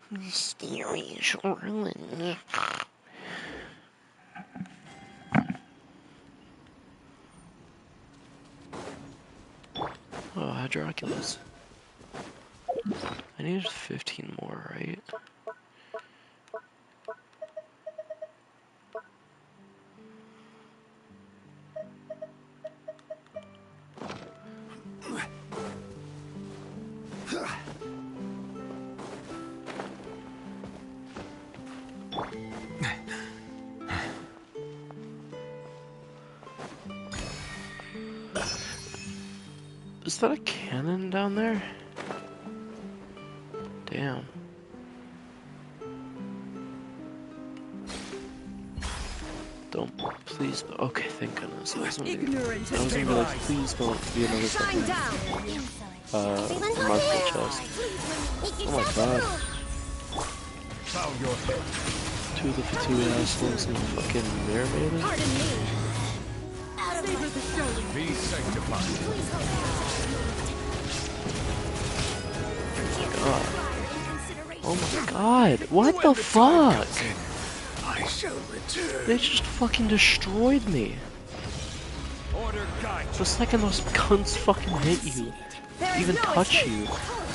Mysterious ruin. Oh, Hydroculus. I needed 15 more, right? Is that a cannon down there? Damn. Don't, please. Okay, thank goodness. I was gonna be like, please don't be another fucking remarkable chest. Oh my god. Bow your head. Two of the Fatui assholes and fucking mermaid. Be sanctified. God. Oh my god, what the fuck? I shall return. They just fucking destroyed me. The second those cunts fucking hit you, even touch you,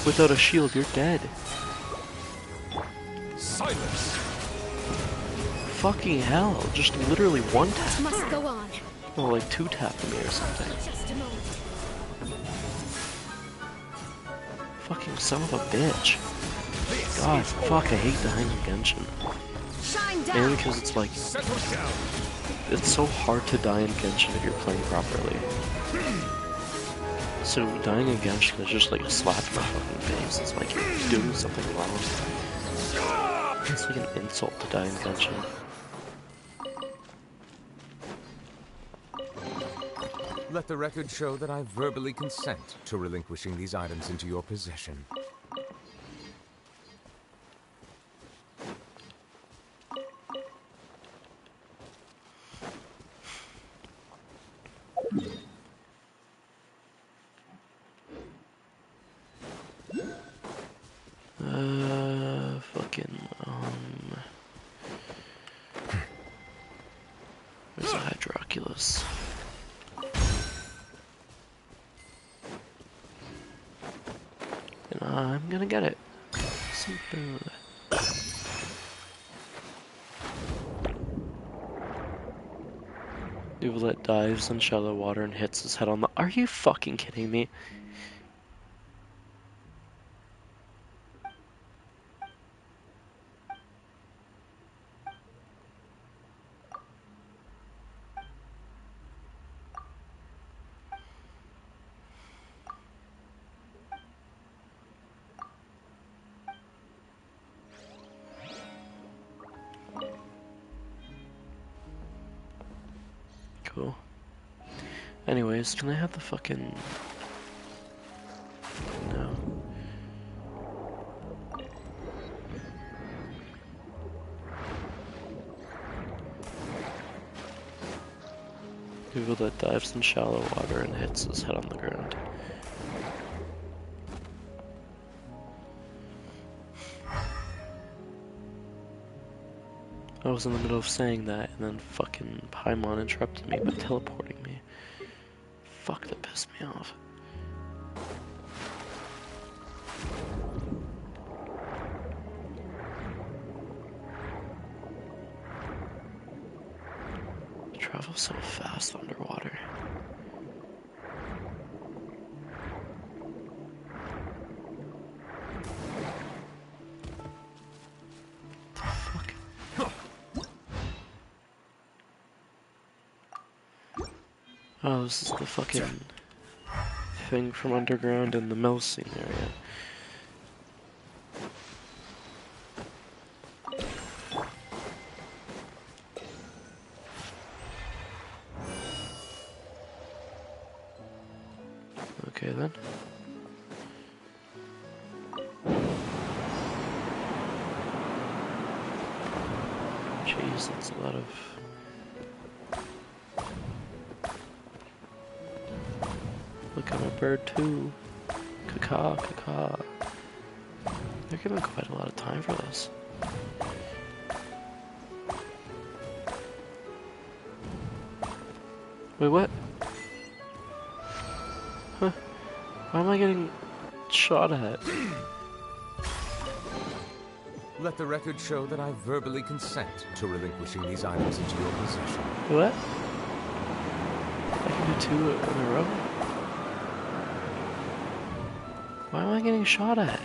without a shield, you're dead. Silence. Fucking hell, just literally one tap. Must go on. Or like two tapping me or something. Just a moment. Fucking son of a bitch. God, fuck, I hate dying in Genshin. Mainly because it's like, it's so hard to die in Genshin if you're playing properly. So dying in Genshin is just like a slap in the fucking face. It's like you're doing something wrong. It's like an insult to die in Genshin. Let the record show that I verbally consent to relinquishing these items into your possession. Where's the Hydroculus? And I'm gonna get it. Simple. Duvelet dives in shallow water and hits his head on the— Are you fucking kidding me? Cool. Anyways, can I have the fucking... No. Google that dives in shallow water and hits his head on the ground. I was in the middle of saying that, and then fucking Paimon interrupted me by teleporting me. Fuck, that pissed me off. Travel so fast underwater. Oh, this is the fucking thing from underground in the Melsing area. Okay then. Jeez, that's a lot of... Look at my bird too. Caca, caca. They're giving quite a lot of time for this. Wait, what? Huh? Why am I getting shot at? Let the record show that I verbally consent to relinquishing these items into your possession. What? I can do 2 in a row? Why am I getting shot at?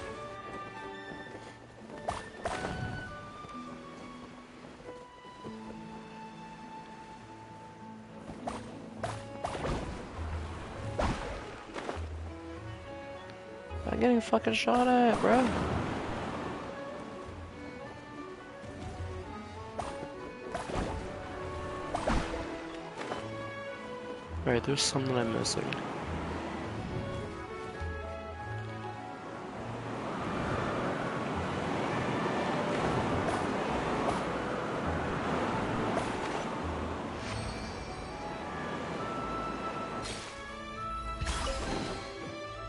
I'm getting fucking shot at, bro. Alright, there's some that I'm missing.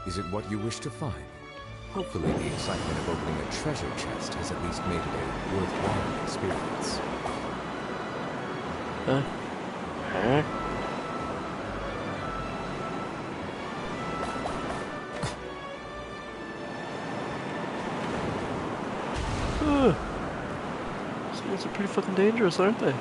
Is it what you wish to find? Hopefully the excitement of opening a treasure chest has at least made it a worthwhile experience. Huh? These guys are pretty fucking dangerous, aren't they?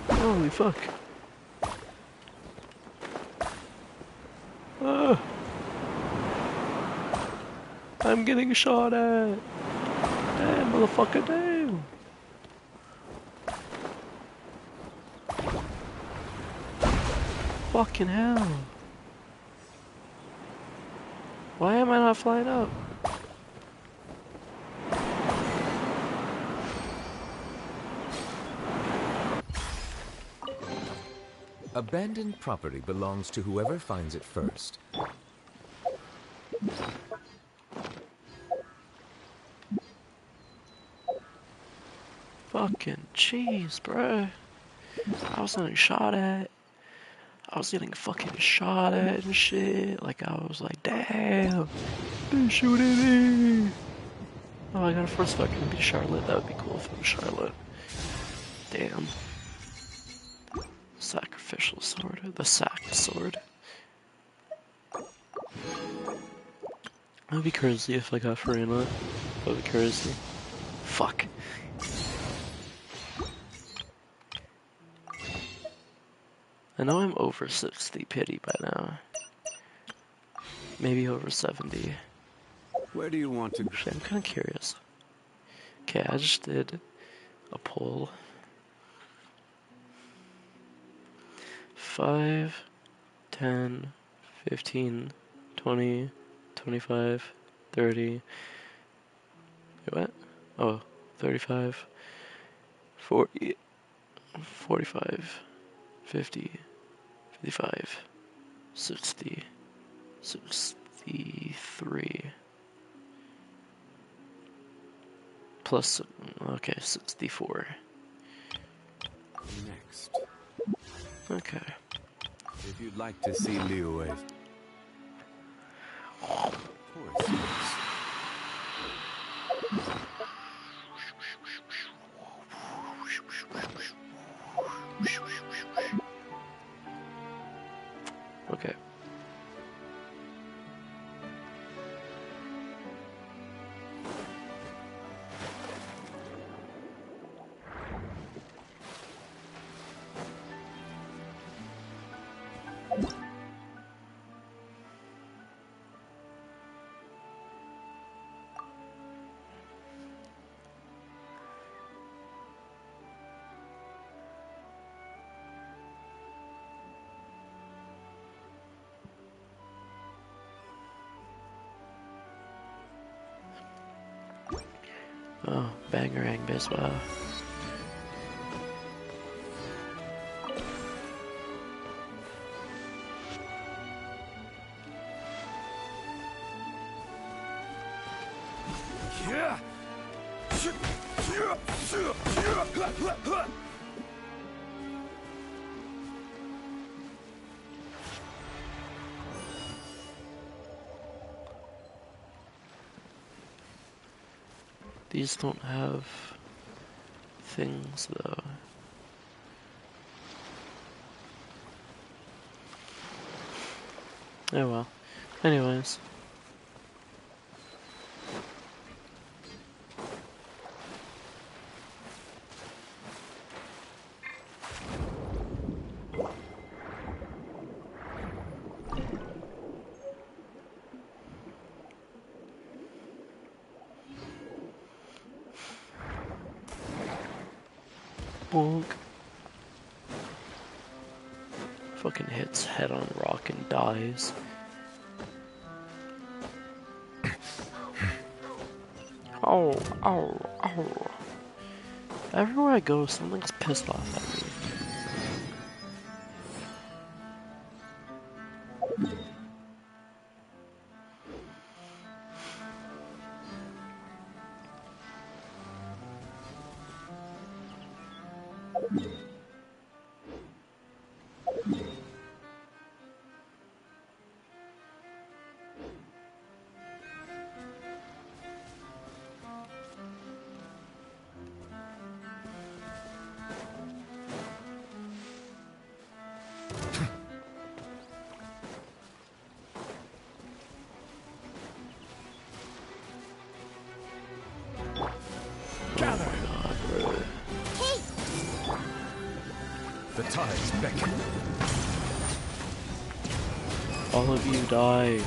Holy fuck. I'm getting shot at. Damn, motherfucker, damn. Fucking hell. Why am I not flying up? Abandoned property belongs to whoever finds it first. Fucking jeez, bro. I was getting shot at. I was getting fucking shot at and shit. Like, I was like, damn. They're shooting me. Oh, I got a first fucking be Charlotte. That would be cool if it was Charlotte. Damn. Sacrificial sword. The sack sword. That would be crazy if I got Farina. That would be crazy. Fuck. I know I'm over 60 pity by now. Maybe over 70. Where do you want to go? Actually, I'm kind of curious. Okay, I just did a poll. 5, 10, 15, 20, 25, 30. Wait, what? Oh, 35, 40, 45, 50, 55, 60, 63. plus, okay, 64. Next. Okay. If you'd like to see Liu as... Of course, yes. Okay. Oh, bangerang biswa. These don't have things though. Oh well. Anyways. Bonk. Fucking hits head on rock and dies. Oh, oh, oh. Everywhere I go, something's pissed off at me. The tides beckon. All of you die.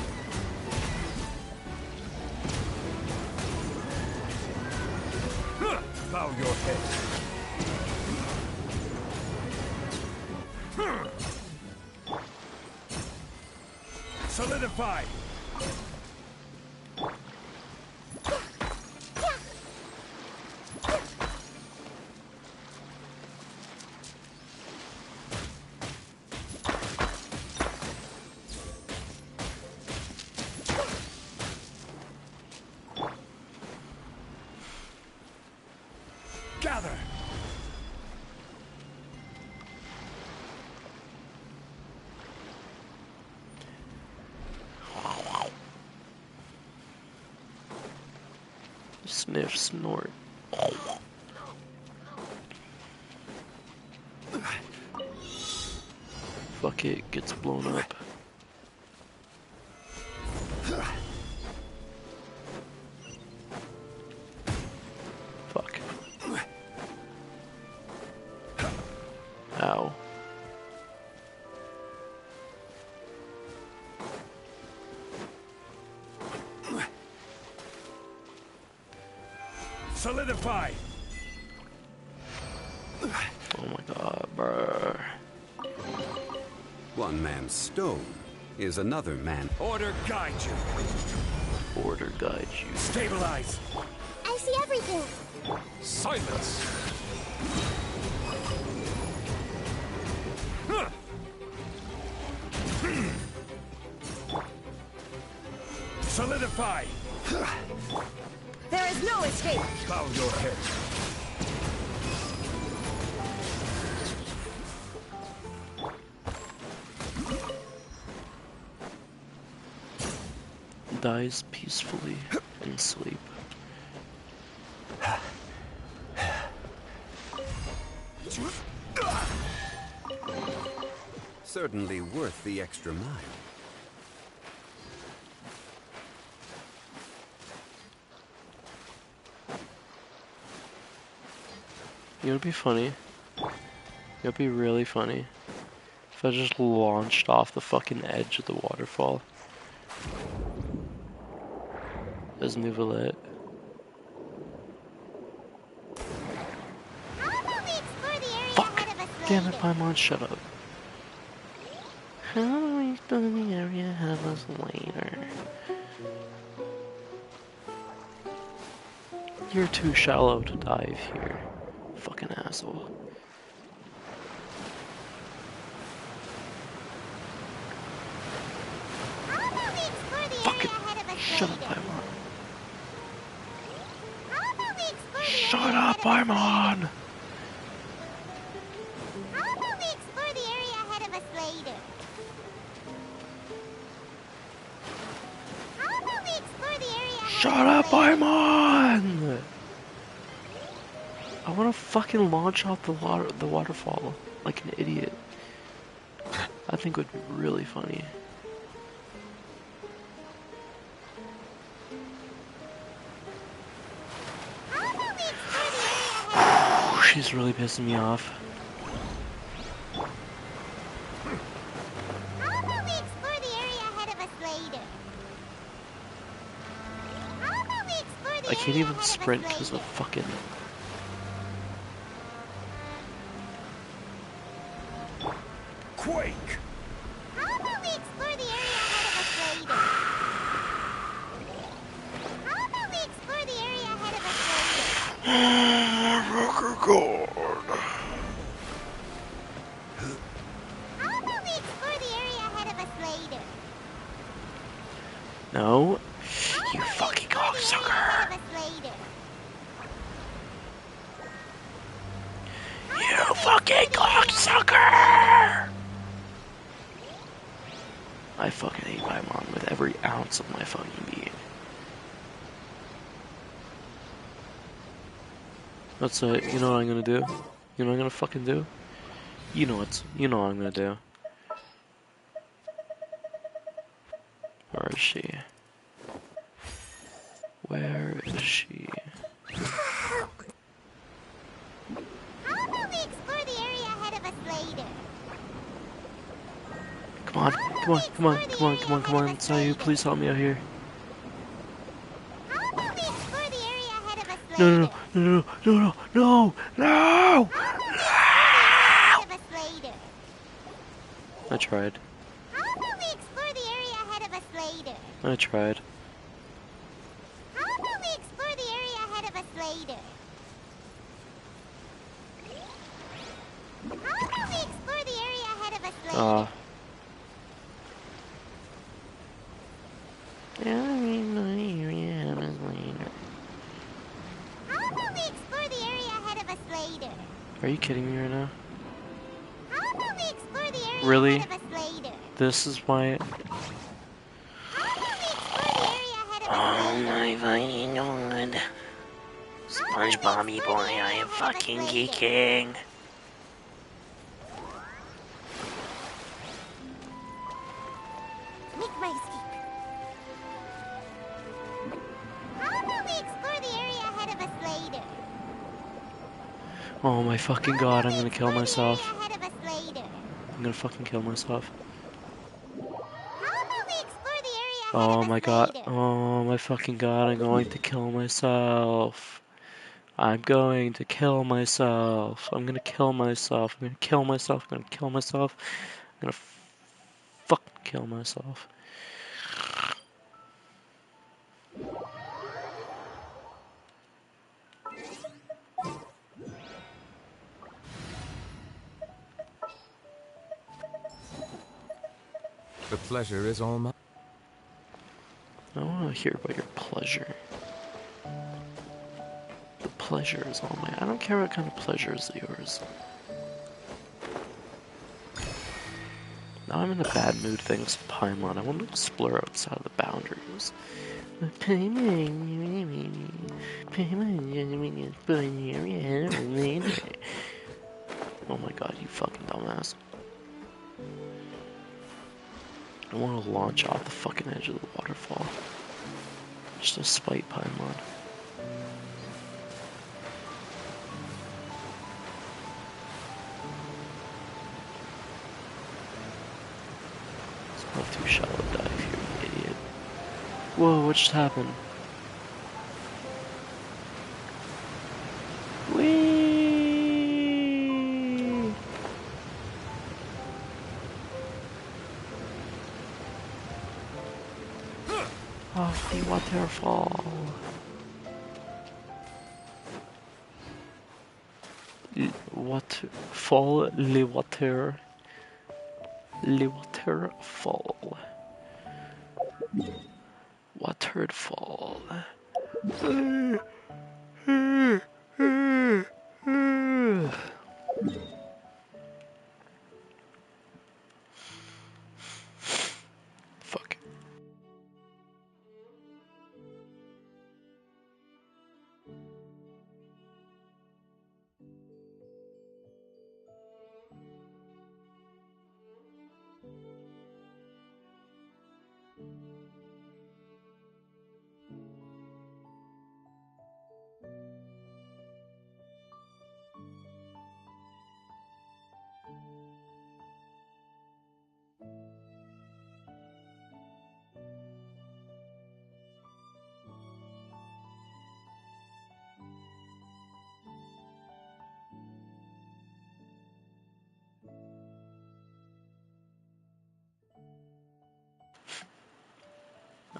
Bow your head. Solidify. Gather! Sniff, snort. Fuck it, gets blown up. Fuck. Ow. Solidify! Oh my god, bruh. One man's stone is another man. Order guide you. Order guide you. Stabilize. I see everything. Silence. Solidify. There is There's no escape! Bow your head. Dies peacefully in sleep. Certainly worth the extra mile. You know what'd be funny? It'd be really funny if I just launched off the fucking edge of the waterfall. As Nouvelet. Fuck! Damn it, Paimon, shut up. How do we explore the area ahead of us later? You're too shallow to dive here. Fucking asshole. Fucking shut up, Paimon. Shut up, Paimon! How about we explore the area ahead of us later? How about we explore the area ahead Shut of up, us later? Paimon! I wanna fucking launch off the waterfall like an idiot. I think would be really funny. She's really pissing me off. How about we explore the area ahead of us later? How about we explore the I can't area even ahead of us sprint because of later? fucking... Quake! How about we explore the area ahead of us later? How about we explore the area ahead of us later? Rocker God! How about we explore the area ahead of us later? No. How You about we fucking explore the area cocksucker. ahead of us later? You fucking cocksucker! I fucking hate my mom with every ounce of my fucking being. That's it. You know what I'm gonna do? You know what I'm gonna fucking do? You know what I'm gonna do. Where is she? Where is she? How about we explore the area ahead of us later? Come on, come on, come on, come on, come on, come on, Sayu, please help me out here. How about we explore the area ahead of us No, later? no, no, no, no, no, no, no! How about we explore the area ahead of us later? I tried. How about we explore the area ahead of us later? I tried. How about we explore the area ahead of us later? How about we explore the area ahead of us later? How about we explore the area ahead of us later? Are you kidding me right now? How about we explore the area Really? ahead of us later? This is why... How about we explore the area ahead of us Oh later? my fucking god. SpongeBobby boy, I am fucking geeking. Make my escape. How about we explore the area ahead of us later? Oh my fucking god, I'm gonna kill myself. Ahead of us later. I'm gonna fucking kill myself. How about we explore the area ahead Oh of us my god, later? oh my fucking god, I'm going to kill myself. I'm going to kill myself. I'm gonna kill myself. I'm gonna kill myself. I'm gonna kill myself. I'm gonna fucking kill myself. The pleasure is all mine. I wanna hear about your pleasure. pleasure is all my... I don't care what kind of pleasure is yours. Now I'm in a bad mood thanks to Paimon. I want to explore outside of the boundaries. Oh my god, you fucking dumbass. I want to launch off the fucking edge of the waterfall. Just to spite Paimon. It's not too shallow dive here, you idiot. Whoa, what just happened? Whee! Off the waterfall. Waterfall, le water. Le waterfall. Waterfall. Fuck.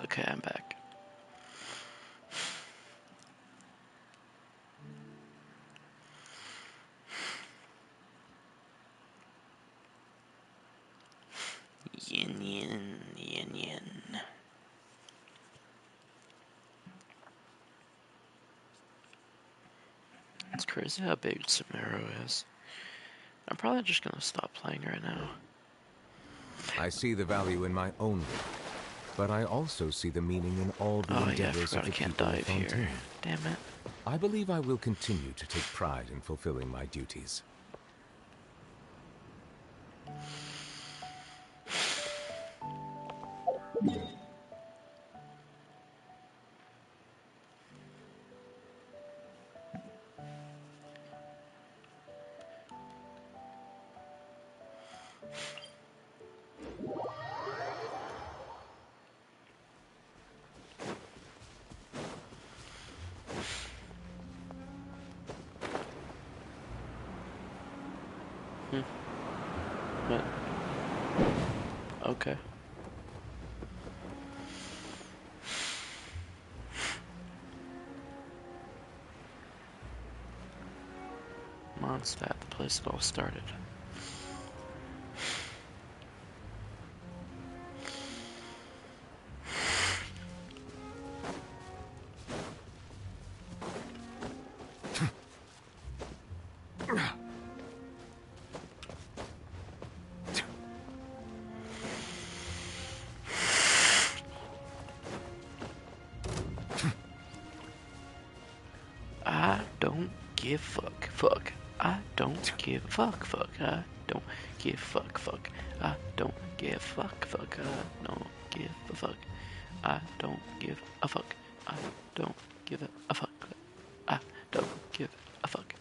Okay, I'm back. Yin yin yin yin. It's crazy how big Samaro is. I'm probably just gonna stop playing right now. I see the value in my own work, but I also see the meaning in all the endeavors of the people of Fontaine. Damn it. I believe I will continue to take pride in fulfilling my duties. But, okay. Mondstadt, the place it all started. I don't give fuck. I don't give fuck. I don't give fuck. I don't give fuck. I don't give a fuck. I don't give a fuck. I don't give a fuck. I don't give a fuck.